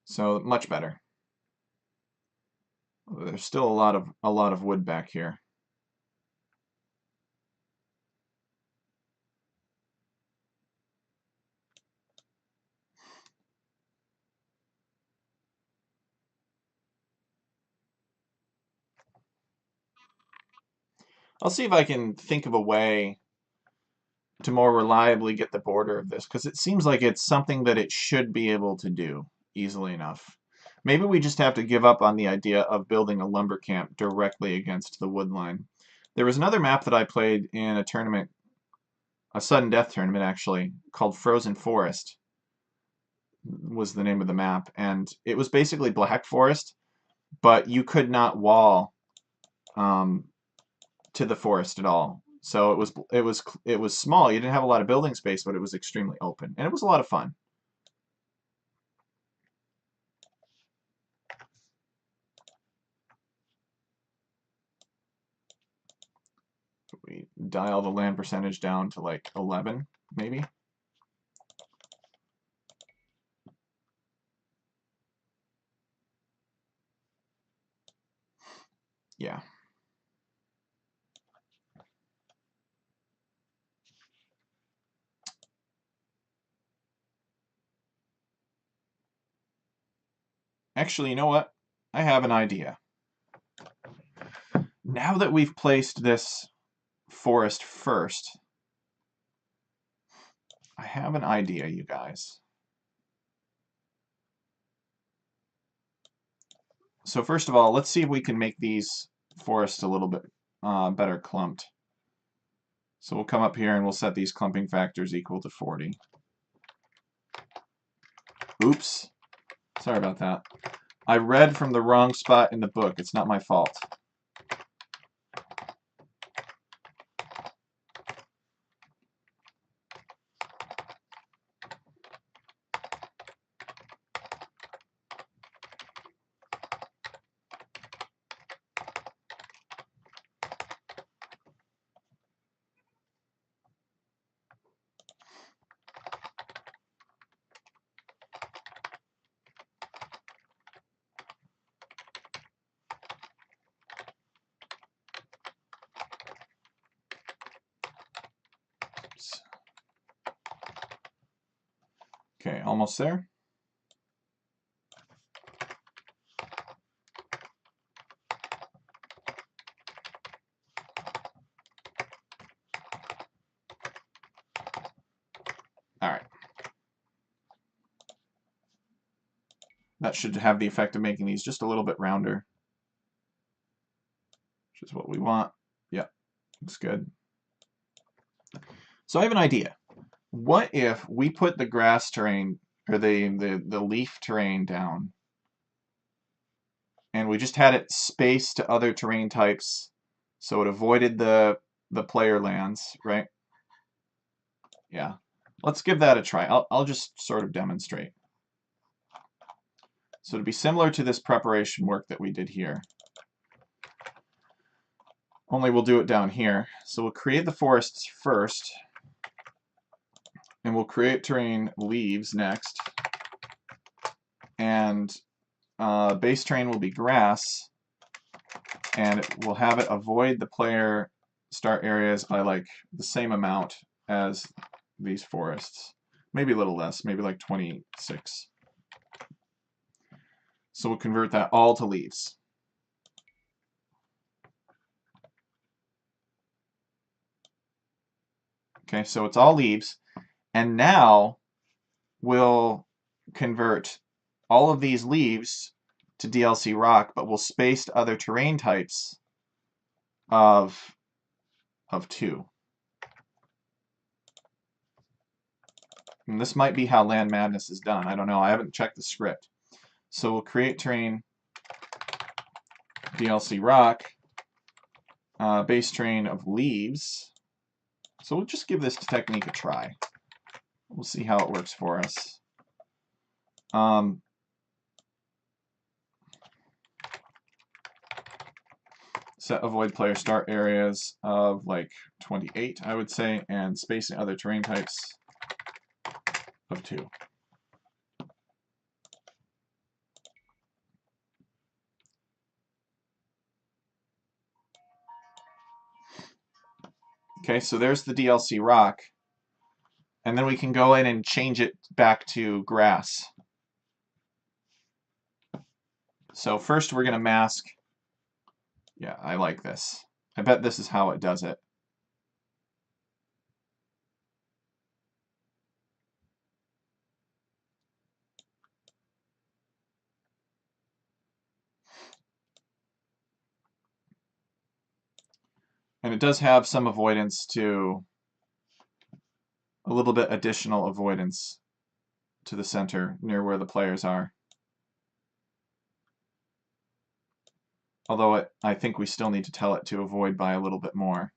So much better. There's still a lot of wood back here. I'll see if I can think of a way to more reliably get the border of this, because it seems like it's something that it should be able to do easily enough. Maybe we just have to give up on the idea of building a lumber camp directly against the wood line. There was another map that I played in a tournament, a sudden death tournament actually, called Frozen Forest was the name of the map, and it was basically Black Forest, but you could not wall to the forest at all. So it was small. You didn't have a lot of building space, but it was extremely open, and it was a lot of fun. We dial the land percentage down to like 11, maybe. Yeah. Actually, you know what? I have an idea. Now that we've placed this forest first, I have an idea, you guys. So first of all, let's see if we can make these forests a little bit better clumped. So we'll come up here and we'll set these clumping factors equal to 40. Oops. Sorry about that. I read from the wrong spot in the book. It's not my fault. Okay, almost there. That should have the effect of making these just a little bit rounder, which is what we want. Yep, looks good. So I have an idea. What if we put the grass terrain, or the leaf terrain down, and we just had it spaced to other terrain types so it avoided the player lands, right? Yeah. Let's give that a try. I'll just sort of demonstrate. So it'd be similar to this preparation work that we did here. Only we'll do it down here. So we'll create the forests first, and we'll create terrain leaves next. And base terrain will be grass, and we'll have it avoid the player start areas by like the same amount as these forests. Maybe a little less, maybe like 26. So we'll convert that all to leaves. Okay, so it's all leaves. And now we'll convert all of these leaves to DLC rock, but we'll space other terrain types of 2. And this might be how Land Madness is done. I don't know. I haven't checked the script. So we'll create terrain DLC rock, base terrain of leaves. So we'll just give this technique a try. We'll see how it works for us. Set avoid player start areas of like 28, I would say, and spacing other terrain types of 2. Okay, so there's the DLC rock. And then we can go in and change it back to grass. So first we're going to mask. Yeah, I like this. I bet this is how it does it. And it does have some avoidance to, a little bit additional avoidance to the center near where the players are. Although I think we still need to tell it to avoid by a little bit more.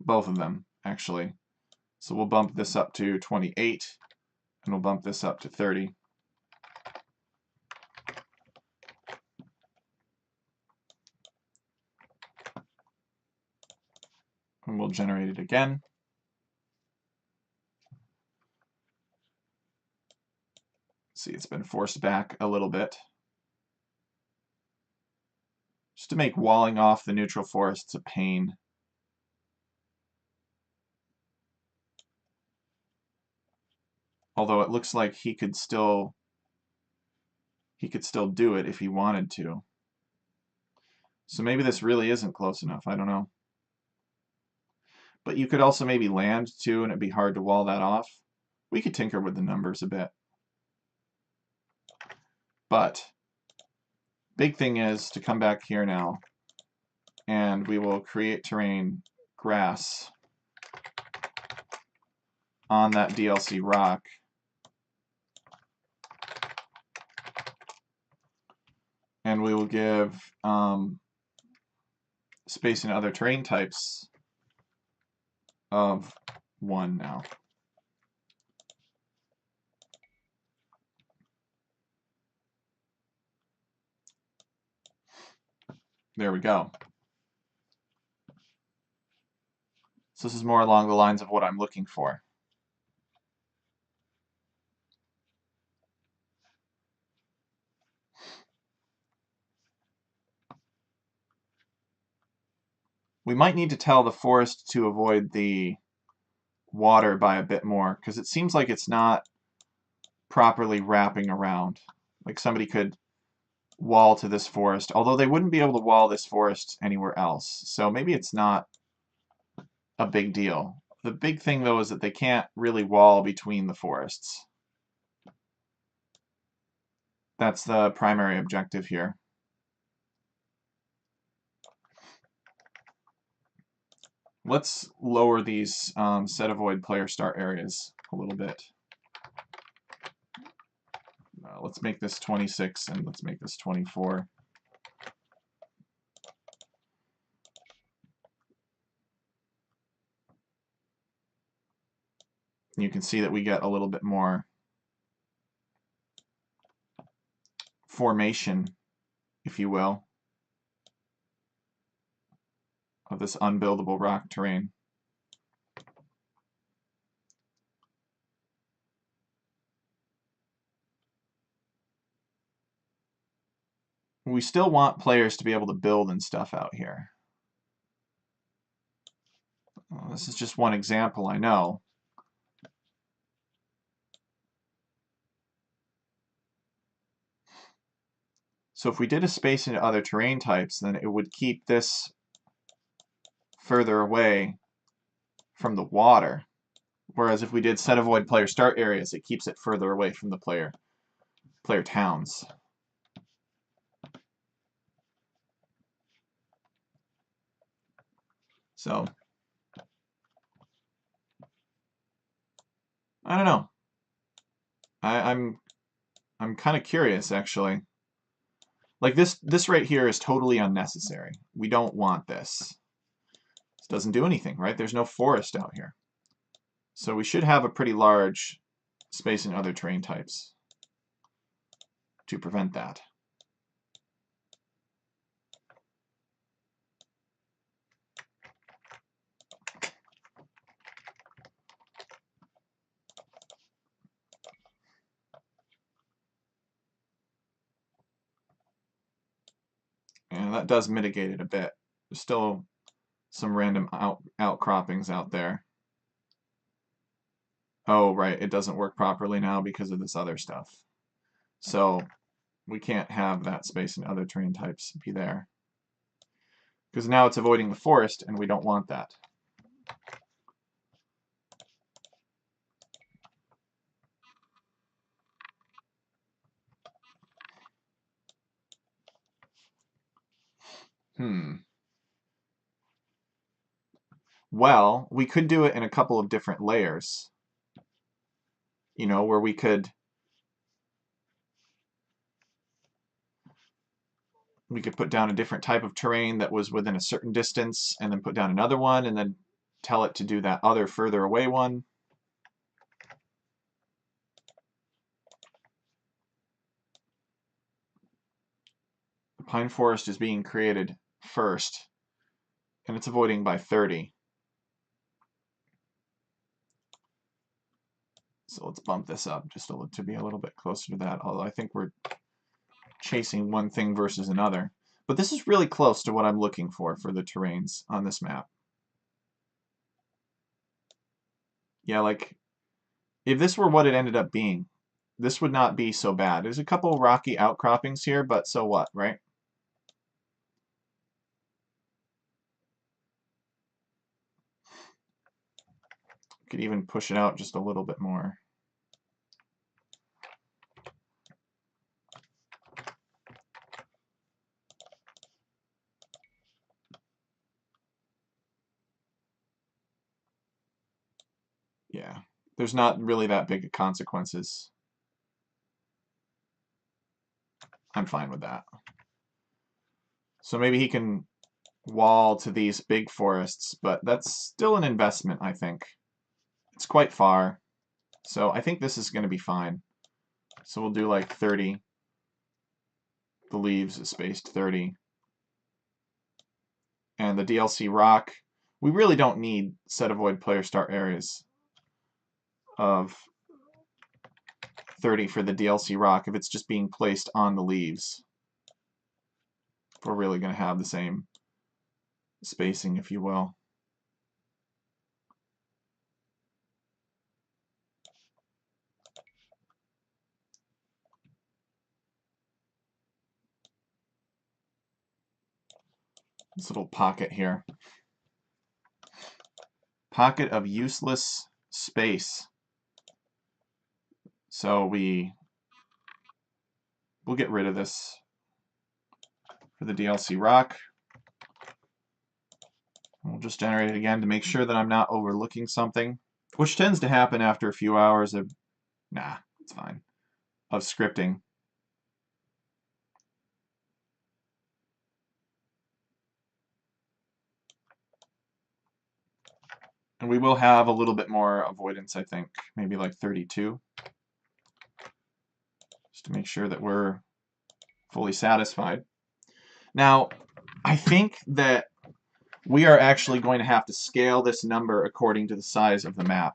Both of them, actually. So we'll bump this up to 28, and we'll bump this up to 30. And we'll generate it again. See, it's been forced back a little bit. Just to make walling off the neutral forests a pain. Although it looks like he could still do it if he wanted to. So maybe this really isn't close enough, I don't know. But you could also maybe land too, and it'd be hard to wall that off. We could tinker with the numbers a bit. But big thing is to come back here now, and we will create terrain grass on that DLC rock. And we will give space in other terrain types of 1 now. There we go. So this is more along the lines of what I'm looking for. We might need to tell the forest to avoid the water by a bit more, because it seems like it's not properly wrapping around. Like somebody could wall to this forest, although they wouldn't be able to wall this forest anywhere else. So maybe it's not a big deal. The big thing, though, is that they can't really wall between the forests. That's the primary objective here. Let's lower these set avoid player start areas a little bit. Let's make this 26 and let's make this 24. You can see that we get a little bit more formation, if you will, of this unbuildable rock terrain. We still want players to be able to build and stuff out here. Well, this is just one example, I know. So if we did a space into other terrain types, then it would keep this further away from the water. Whereas if we did set avoid player start areas, it keeps it further away from the player towns. So I don't know. I'm kind of curious, actually. Like this right here is totally unnecessary. We don't want this. This doesn't do anything, right? There's no forest out here. So we should have a pretty large space in other terrain types to prevent that. And that does mitigate it a bit. There's still some random outcroppings out there. Oh, right, it doesn't work properly now because of this other stuff. So we can't have that space in other terrain types be there. Because now it's avoiding the forest, and we don't want that. Well, we could do it in a couple of different layers. You know, where we could put down a different type of terrain that was within a certain distance, and then put down another one, and then tell it to do that other further away one. The pine forest is being created first, and it's avoiding by 30. So let's bump this up just to be a little bit closer to that, although I think we're chasing one thing versus another. But this is really close to what I'm looking for the terrains on this map. Yeah, like, if this were what it ended up being, this would not be so bad. There's a couple rocky outcroppings here, but so what, right? Could even push it out just a little bit more. Yeah, there's not really that big of consequences. I'm fine with that. So maybe he can wall to these big forests, but that's still an investment, I think. It's quite far, so I think this is going to be fine. So we'll do like 30. The leaves is spaced 30. And the DLC rock, we really don't need set avoid player start areas of 30 for the DLC rock if it's just being placed on the leaves. If we're really going to have the same spacing, if you will. This little pocket here. Pocket of useless space. So we we'll get rid of this for the DLC rock. We'll just generate it again to make sure that I'm not overlooking something, which tends to happen after a few hours of, nah, it's fine, of scripting. And we will have a little bit more avoidance, I think, maybe like 32, just to make sure that we're fully satisfied. Now, I think that we are actually going to have to scale this number according to the size of the map.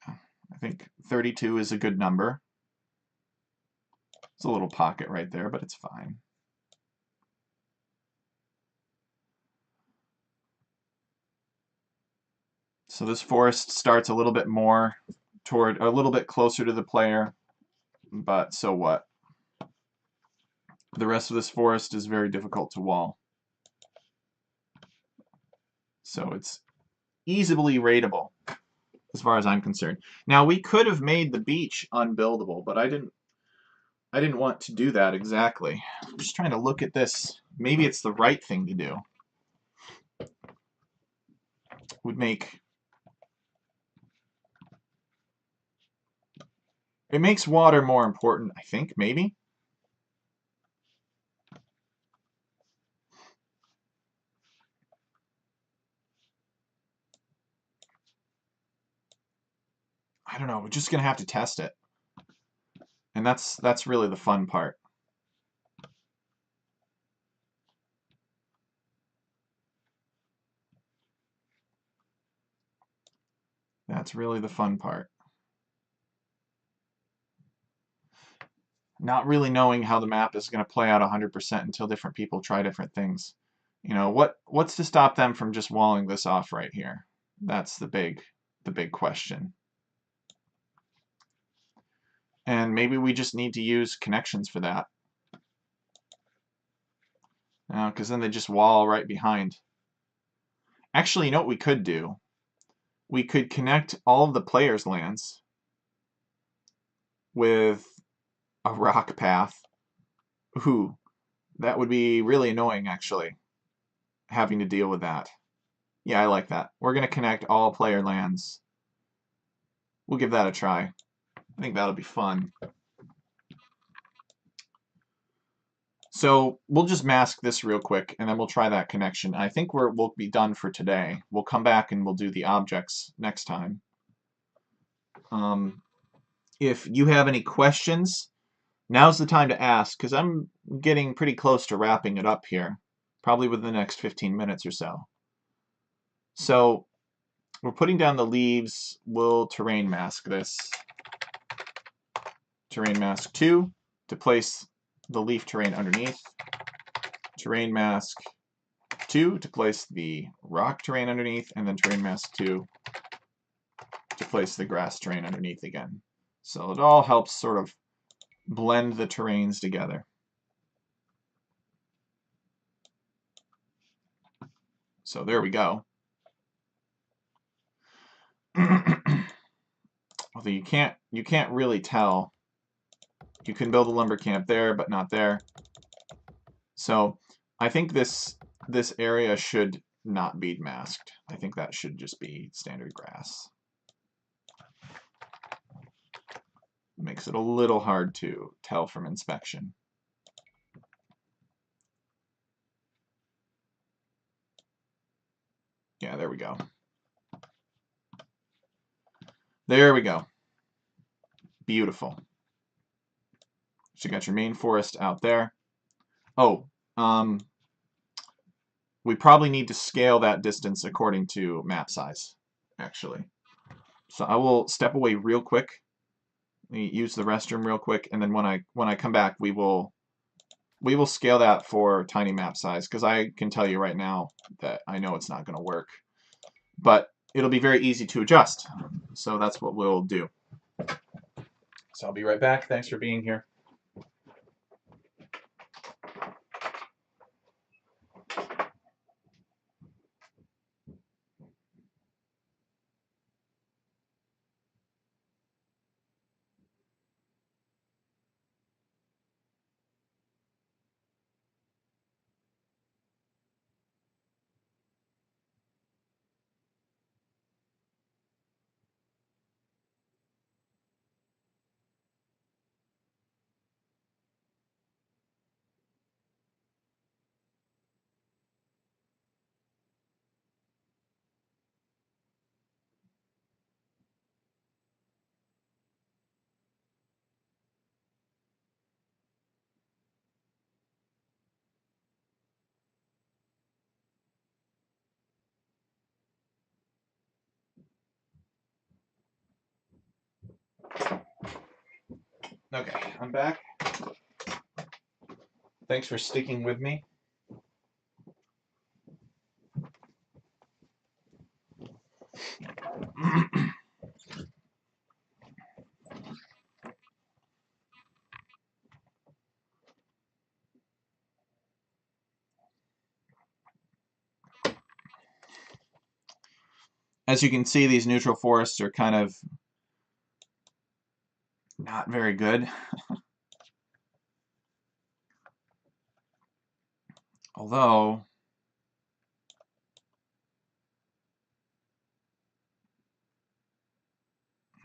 I think 32 is a good number. It's a little pocket right there, but it's fine. So this forest starts a little bit more toward, a little bit closer to the player, but so what? The rest of this forest is very difficult to wall. So it's easily raidable, as far as I'm concerned. Now, we could have made the beach unbuildable, but I didn't want to do that exactly. I'm just trying to look at this. Maybe it's the right thing to do. Would make... It makes water more important, I think, maybe? I don't know. We're just going to have to test it. And that's really the fun part. That's really the fun part. Not really knowing how the map is going to play out 100% until different people try different things. You know, what's to stop them from just walling this off right here? That's the big question. And maybe we just need to use connections for that. Because then they just wall right behind. Actually, you know what we could do? We could connect all of the players' lands with a rock path. Ooh, that would be really annoying, actually, having to deal with that. Yeah, I like that. We're going to connect all player lands. We'll give that a try. I think that'll be fun. So we'll just mask this real quick, and then we'll try that connection. I think we'll be done for today. We'll come back and we'll do the objects next time. If you have any questions, now's the time to ask, because I'm getting pretty close to wrapping it up here, probably within the next 15 minutes or so. So we're putting down the leaves. We'll terrain mask this. Terrain mask 2 to place the leaf terrain underneath. Terrain mask 2 to place the rock terrain underneath, and then terrain mask 2 to place the grass terrain underneath again. So it all helps sort of blend the terrains together. So there we go. Although you can't really tell. You can build a lumber camp there, but not there. So I think this area should not be masked. I think that should just be standard grass. Makes it a little hard to tell from inspection. Yeah, there we go. There we go. Beautiful. So you got your main forest out there. Oh, we probably need to scale that distance according to map size, actually. So I will step away real quick, use the restroom real quick, and then when I come back, we will scale that for tiny map size, because I can tell you right now that I know it's not going to work. But it'll be very easy to adjust. So that's what we'll do. So I'll be right back. Thanks for being here. Okay, I'm back. Thanks for sticking with me. As you can see, these neutral forests are kind of not very good. Although,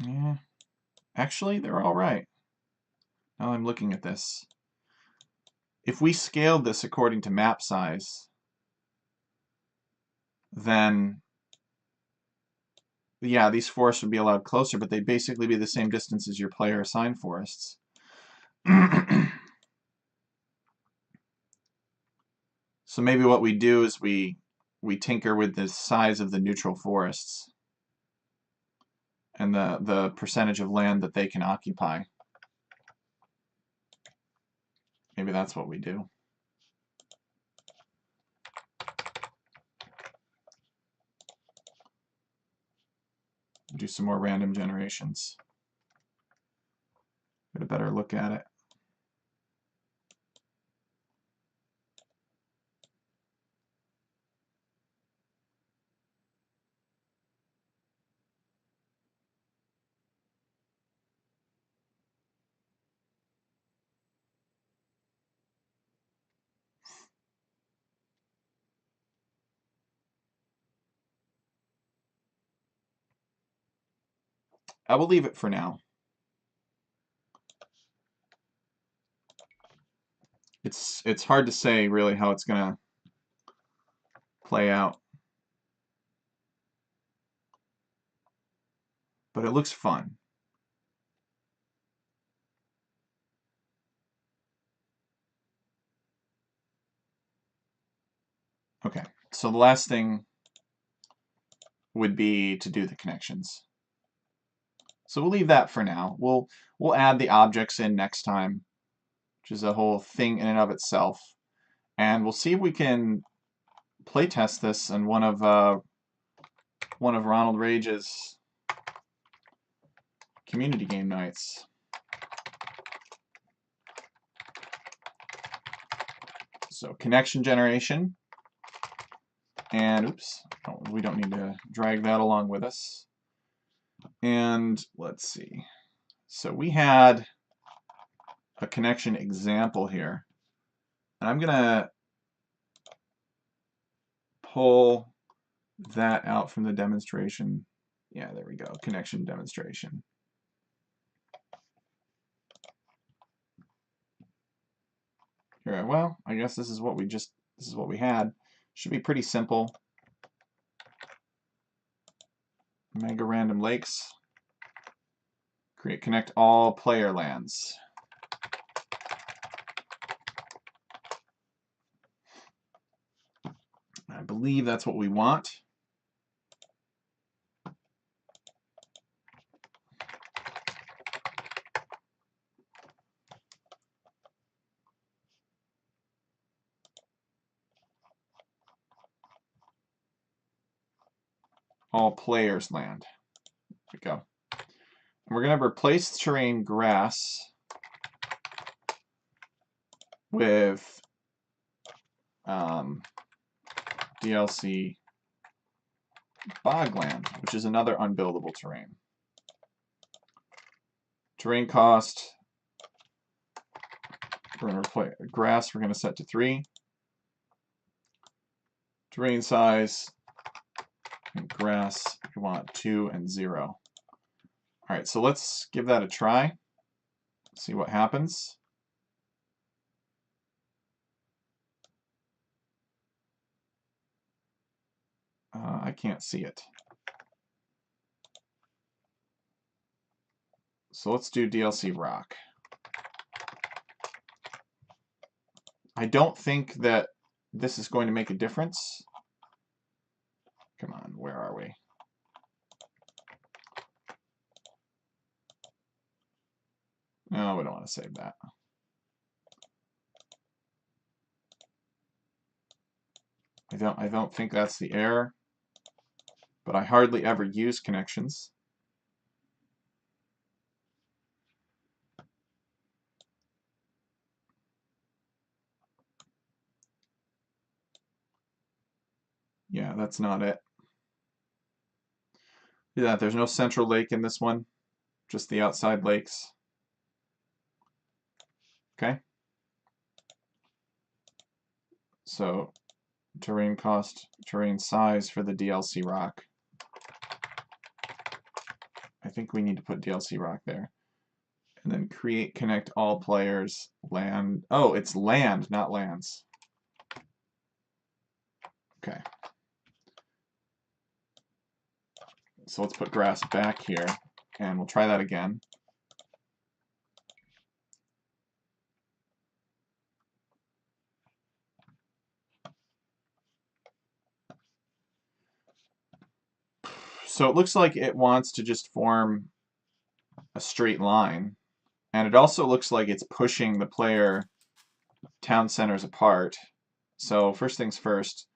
yeah, actually, they're all right. Now I'm looking at this. If we scaled this according to map size, then yeah, these forests would be allowed closer, but they'd basically be the same distance as your player assigned forests. So maybe what we do is we tinker with the size of the neutral forests and the percentage of land that they can occupy. Maybe that's what we do. Do some more random generations. Get a better look at it. I will leave it for now. It's hard to say really how it's gonna play out, but it looks fun. Okay, so the last thing would be to do the connections. So we'll leave that for now. We'll add the objects in next time, which is a whole thing in and of itself, and we'll see if we can playtest this in one of Ronald Rage's community game nights. So connection generation, and oops, we don't need to drag that along with us. And let's see. So we had a connection example here, and I'm gonna pull that out from the demonstration. Yeah, there we go, connection demonstration. Here, well, I guess this is what we had. Should be pretty simple. Mega random lakes. Connect all player lands. I believe that's what we want. All players land. There we go. And we're going to replace the terrain grass with DLC bogland, which is another unbuildable terrain. Terrain cost, we're going to replace grass, we're going to set to 3. Terrain size, and grass, we want 2 and 0. Alright, so let's give that a try. See what happens. I can't see it. So let's do DLC rock. I don't think that this is going to make a difference. Come on, where are we? No, we don't want to save that. I don't think that's the error, but I hardly ever use connections. Yeah, that's not it. Yeah, there's no central lake in this one, just the outside lakes. Okay. So terrain cost, terrain size for the DLC rock. I think we need to put DLC rock there. And then create, connect all players, land. Oh, it's land, not lands. Okay. So let's put grass back here, and we'll try that again. So it looks like it wants to just form a straight line. And it also looks like it's pushing the player town centers apart. So first things first,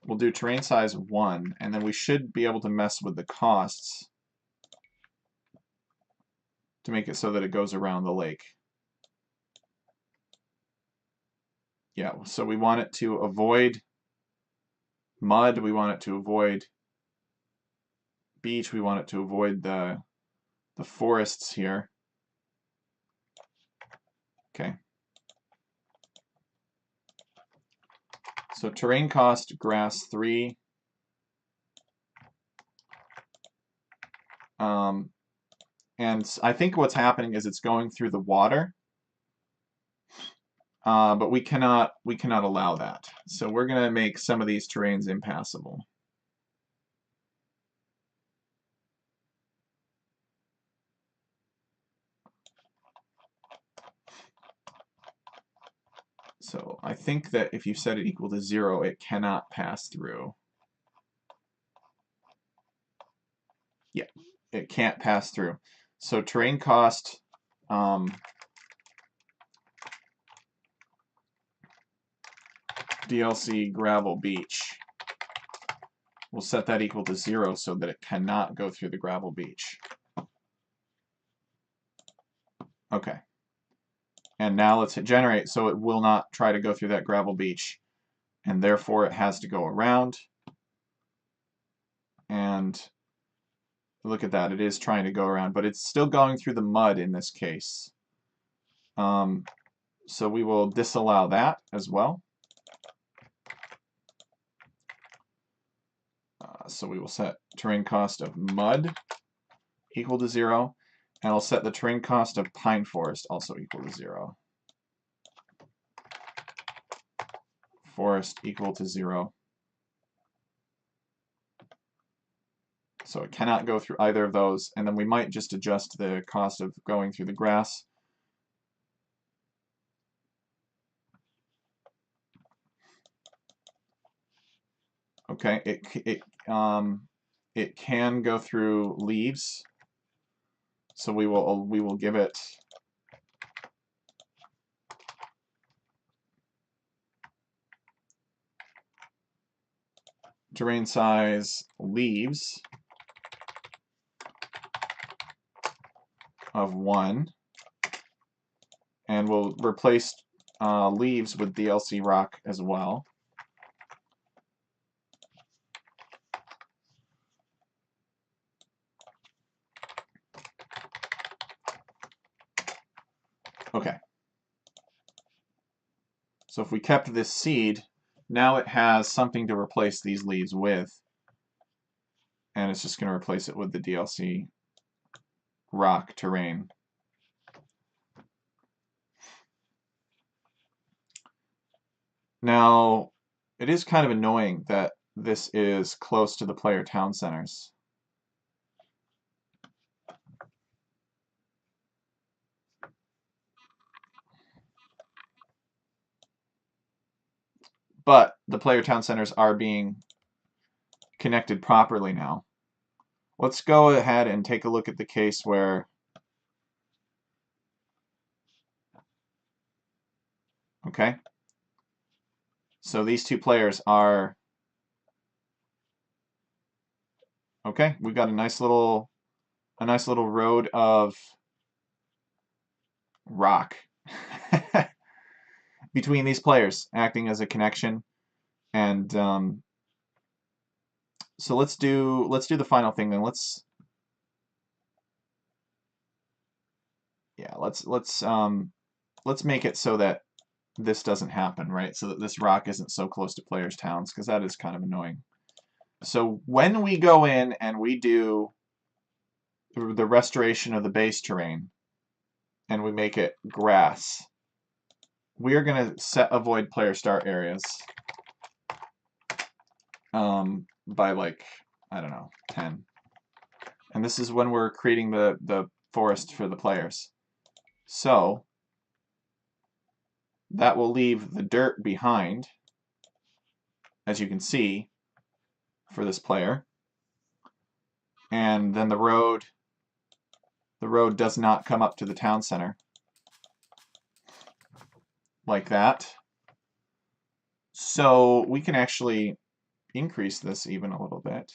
we'll do terrain size 1, and then we should be able to mess with the costs to make it so that it goes around the lake. Yeah, so we want it to avoid mud, we want it to avoid beach, we want it to avoid the forests here. Okay. So terrain cost, grass 3. And I think what's happening is it's going through the water, but we cannot allow that. So we're going to make some of these terrains impassable. So I think that if you set it equal to 0, it cannot pass through. Yeah, it can't pass through. So terrain cost, DLC gravel beach. We'll set that equal to 0 so that it cannot go through the gravel beach. Okay. And now let's hit generate, so it will not try to go through that gravel beach. And therefore it has to go around. And look at that, it is trying to go around, but it's still going through the mud in this case. So we will disallow that as well. So we will set terrain cost of mud equal to 0, and I'll set the terrain cost of pine forest also equal to 0. Forest equal to 0. So it cannot go through either of those, and then we might just adjust the cost of going through the grass. Okay, it can go through leaves, so we will give it terrain size leaves of 1, and we'll replace leaves with DLC rock as well. Okay. So if we kept this seed, now it has something to replace these leaves with, and it's just going to replace it with the DLC rock terrain. Now, it is kind of annoying that this is close to the player town centers. But the player town centers are being connected properly now. Let's go ahead and take a look at the case where Okay? So these two players are... Okay, we've got a nice little road of rock between these players, acting as a connection. And so let's do the final thing then. Let's make it so that this doesn't happen, right? So that this rock isn't so close to players' towns, because that is kind of annoying. So when we go in and we do the restoration of the base terrain and we make it grass, we are going to set avoid player start areas by like, I don't know, 10. And this is when we're creating the forest for the players. So that will leave the dirt behind, as you can see, for this player. And then the road does not come up to the town center like that. So we can actually increase this even a little bit.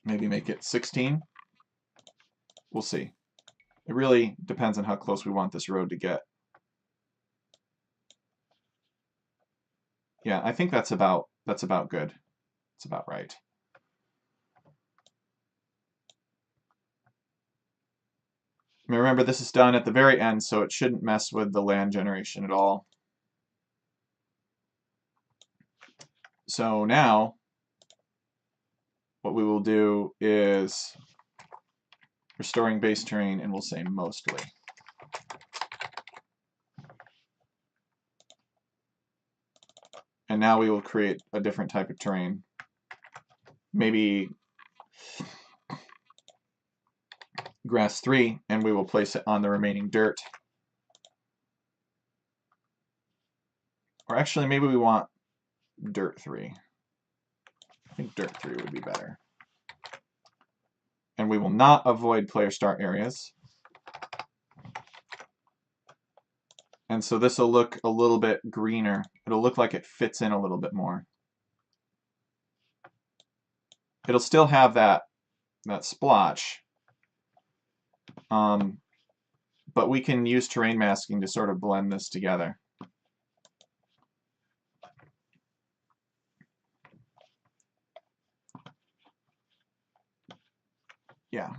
Maybe make it 16. We'll see. It really depends on how close we want this road to get. Yeah, I think that's about good. It's about right. Remember, this is done at the very end, so it shouldn't mess with the land generation at all. So now, what we will do is restoring base terrain, and we'll say mostly. And now we will create a different type of terrain. Maybe grass 3, and we will place it on the remaining dirt. Or actually, maybe we want dirt 3. I think dirt 3 would be better. And we will not avoid player start areas. And so this will look a little bit greener. It'll look like it fits in a little bit more. It'll still have that splotch, but we can use terrain masking to sort of blend this together. Yeah.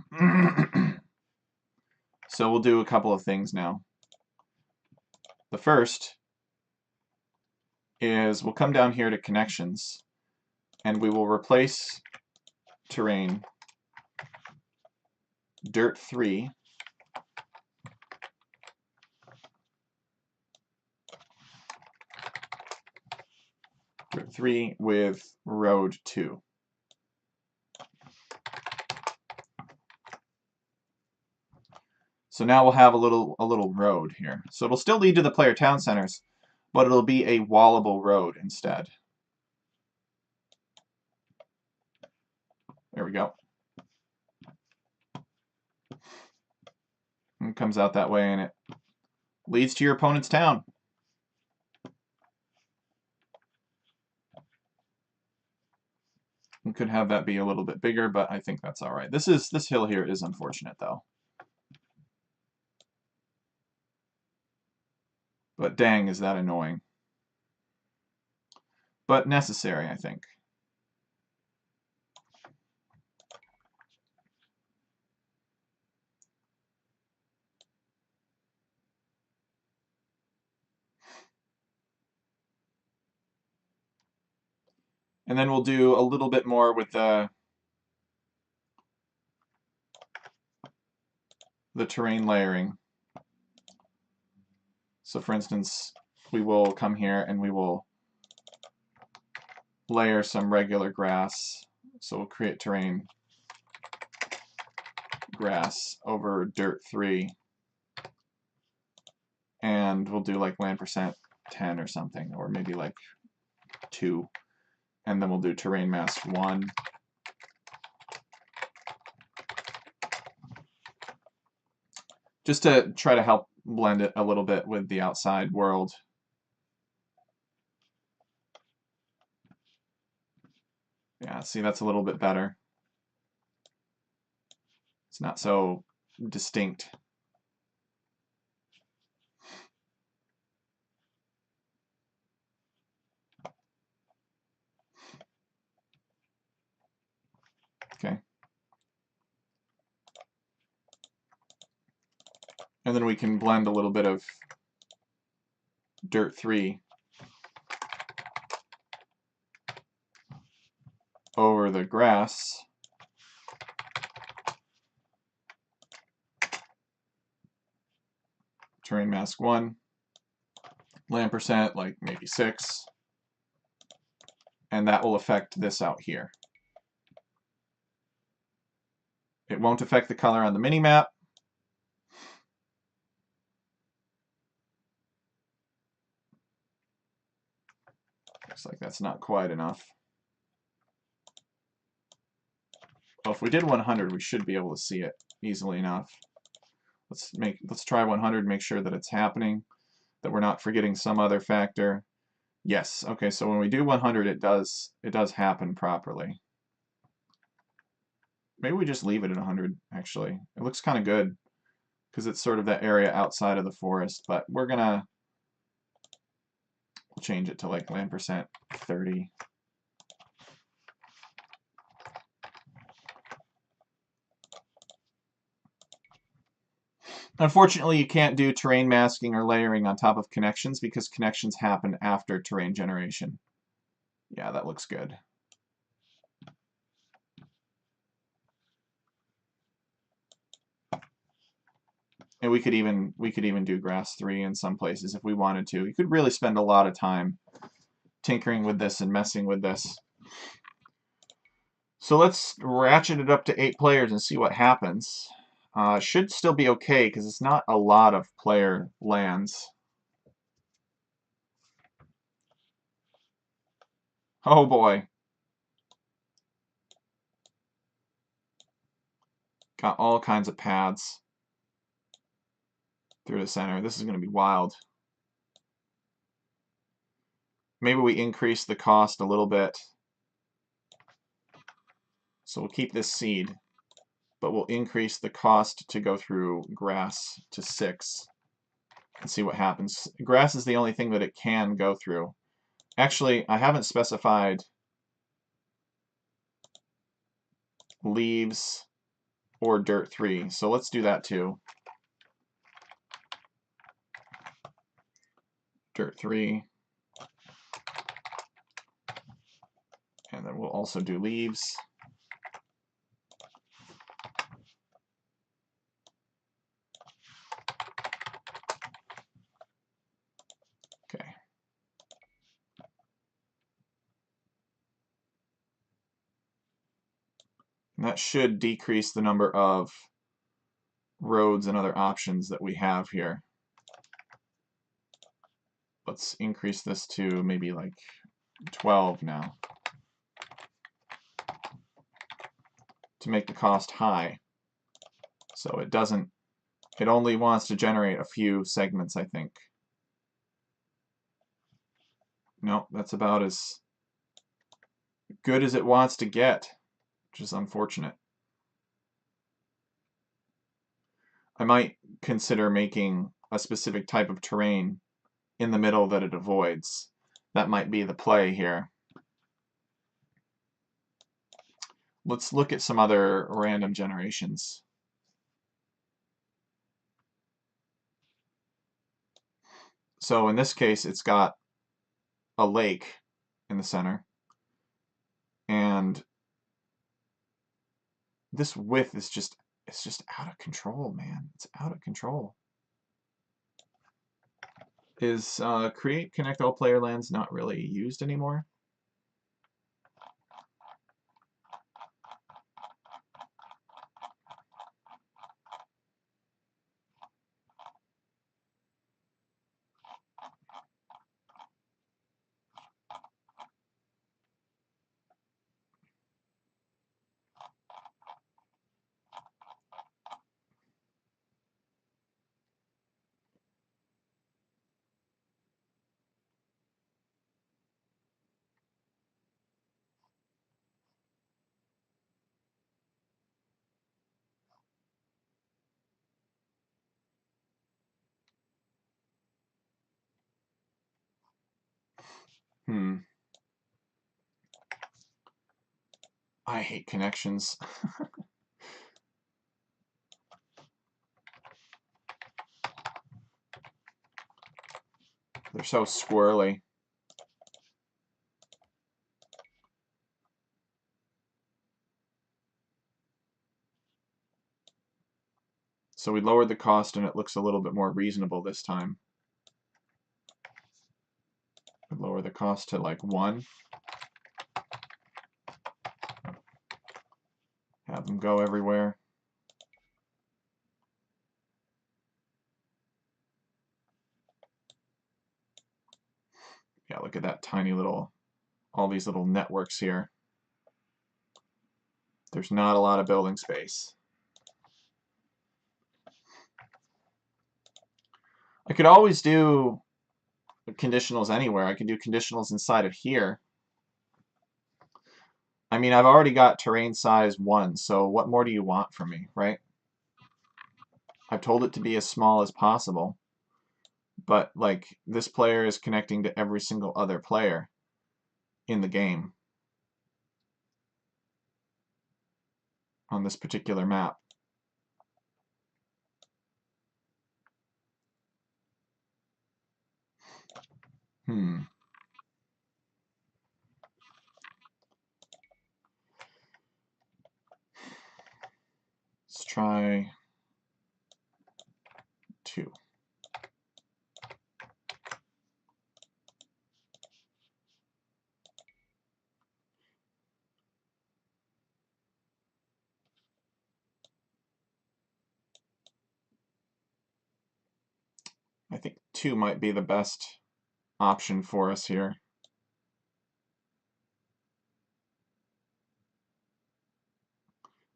So we'll do a couple of things now. The first is we'll come down here to connections, and we will replace terrain dirt 3 with road 2. So now we'll have a little road here. So it'll still lead to the player town centers, but it'll be a wallable road instead. There we go. And it comes out that way, and it leads to your opponent's town. We could have that be a little bit bigger, but I think that's all right. This hill here is unfortunate, though. But dang, is that annoying. But necessary, I think. And then we'll do a little bit more with the terrain layering. So for instance, we will come here and we will layer some regular grass. So we'll create terrain grass over dirt 3. And we'll do like land percent 10 or something, or maybe like 2. And then we'll do terrain mask 1. just to try to help blend it a little bit with the outside world. Yeah, see, that's a little bit better. It's not so distinct. Okay. And then we can blend a little bit of Dirt 3 over the grass. Terrain mask 1. Land percent, like maybe 6. And that will affect this out here. It won't affect the color on the minimap. Looks like that's not quite enough. Well, if we did 100, we should be able to see it easily enough. Let's try 100, make sure that it's happening, that we're not forgetting some other factor. Yes, okay, so when we do 100, it does happen properly. Maybe we just leave it at 100, actually. It looks kind of good, because it's sort of that area outside of the forest, but we'll change it to like land percent 30. Unfortunately, you can't do terrain masking or layering on top of connections because connections happen after terrain generation. Yeah, that looks good. And we could even do grass 3 in some places if we wanted to. You could really spend a lot of time tinkering with this and messing with this. So let's ratchet it up to 8 players and see what happens. Should still be okay because it's not a lot of player lands. Oh boy. Got all kinds of paths through the center. This is going to be wild. Maybe we increase the cost a little bit. So we'll keep this seed, but we'll increase the cost to go through grass to 6 and see what happens. Grass is the only thing that it can go through. Actually, I haven't specified leaves or dirt 3, so let's do that too. Dirt 3. And then we'll also do leaves. Okay. And that should decrease the number of roads and other options that we have here. Let's increase this to maybe like 12 now to make the cost high. So it only wants to generate a few segments, I think. Nope, that's about as good as it wants to get, which is unfortunate. I might consider making a specific type of terrain in the middle that it avoids. That might be the play here. Let's look at some other random generations. So in this case, it's got a lake in the center. And this width is it's just out of control, man. It's out of control. Is create connect all player lands not really used anymore? I hate connections. They're so squirrely. So we lowered the cost and it looks a little bit more reasonable this time. We lower the cost to like 1. Have them go everywhere. Yeah, look at that tiny little, all these little networks here. There's not a lot of building space. I could always do conditionals anywhere. I could do conditionals inside of here. I mean, I've already got terrain size 1, so what more do you want from me, right? I've told it to be as small as possible, but like this player is connecting to every single other player in the game on this particular map. Let's try 2. I think 2 might be the best option for us here.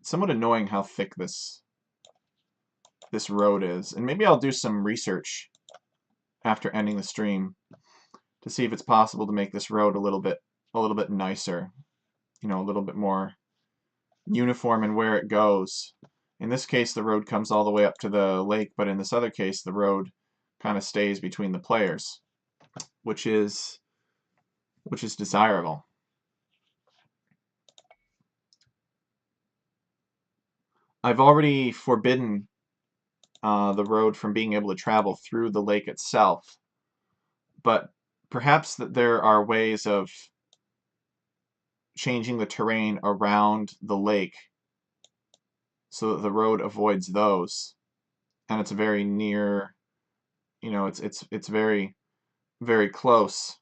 It's somewhat annoying how thick this road is, and maybe I'll do some research after ending the stream to see if it's possible to make this road a little bit nicer, you know, a little bit more uniform in where it goes. In this case, the road comes all the way up to the lake, but in this other case, the road kind of stays between the players, which is desirable. I've already forbidden the road from being able to travel through the lake itself, but perhaps that there are ways of changing the terrain around the lake so that the road avoids those, and it's very near, you know, it's very, very close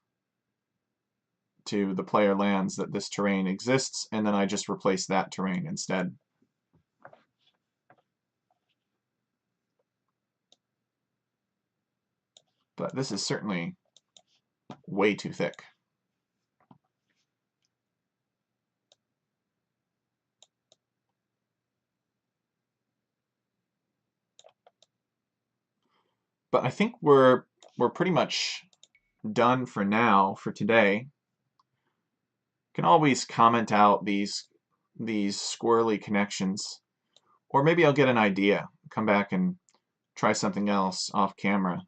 to the player lands that this terrain exists, and then I just replace that terrain instead. But this is certainly way too thick. But I think we're pretty much done for now, for today. You can always comment out these squirrely connections, or maybe I'll get an idea, come back and try something else off camera.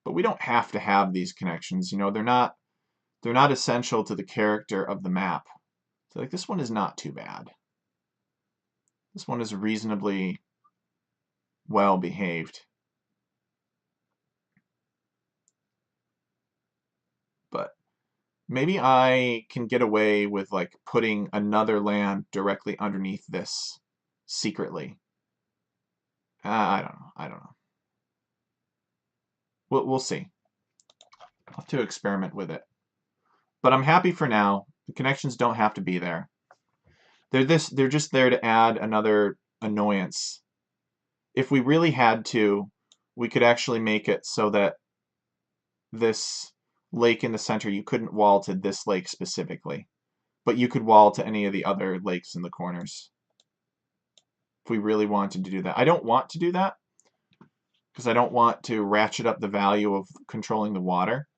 But we don't have to have these connections, you know, they're not essential to the character of the map. So like this one is not too bad. This one is reasonably well behaved. But maybe I can get away with like putting another land directly underneath this secretly. I don't know. We'll see. I'll have to experiment with it. But I'm happy for now. The connections don't have to be there. They're just there to add another annoyance. If we really had to, we could actually make it so that this lake in the center, you couldn't wall to this lake specifically, but you could wall to any of the other lakes in the corners. If we really wanted to do that. I don't want to do that because I don't want to ratchet up the value of controlling the water.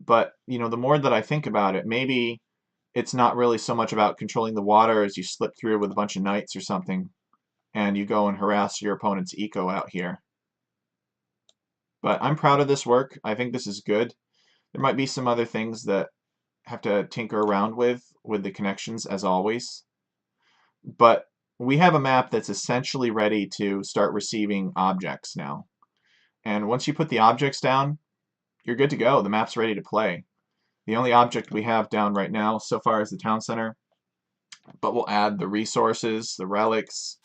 But, you know, the more that I think about it, maybe it's not really so much about controlling the water as you slip through with a bunch of knights or something and you go and harass your opponent's eco out here. But I'm proud of this work. I think this is good. There might be some other things that have to tinker around with the connections as always. But we have a map that's essentially ready to start receiving objects now. And once you put the objects down, you're good to go. The map's ready to play. The only object we have down right now so far is the town center, but we'll add the resources, the relics,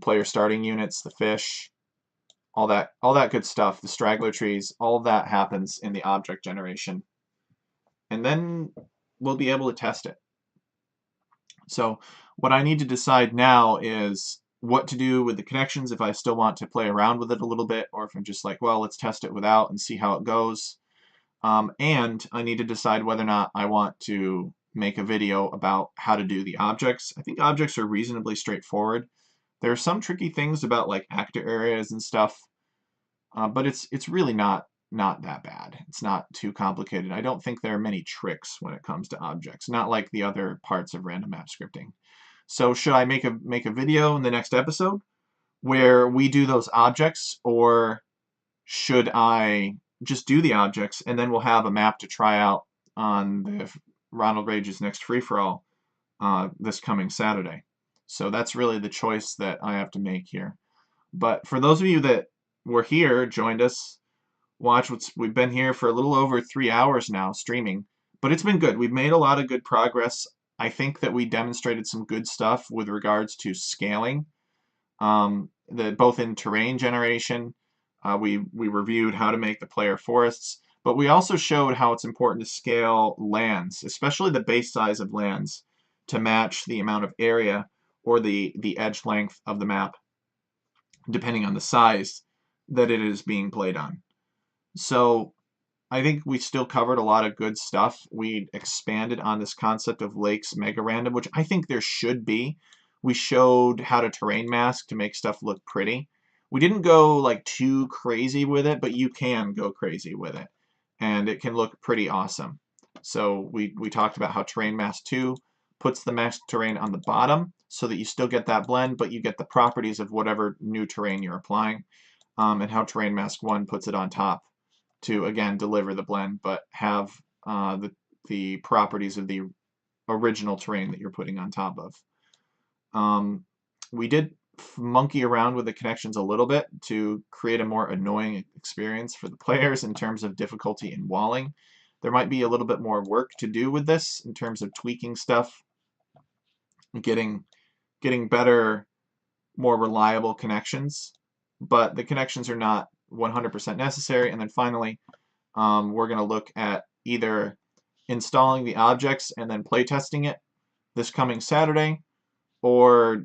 player starting units, the fish, all that good stuff, the straggler trees, all of that happens in the object generation. And then we'll be able to test it. So what I need to decide now is what to do with the connections, if I still want to play around with it a little bit, or if I'm just like, well, let's test it without and see how it goes. And I need to decide whether or not I want to make a video about how to do the objects. I think objects are reasonably straightforward. There are some tricky things about like actor areas and stuff, but it's really not that bad. It's not too complicated. I don't think there are many tricks when it comes to objects, not like the other parts of random map scripting. So should I make a video in the next episode where we do those objects, or should I just do the objects and then we'll have a map to try out on the Ronald Rage's Next Free-for-All this coming Saturday? So that's really the choice that I have to make here. But for those of you that were here, joined us, we've been here for a little over 3 hours now streaming, but it's been good. We've made a lot of good progress. I think that we demonstrated some good stuff with regards to scaling, both in terrain generation. We reviewed how to make the player forests, but we also showed how it's important to scale lands, especially the base size of lands, to match the amount of area or the edge length of the map, depending on the size that it is being played on. So I think we still covered a lot of good stuff. We expanded on this concept of lakes mega random, which I think there should be. We showed how to terrain mask to make stuff look pretty. We didn't go like too crazy with it, but you can go crazy with it, and it can look pretty awesome. So we talked about how Terrain Mask 2 puts the masked terrain on the bottom so that you still get that blend, but you get the properties of whatever new terrain you're applying, and how Terrain Mask 1 puts it on top to, again, deliver the blend, but have the properties of the original terrain that you're putting on top of. We did monkey around with the connections a little bit to create a more annoying experience for the players in terms of difficulty in walling. There might be a little bit more work to do with this in terms of tweaking stuff, getting better, more reliable connections, but the connections are not 100% necessary. And then finally, we're going to look at either installing the objects and then playtesting it this coming Saturday, or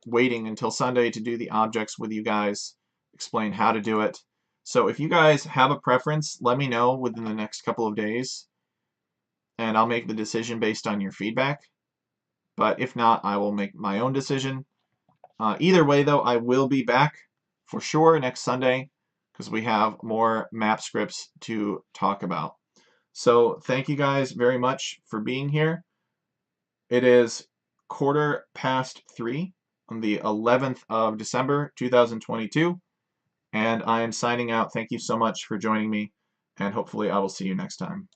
waiting until Sunday to do the objects with you guys, explain how to do it. So if you guys have a preference, let me know within the next couple of days, and I'll make the decision based on your feedback. But if not, I will make my own decision. Either way, though, I will be back for sure next Sunday, because we have more map scripts to talk about. So thank you guys very much for being here. It is 3:15 on the 11th of December 2022, and I am signing out. Thank you so much for joining me, and hopefully I will see you next time.